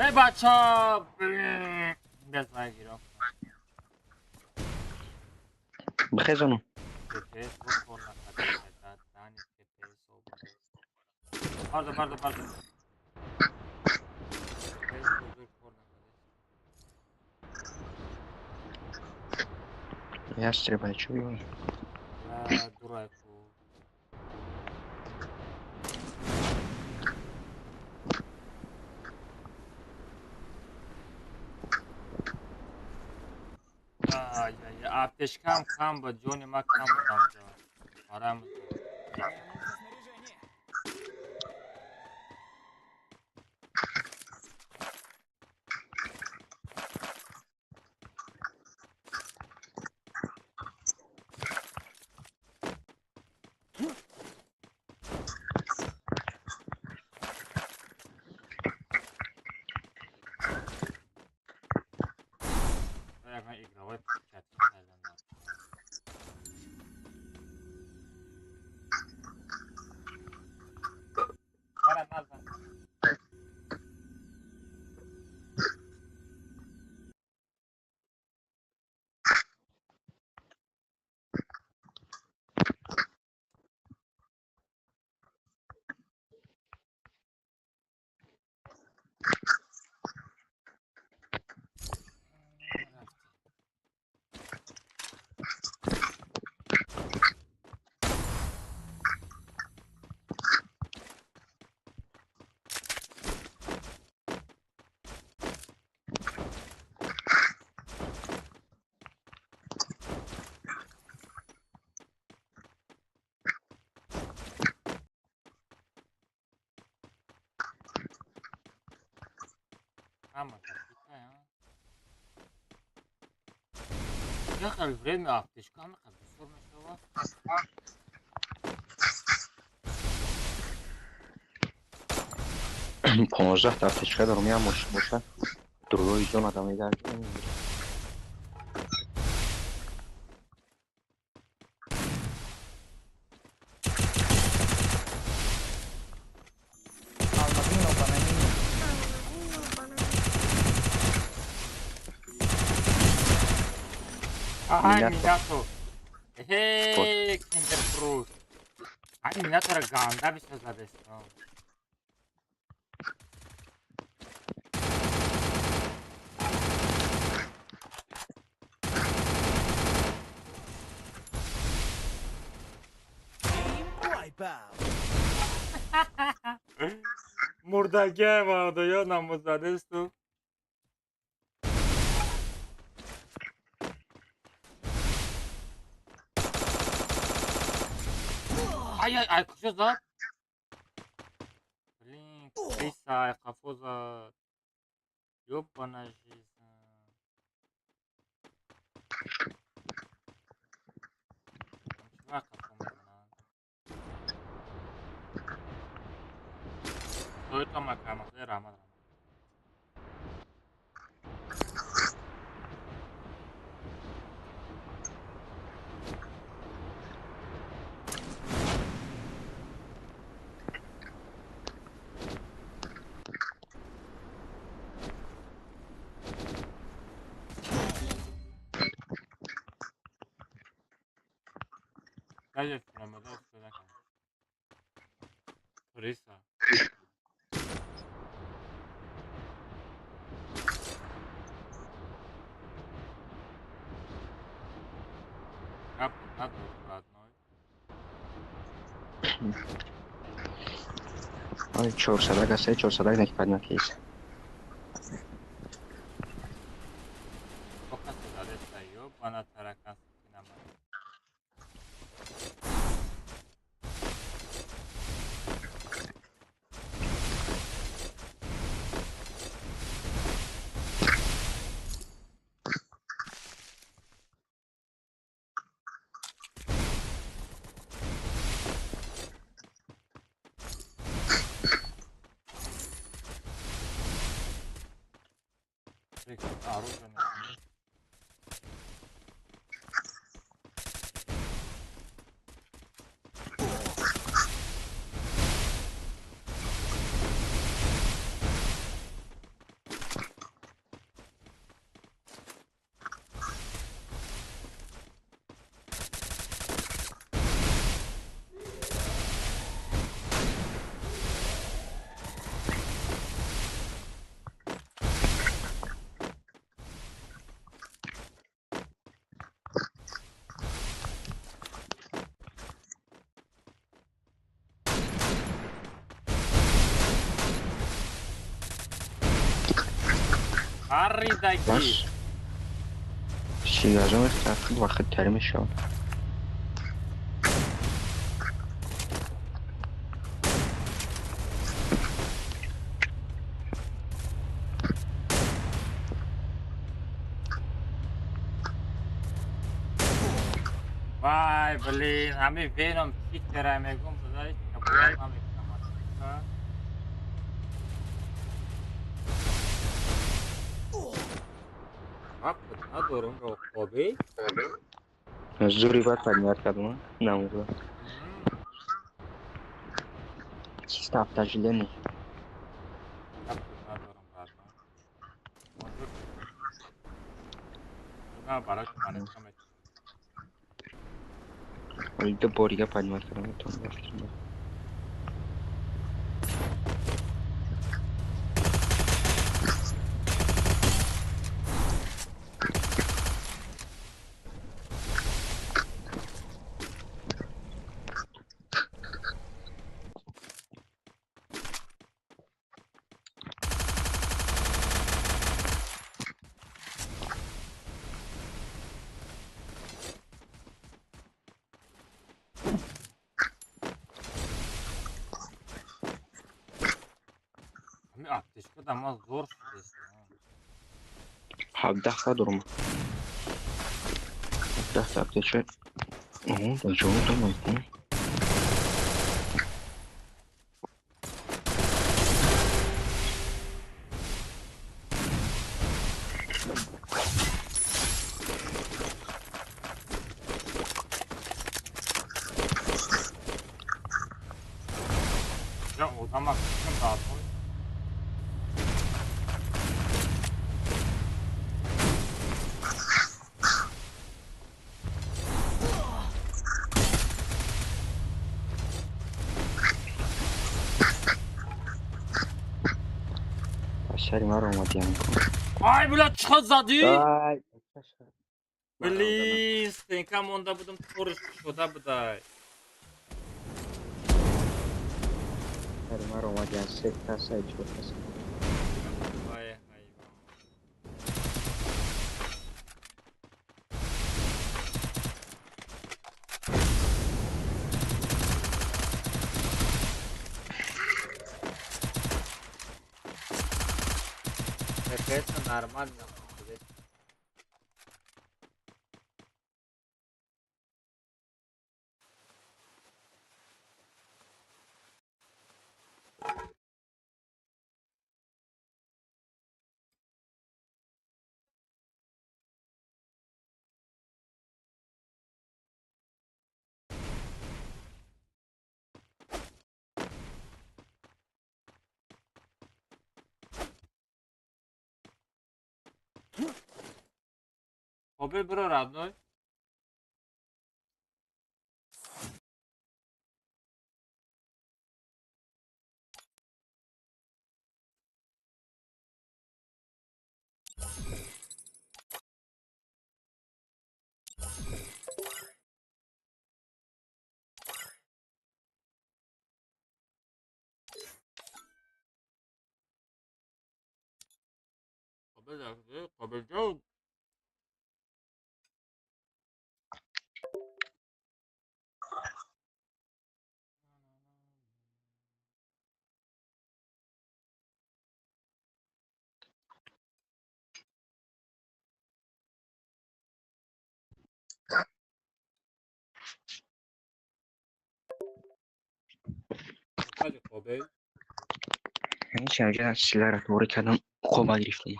ای بچه ها بزنه گیرم بخیزونم تپیس بخور نکده شدد دانی تپیس و بخور پردو تپیس بزرگ خور نکده я стрибаю чую و дураку ай-яй-яй аптечкам кам ба ҷони ма кам буд амҷо орам Мне нужно снаряжение. якан игровой чат кардам бара назан Мама, такая, а? Я как время аптечками как бы форма шла. 15 تا افتچکه دارم یه مش باشه دروی جون آدم میگه Almazino bananini. Ай, Minato. Минато. Kinder Fruit. Ай, Минато ганда бисо задестам. Мурдаге вадоё намозадесту. Ай, что за? Блин, Криса, Хафоза. Ёбана жизнь. Чувак, что это макама? Рама. Даже в Рамадан сюда как. Риса. Кап, надо родной. Ay, çorsadak asa çorsadak nek padma keys. Пока сюда решта ёбана таракан синама. Оружие на земле. Арридаги. Baş. Silahım var. Vakit terimi şu an. Вай, блин, а мы веном читерами гум, знаете, как бы нам их там. Ап, надорун го хобби. Zuri var padma kadma. Namurda. Чисто автожиление. Ап, надорун гадно. Можу. На барак манет камет. Öldü boruya padma kadma. Tamam. Ми аптечка да ма зор сидеси. Havdakta durma. Havdakta apteçe. Oo, da çoğu tamam. Ya odama kışın dağıtma. Başarım var olmadı yani. Ay блядь, что сзади? Ay. Блин, стенкам онда будем твориш шода будай. Başarım var olmadı yani. Sekta sayı çok kısa. Ay hayvan. Это нормально. Хобби бро родной. قابل جون. خیلی قابل. هیچ از سیلر طوری کردم خوابا گرفتم.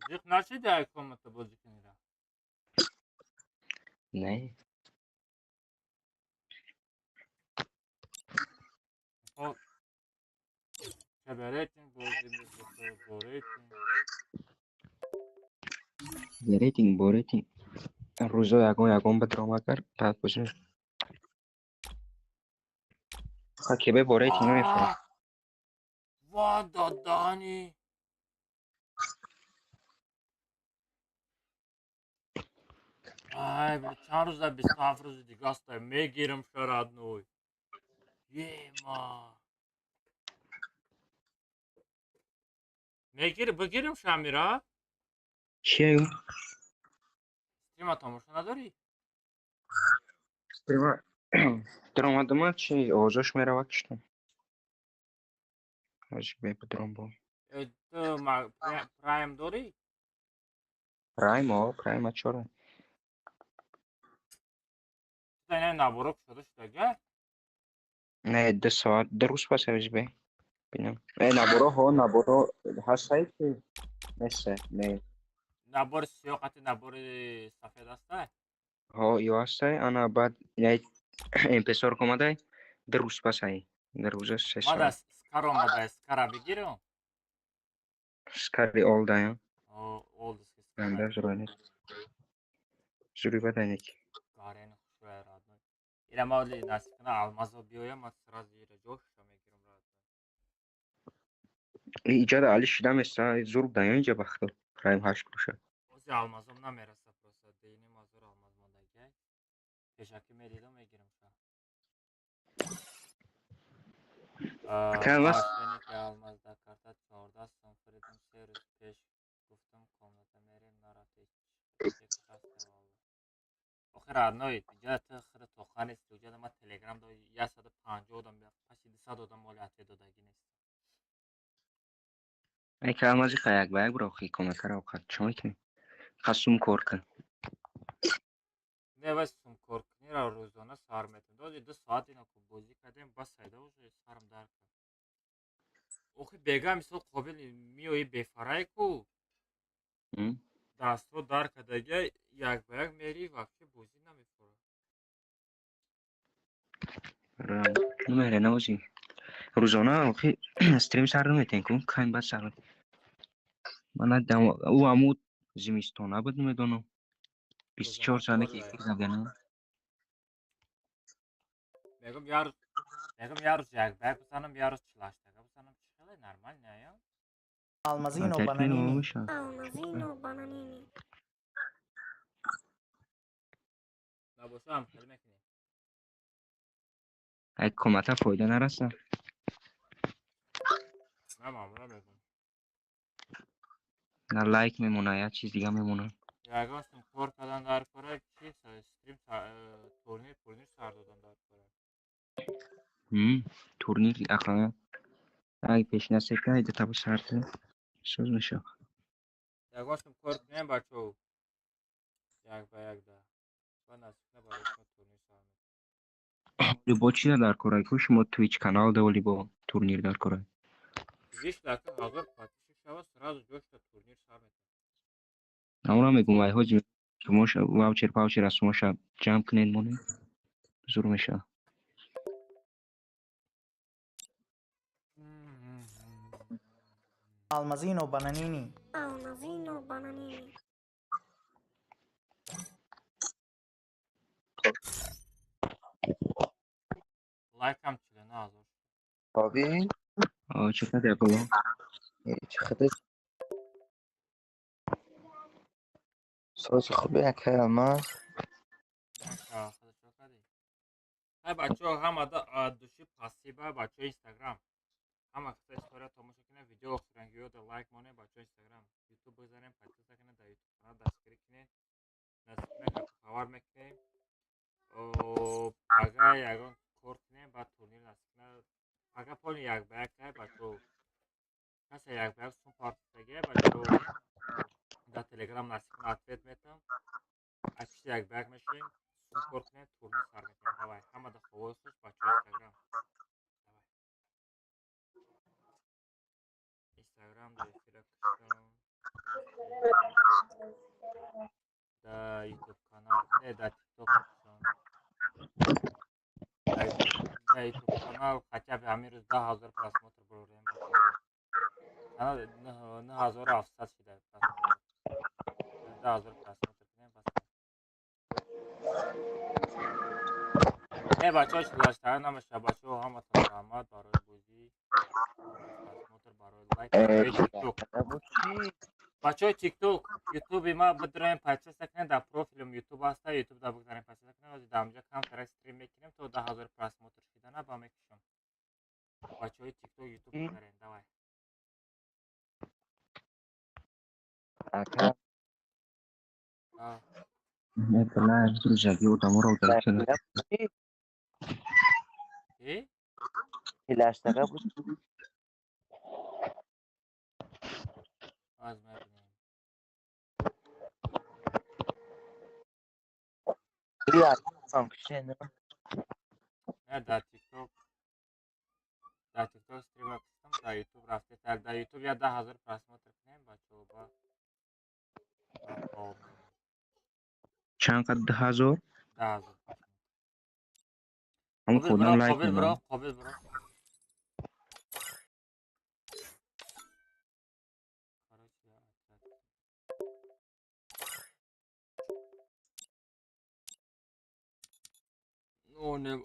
زیق نشید در کامنت بازی کنی را. نه خب چه برایتین بازی میکنه برایتین. بریتینگ روزا یکم به درام کرد بعد بشه خاکی به بریتینگ نمیفهم. وا دادانی. ای بله چند روز 27 روز دیگه است میگیرم شراد نوی. یه ما بگیریم شمیرا. چیه اون؟ استریم تماشا نداری؟ درام آدم چی آزاش میره وقتشتم آجی به درام با تو پرایم داری؟ پرایم چرا نه نبرک شده دیگه. نه 2 ساعت 2 روز پس از به ببینم نبورو هست که نسه نه نبر سیاقت نبر سفید است. ها یو هست انا بعد نه empezar como ده 2 روز پس ای 2 روز 3 ساعت اسکار آمده اسکارا بگیرم. скари all да اولد بنده اسکارا. زرانی زوری بدن یک کارین خوشوی رادن. اینا مالی نصف کنه المازو بیایم از سراز ایره جوش رو میگیرم رادن. ایجاد علی شدم است زور بدن اینجا بخته پرایم 8 کروشه اوزی المازم نمیرسه پروسا دینی مازور الماز ماندگی. کشاکی میریدم میگیرم شا. کم است آشتینی که الماز در کارتا 14 سم خریدم 3 روز پیش گفتم کامنتا میریم نرفته یک خسته والله. آخر رادنوی جات خرد توخانه است وجود ما تلگرام دو 150 دادم یا 200 دادم مالیات دادگی نیست. ای که همازی خیلی باید برو خیلی کمک را وقت چون که خصوم کار کن نوستم کورکنی را روزانه سر میتونم. دوزی 2 ساعت اینا که بازی کردیم بس سایده وجود سرم درد کرد. اوخی بگم مثل قابل میوی بفرای کو دست رو در کدگه یک به یک میری وقتی بازی نمیفره. نمیره نوازی روزانه خیلی استریم سر رو میتین کن کم بس سر من ندم او عمود زمستانه بود نمیدونم 24 ساله که یک زدنه میگم یارو یک به یک بزنم یارو چلاشتگه بزنم چخیلی نرمال نه یا؟ Almazino ترکیه نمو bananini. میشه Almazino bananini. نباشه هم خیلی میکنی. ای کمتا فایده نرسه نه معمولا میگم. نه لایک میمونه یا چیز دیگه میمونه یک هستم کور کردن در کاره چیز استریم تورنیر سر دادن در کاره. تورنیر اخوان اگه پیش نسه که ایده تبا سرده سوز میشه یک هستم کور کنیم بچه ها یک به یک ده و نزدیک نه برای شما تورنیر سر میدن. با چی در کره که شما تویچ کانال دولی با تورنیر در کره ویش لکه حاضر پاتیشی شود سراز جوش تا تورنیر سر میدن. اونا میگم وای حاجی شما واوچر پاوچر از شما شب جمع کنین مونه زور میشه Almazino bananini. Almazino bananini. لایک هم چیله نه حاضر. بابی چقدر اقلا چقدر ساز خوبی که ما ماشا خودش رو کردی. های بچه ها هم دوشی پاسیبه بچه های اینستاگرام. هم اکتا استوریا تماشا کنه ویدیو اخرانگی رو در لایک лайк монем бачо Instagram YouTube бизарем подписка کنید در YouTube канал дастгирӣ کنید насиб мекунед хабар мекунем ага ягон кор кунем баъд турнир насиб кунад ага пони як ба як кай бачо касе як ба як сум партияге бачо дар Telegram насиб кунад ответ метам акши як ба як мешавем сум кор кунем турнир сар мекунем давай ҳамада ховои хуш бачо Instagram Instagram da efira kıştan da YouTube kanal ne da TikTok kıştan da YouTube kanal хотя бы ҳамин рӯз 10,000 просмотр бурем канал 9700 шуда 10,000 просмотр кунем бас не бачаҳо шилаштара намеша бачаҳо ҳаматон раҳмат барои бозӣ просмотр барои лайк барои TikTok бачаҳои TikTok YouTube ма бидроем подписка кунед дар профилим YouTube аста YouTube да бигзарем подписка кунед ози дар онҷа камтара стрим мекунем то 10,000 просмотр шудана ба мекушам бачаҳои TikTok YouTube бигзарем давай Это лайв, друзья, я там урок дальше. Илаштага буд. аз мебинем Я функшн. не дар TikTok стрим кустам дар YouTube рафте так дар YouTube я 10,000 просмотр кунем бачаҳо ба چند قد 10,000 10,000 هم خودم لایک قابل میدم برو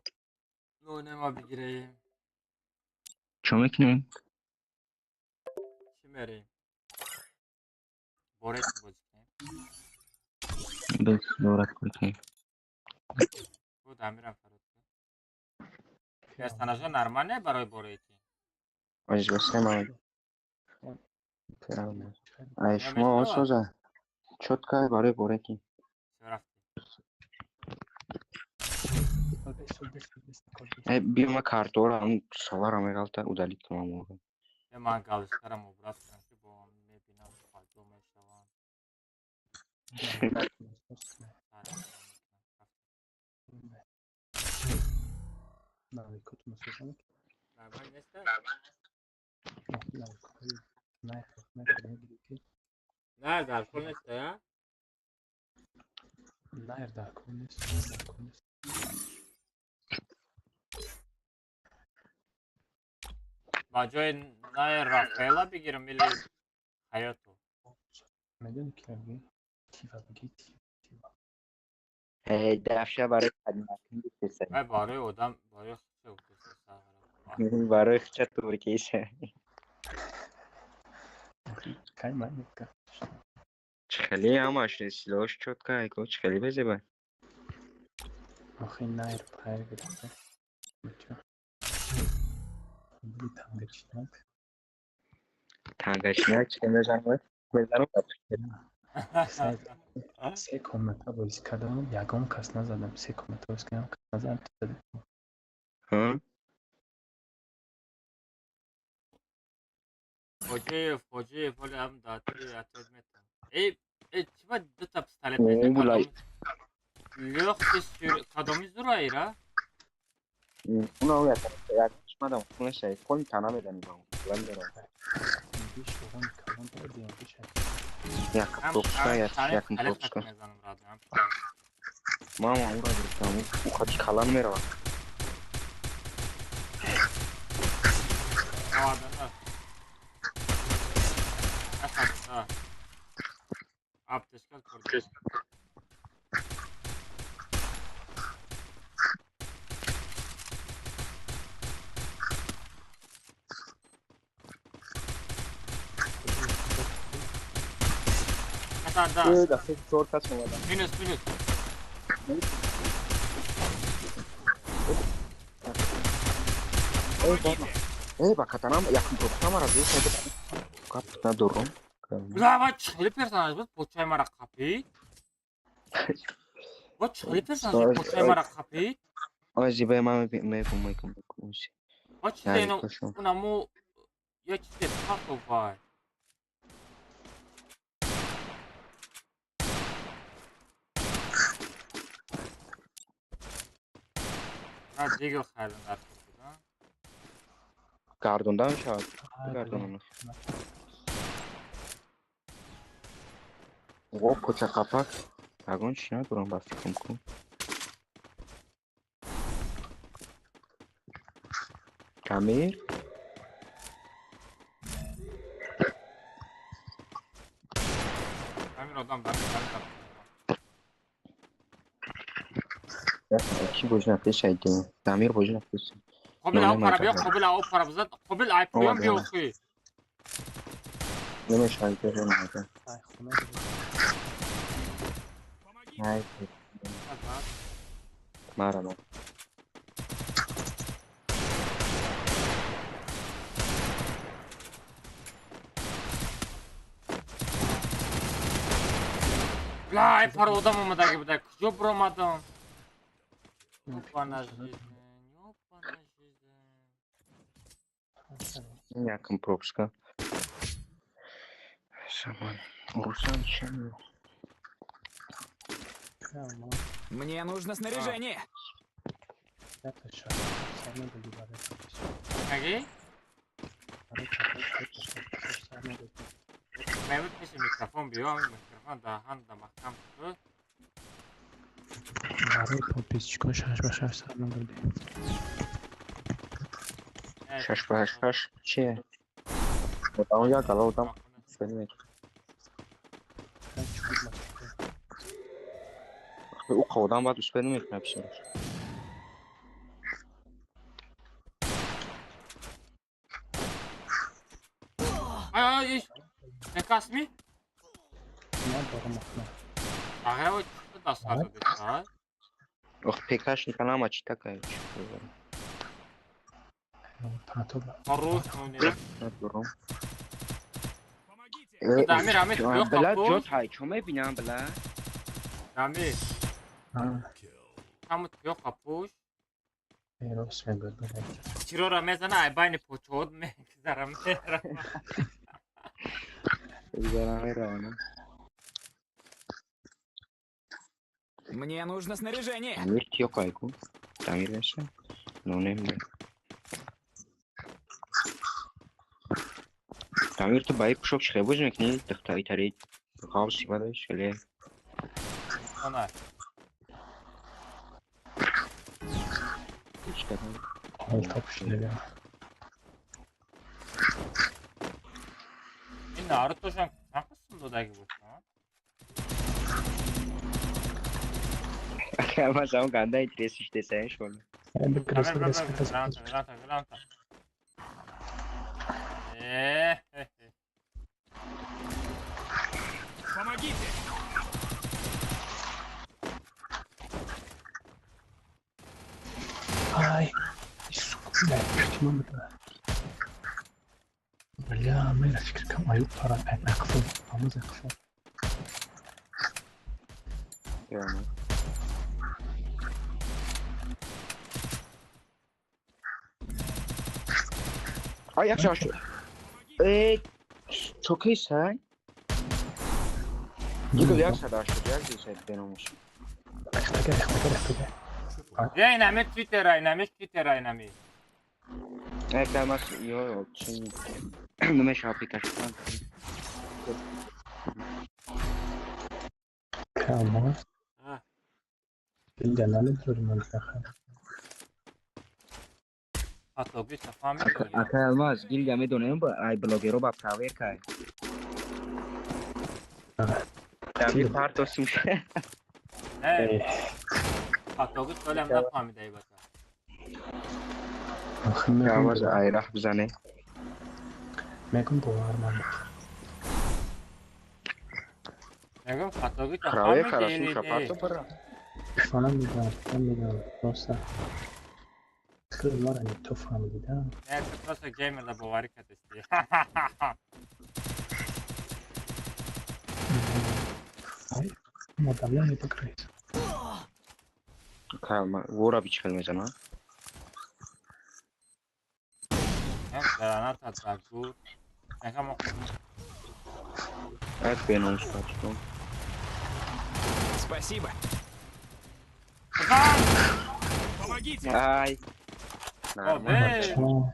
نونما بگیریم چون میکنیم چی میریم بورک بازی کنیم بس دورت کنیم بود امیرم فرود персонажа нормальная барои борети Аж басема. Ай шумо осоза. Чотка барои борети. всё рафти ай бима картора он салара мегалта удалит тамом я ман галишкарам убрат кунам ки бо мебинам файдо мешавам нормаль неста не алкол неста я ба ҷои наи рафаэла бигирам или ҳаёто Эй, дафша барои хадматин бифристай. ай барои одам барои хуча бифристай Барои хуча туркиша. Чхели амаш силош чотка айко чхели безеба. Тангачнак чхем мезанмад. Мезанам. سه کامنت ها بایست کردم یکم کس نزدم 3 کامنت ها بایست کردم کس نزدم ها فوجي فولي هم داتي اتوز متر اي چی با دو تا پستالت او میزه بولای لیخ کدامی زوراییرا Una voy a tener que madam, una sei, con tana me dan bang. Landero. میگه شغل کلام باید دیگه شد Jak popsa, jak popsa. میزنم رادو هم Mama, ura gritamo, ukaç kalan mı var? havada اسد آپ تشکل کرده اسد Da se zor kaçmadan. minus Ey baba. Ey bak katanam yakın popsa var abi. Kapıda durum. Ulan bak çıkılı personaj bu. Poçay mara kapı. Bak çıkılı personaj poçay mara kapı. Hoje vai mais me com. Bak Yani çizeyno koşun. buna mu ya çizey tato var. Ha digo xərin artıq. Gardondan şu an. Hadi Gardondan. lan. O koça kapak. Agon içine duran bastıkım ku. Kamil. Əmir adam ben tapdım. Ki bojna peş aydı. Damir bojna peş. Qabil Ne al para mantığı yok, var? qabil al para bizat. Qabil ayıplıyım bir oxuy. Ne şahit olmadı. Ay xuna. Hay. Marama. Lay para odamımdaki bir dakika. Yok bromadım. Yok bana жизнь. Yok bana жизнь. Yakın propska. Saman. Rusan için. Tamam. Мне нужно снаряжение. Это что? Сами добивали. Peki? Mevcut peşi mikrofon bir yok. Mikrofon da handa makam tutu. برای پاپیچکا 6 سرما دادی. Şaş. Çiğ. Odamı yakala odam. Benim. Ben çıkıp O kovdan bat üst benim ekmek pişirir. Ay. Ne kasmi? Ne bakma. Ağaya o çıktı da sardı dedi. Oh pekaş nikana ama çita kayıp. Pato. Arroz onu. Durum. Помогите. Damir yok Bela kapı. jot hay çome binan bela. Damir. Ha. Tam yok kapı. Eros ve böyle. Çirora mezana ay bani poçod me zaram mera. Güzel hayra ona. Мне нужно снаряжение. Tamir tiyo kayku. Tamir verse. No önemli. Tamir tu bayıp çok çıkıyor. Bu yüzden ki tıkta itari. Kaos sivada şöyle. Ona. İşte. Al tapışları ya. Naruto şu an kankasın dodaki bu. Ama sen ganda interesi işte sen şöyle. Ben bir Damir kırısı bırak resmi kazanmış. Granta. Помогите. Ay. Sukuyla kötü mü bu da? Bля, мера fikir kam ayıp para ekfol. Amız ekfol. Yani. Ay aşağı. Çok iyi sen. Gidip yaksa da aşağıya gidecek ben olmuş. Ekte. Ya inami Twitter inami. Evet gelmez. Yo. Şimdi. Nume şu aplikasyondan. Ama. Ha. Bilden alıyorum ben zaten. Hatta bir safam Acá además, Gil ya me doné ay bloguero va a ver cae. También parto sus. He. Hatta bir söylemde famidayı bakar. Ya var ay rahbzane. Megan bu var mı? Negam hatta bir Kravye famidayı karasın değil. şaparto para. Sana mı var? Dosta. Kırlar hani tofa mı dedi ha? Ne, просто gamer'da bu hareket istiyor. ما دبلا میبگرید ورا بیچخل میزنم Hem granat atar gut. Kanka ama ای بیناموس بچه Спасибо. Помогите. ای Obe. چون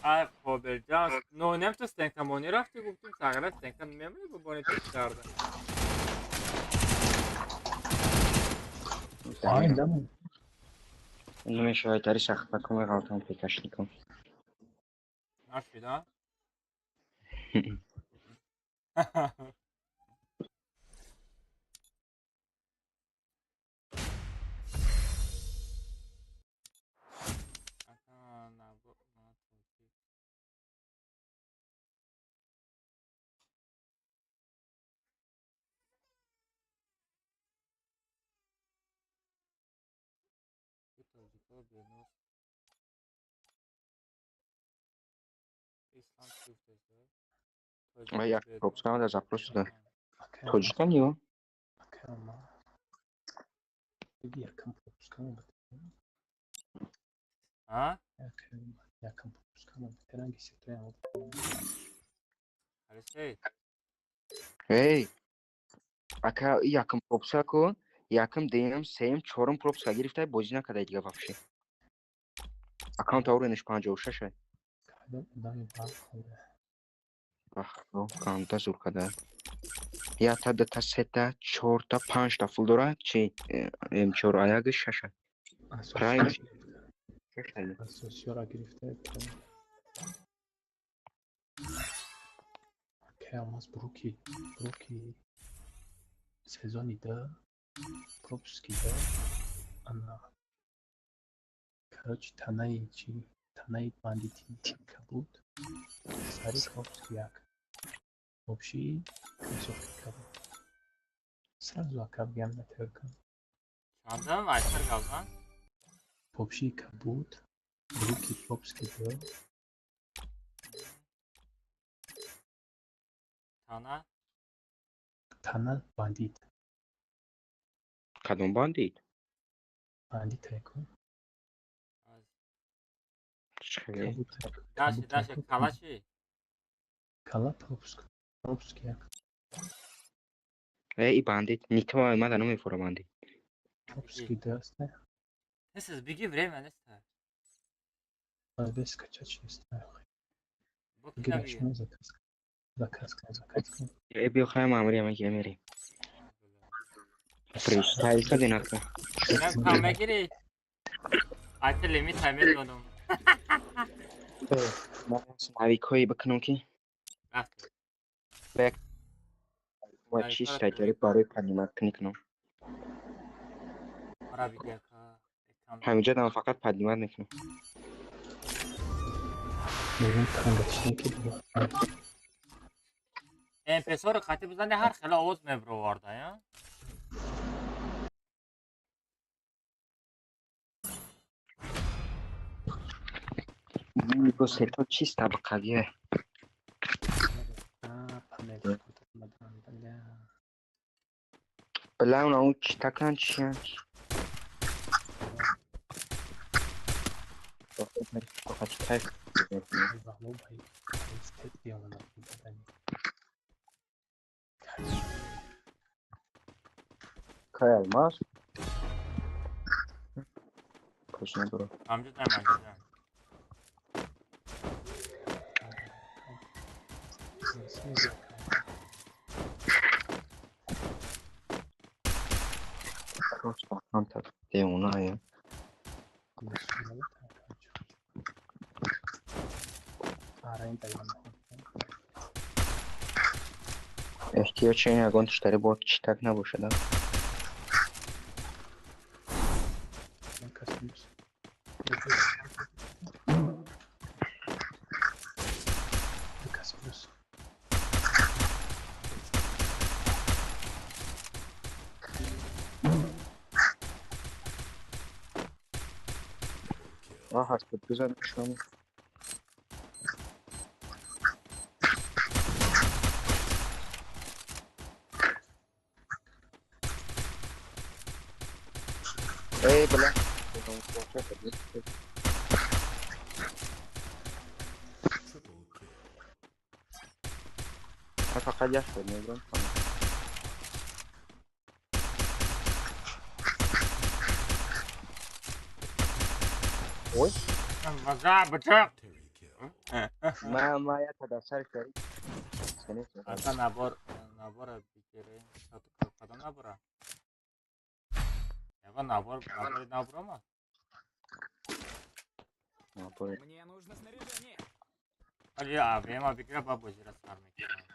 Ay Kobercan. No نمیتونست استنکمونی رفتی گفتیم تغییر استنکم نمیره با بانیتش کرده. آین دمون نمیشه های تری سخت بکنم غلطان پیکش نکن نشیدن؟ А як пропускав, да запросто. Тоджикан його? Акама. Якам пропускам. Ha? Якам пропускам. Теранги се трябва. Alişey. Ей! Ака якам пропускаку, якам деям, сеям, чорам пропуска гирифтай, бозина кадай дига вообще. Аккаунт аурениш 56. Кадам дами бак хода. Ах, ну, аккаунта зуркада. Я тада та сета, 4 та 5 та фул дора, чи м4 аяги 6. Прайм. Асосиора гирифта. Кэмас бруки. Сезони да. Пропуски да. Ана. Короче, Танай бандити кабут. Сари пропуски як. Общий высокий кабут. Сразу акабьям на теркан. Çanda mı Aysar Gazan? Общий кабут. Бруки пропуски да. Tana. Тана бандит. Кадом бандит? Бандит айкон. Чхели. Daşı Kalaşı. Кала пропуски як. Ей, бандит. Нитва, мада намефора бандит. Пропуски да сте. Neyse bigi время neyse. Без скачать не знаю. Bu Грач kitabı. не заказ. Ей, биохай мамри ама гемери. Фристайл кади нака. Ben kame giri. Ayta limit timer donum. Мави кои бакнам ки? Nasıl? Бек. Ма чистай тари барои панимат никнам. Para bir dakika. Ҳамиҷа дам фақат паднимат мекунам. Мевин кангачне ки бо. Enfesor katı bizden de her xela oğuz mevru vardı ya. Бо сето чист табақавие. Панел. Била уна у читакан чиян. Фақат кайф. Ваҳмо бай. Стет диамана. Кай алмаз? Кошна дуро. Amca da amca. Просто ханта де уна я. Эhtiyоҷ ин ягон туштари бо читак набошад. Ҳаст бизад шум. ای بله من فقط یک خود میبرم اوی مزه بچه ما یک دستر کردی اصلا نبار بگیره کدام نباره یه نباره ما Мне нужно снаряжение. ولی عبیه ما بگیره با بزیر سر میکنه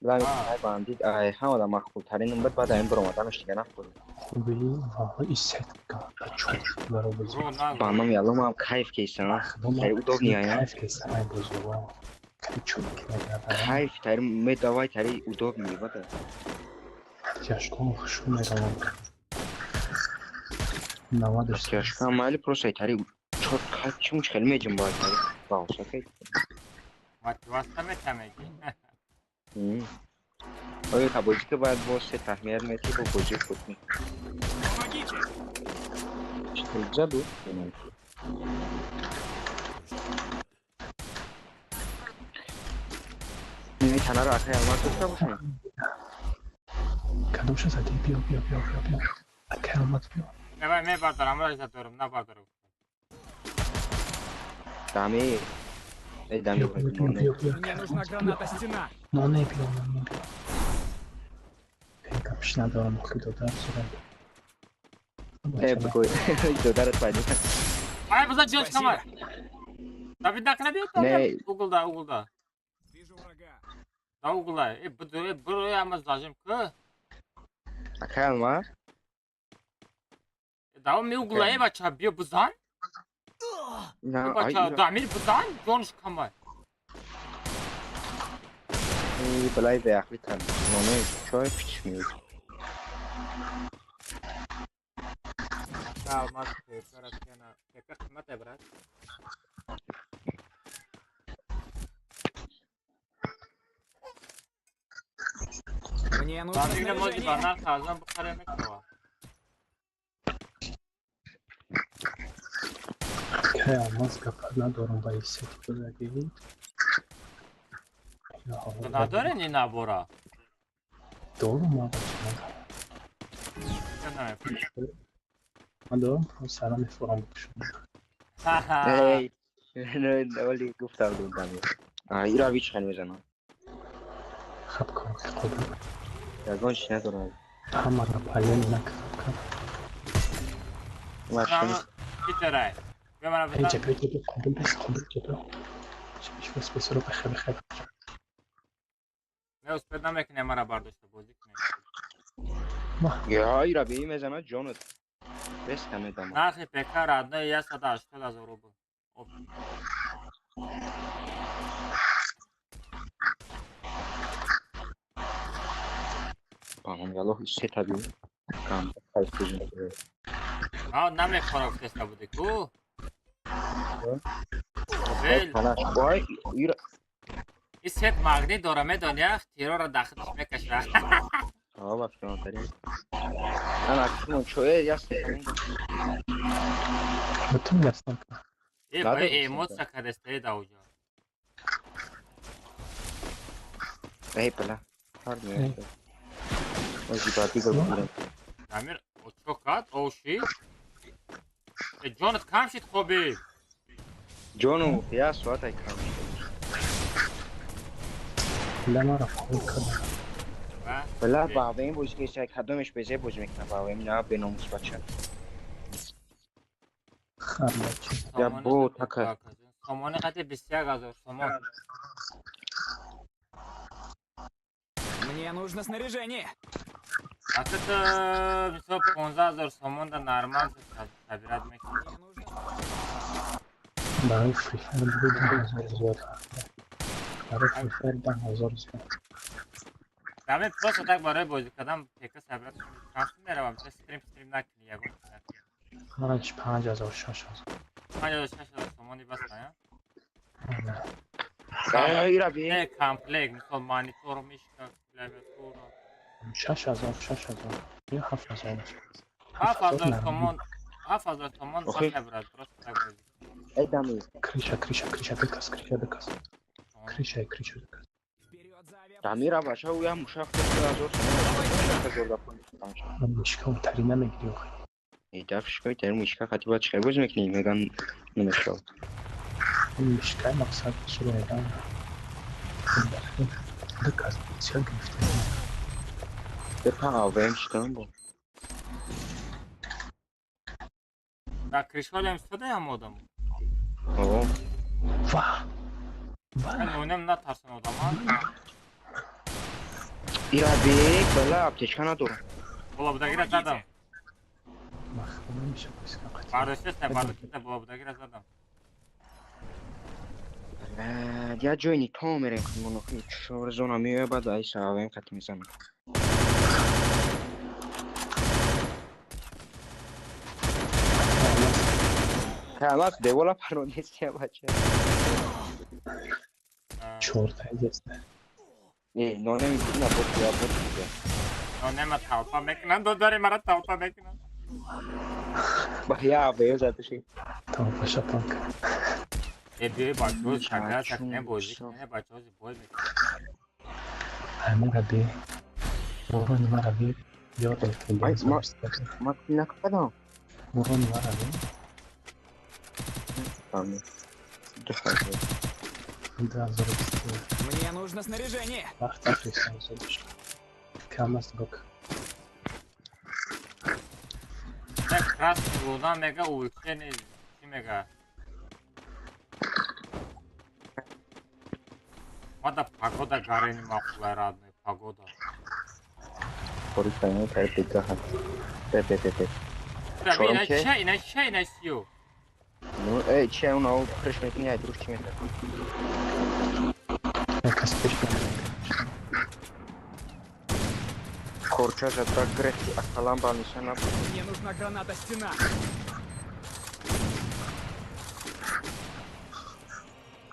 بله باندید همه در مخفول ترین نمبر بعد این برو آدمش دیگه نخورد خوبی واقعا این ست کن بچه برو بزرگ بانم یالو ما هم کیف کیستن تری udobný aj ja کیف کسی های بزرگ کلی چونکی نگردم کیف تری می давай تری udobný بده тяжко шум میروم نمادش тяжко мали просто тери чот качим خیلی میجم باید تری باشه که واسه میتمگی آیا تبایی که باید با سه تحمیل میتی با بوجه خود می Помогите. چطور بود؟ این تنه رو اکای علمات داشته باشم کدومش زدی بیا کرامت بیا نه بردارم را ایزد دارم نبردارم دمی ای دمی بیا Мне нужна граната стена. نانه بیا پیکاپش ندارم خدا در صورت ای بگوی دو درت پایدی ای بزن جلش کمر David نکنه بیاد نه اوگلدا Вижу врага. دا اوگلدا ای برو همز لازم که اکای علمات دا می اوگلدا ای بچه بیا بزن نه بچه آی دامیر بزن جونش کمر ای بلای به اخری تن نانه چای پیچ میود Almaz tekrar atyana. Tekrar kıymet ebrat. Мне нужно Bazı moji снаряжение. banar kazan bu kadar yemek de var. که almaz kapat ندارم با این ست بزدی To nadore ni nabora. دارم ما بچه Ne demek? من دارم سلام میفورم بکشم ای نه ولی گفتم دادم ایرا بیچ خیلی میزنم خب کن خودم درگانش ندارم همه را پایین نکرم ماشین Bitiray. Ve bana این bir جبه قابل بس بس رو بخیر ne uspet namekne mara bardاشته بازی کنه. یا ایرا بی میزنم جانت بس کمی دام Nahi pekar adna ya sada 80,000 ruble. بانم یالو سه تابی کام خیلی کجا Ha namek farafteста bude ku. Vel. وای ایرا این ست مغنی داره میدانی تیرو را داخلش میکشه. آه بکنم تری انا اکنون چوه یا سه بتون یستم ای Nada بای disso, ایموت então. سکدسته دا اوجا. ای پلا هرمی وزی باتی گفتیم Damir o çok at o şey. Jonat kam shit خوبی. جونو یا سوات ای کام لما را خوب کنم بلا باویم بوش که شاید کدومش بجه بوش میکنه باویم نه به ناموس بچه خرمچی یا بو تکه سامانه قطع 21,000 سامان. Мне нужно снаряжение. Aslında 15,000 سامان da normal tabirat میکنه. Мне нужно... برای فریفر بود 10,000 زیاد برای فریفر 10,000 زیاد Damir просто так برای بازی کردن تکه tabirat کافی میروم چه استریم نکنی یگون. 5,000 6,000 5,000 6,000 سامانی بس نه. Irabi. Ne komplekt, misal monitor mishka, klaviatura. 6000 یا 7000 7000 تومان 7000 تومان آخه. باشه برات درست tak بازی. Ey Damir. کریشا بکس کریشا بکس Вперед за авиа... Damir avaşa uya muşaq tezor. من میشکم تری نمیگیری آخه Ey dafşkoy ter muşaq xatiba çıxeboz mekni megan nemeshav. این میشکم مقصد شروع ایدان بکس بسیار گرفته Bepa avem ştan bu. Da krishvalem istedi ya modem. Oo. واه Ben oynam ne atarsın o zaman? Irabi bala aptechka nadoram. Bula buda girer zaten. مخمون میشه بسیار قطعی Barışırsa bula buda girer zaten. Ya joini tomerem monoxi shor zona miyo bad ay savem khatmisam. Kalas devola parodisia bache. چورتای دسته No ne na bot ya bot. Oynama talpa beklen. Dodari mara talpa beklen. Bahya aveo zatishi. تا پاشا پانک Edi başlıyoruz kanka sak ne bozik ne başlıyoruz boy همه را بی مرون مرا بی یاد Ay mak na kadam. مرون مرا بی Tamam. Dikkat. Да, зарегистрировал. Мне нужно снаряжение. وقت افریستان زدش کم است بک Ne kras Luna mega ulti ne 2 mega. Mada pagoda gareni maqlar adlı pagoda. Korikaya kayıt dikkat. Pe. Tabii ina siyo. Ну, че у нас пришметни ай дружчиме. якась пішка Корча за так грети акалам балнишана. Мне нужна граната стена.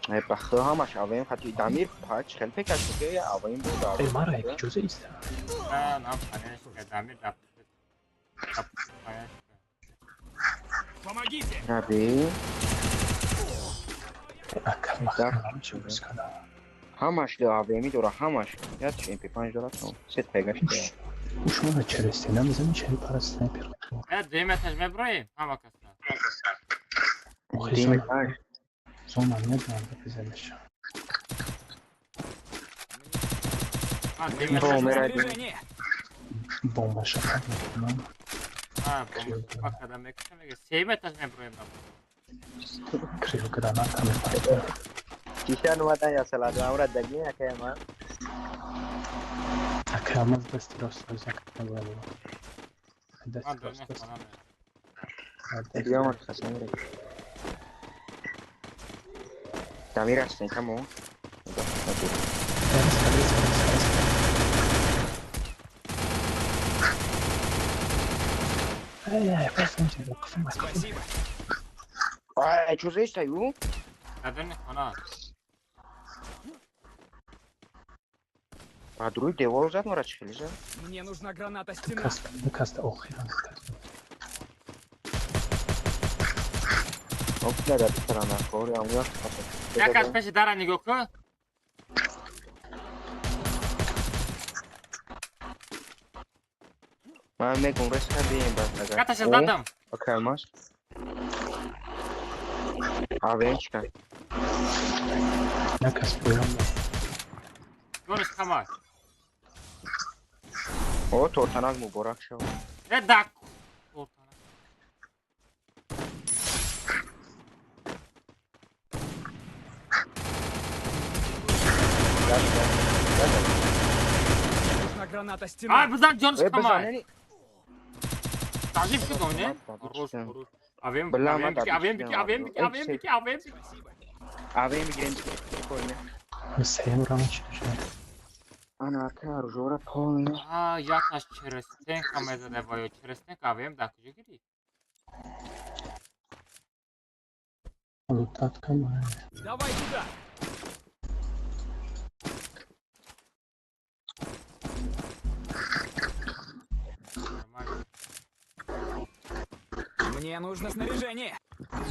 Ай бахта хамаш авем хати дамир пач хел фекаш ке авем буда. ای مرا یک جزء است Ha ne yapayım damir yaptı. Помогите. Abi اکل مخمون میشه بس کنم hamash da avemi dora hamash. Ya MP5 dolar tamam. Set pegash ya. уж مرا چرستی نمیزنی چه پر سنایپر Ya demetaj mebrayim. Ha bakasın. مخی Demek زوم هم ندارم بزنش Ha Мне demetaj. Tamam, нужно merak etme. снаряжение. bomba şaka میکنم Ha bu bakada mekseme. Sevmetaj mebrayim ben. کریو گرانات همه پایده Kishan wada ya saladu amra dagi akema. اکل هم از دستی راست روز اکل نباید دستی Ha راست dönmek دست bana ne? Diyor khasam re. Damir asne kamo. ای پس میشه کفم Спасибо. Ay что за стою? Ha dönmek bana. Подруй девол зад мара чхили за. Мне нужна граната стена. بکست آخیران Okla da tarana kor amya. Jakaś peši dara nigoku? Ma me kongres ka din ba taga. Kata się zadam. Bakalmaz. Avençka. نکس بویم Konuş kamar. O tortanaz mübarek şov. Ne dak? Ortana. Мне нужна граната стена. Ay bizden Jonas Ve kamar. bezaneni. Takip ki oyunu. Tabii Roş ki. roş. Avem Bela ma avem tabii avem ki avem de var. avem avem. Спасибо. Avem giren koyne. سیم رام چی شد Ana kar jora polne. Ha yataş çeresten kameza da boyo çeresten avem dakıcı gidi. لوتات کم Давай туда. Мне нужно снаряжение.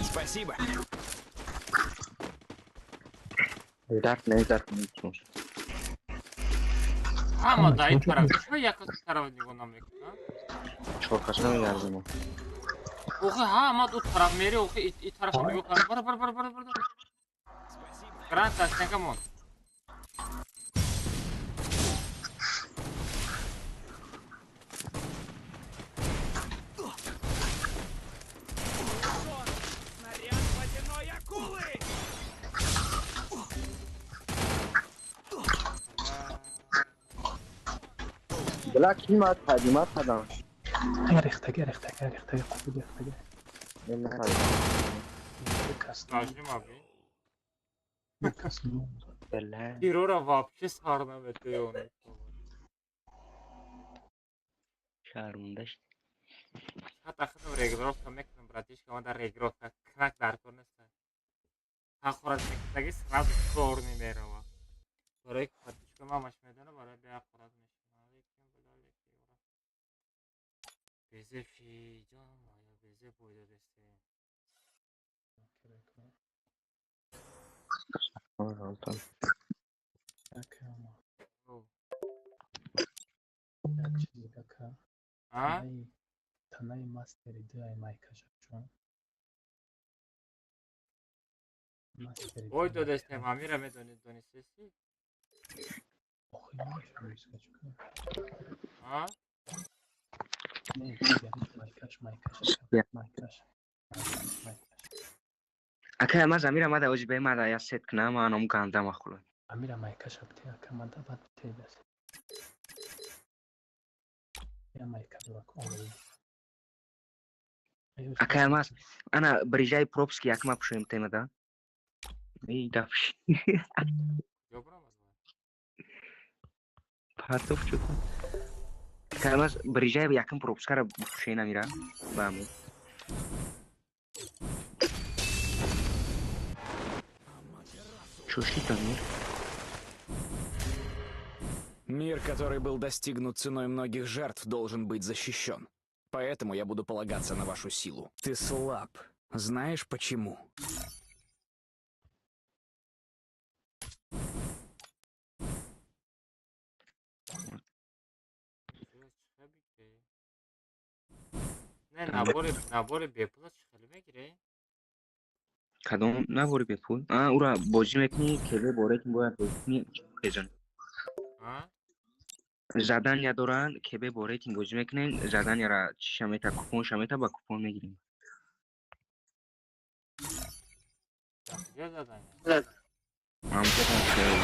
Спасибо. Dark ne dark ne tutmuş. Ama dayı tarafı şu yakın tarafı diye namekna. Çorkasına mı geldi bu? Oku ha ama o taraf meri oku it tarafı yok. Bara. Grantas, sen come on. Снаряд водяной акулы! Bela kim var? Tadimat adam. گرخته خوب گرخته Ne کسنم Lazım abi. کسنم Bela. Hirora вообще сарнавете onu. Şarmında işte. Hatta хатам регировка мекнем, братишка, он да регировка крак дар конеста. Ахурат мектаги сразу черный мерова. Дорек братишка мамаш медана бара бя ахурат мешна. Безе фиджан моя безе бойда десте. Oldu. А? танай мастери дай майкаша чон мастери Ой да десте мамира ме донесеси. охи мишка А? не майкаш Aka ama zamira mada hoje bem mada ya set kna ma anom ganda makhlo. амира майкаша бте акамада бад бтедас я майкаша кон Aka ama ana brijay propski akma pshem tema da. Ey dafsh. Доброго. Patov chuk. Aka ama brijay yakın propskara pshena mira. Bamu. Чуши там мир? Мир, который был достигнут ценой многих жертв, должен быть защищен. Поэтому я буду полагаться на вашу силу. Ты слаб. Знаешь почему? Ne nabori bepula çıkalım gire. Kadon nabori bepul. Ura boji mekni kebe bore kim boya bojni kejan. Ha? Zadanya doran kebe bore kim boji mekne zadanya ra shameta kupon shameta ba kupon megirim. Yapacağız zaten ya. Amca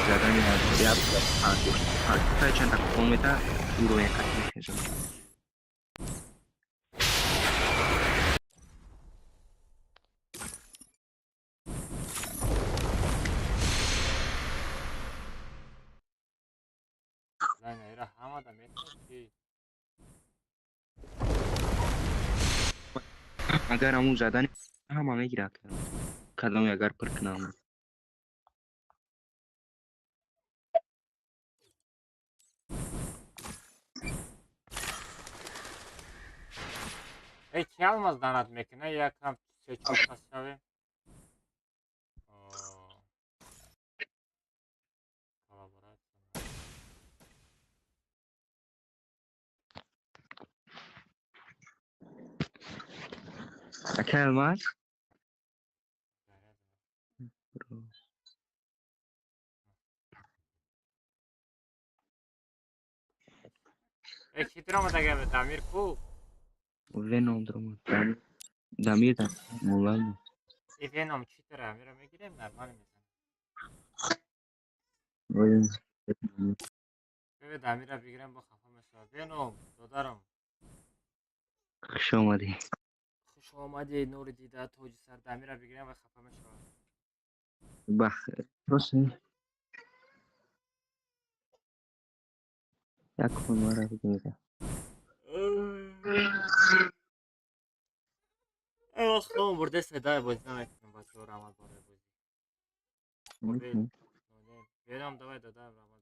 zadanya yap ta chanta kupon meta uro ya katni kejan. Lan era hamada metne ki. Agar amu zadanya hama megira kadon agar perkna. Hiç almaz danat mekine ya kam seçim taşavi. Kolaborasyon. Aka mas Çitrama da geldi Damir ku. Venom drama. Damir da mulai. Venom çitra mira me girem normal mi? Oyun. Ve Damir'a bir girem bu kafama şu. Venom dodarım. Kış olmadı. Hoş olmadı Nuri Dida Toci Sar Damir'a bir girem ve kafama şu. Bak. Nasıl? Jak on var abi burada? Evet, tamam burada Seda'yı bozmak için başlıyor Ramaz oraya bozuyor. Venom давай da Ramaz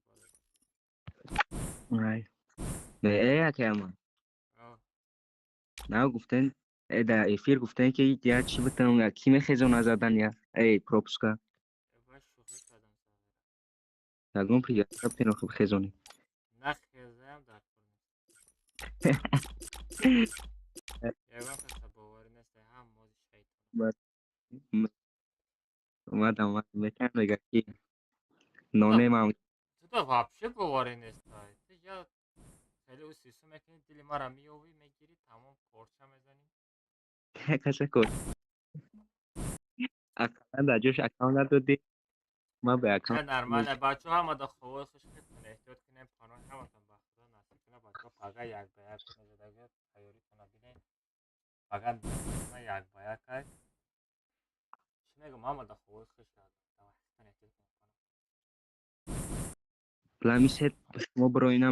oraya. Ay. Ne ya kıyama? Aa, Ne guften? در افیر گفتن که یا چی بتونم کی میخزون نزدن یا ای پروپسکا باش شوخی کردم سر. نگم پریگا بتونم خوب خزونی نخیزم در یگان کسا باوری نیست هم موزی شیطان. اومدم بتن بگه که نانه من تو da вообще باوری نیست تو یا خیلی او سیسو میکنی دلی ما را میوی میگیری تمام پرچه میزنی. کسا کن اکاونت در جوش اکاونت ندادی ما به نه اکاونت نرماله بچه همه دا خواه خوش کنه احتیاط کنیم پانان همتون با خدا نصیب کنه بچه پاگه یک به یک کنه دیگه تیاری کنه بینه پاگه کنه یک به یک های چی میگم همه دا خواه خوش کنه احتیاط کنه پلامی ست شما برو اینم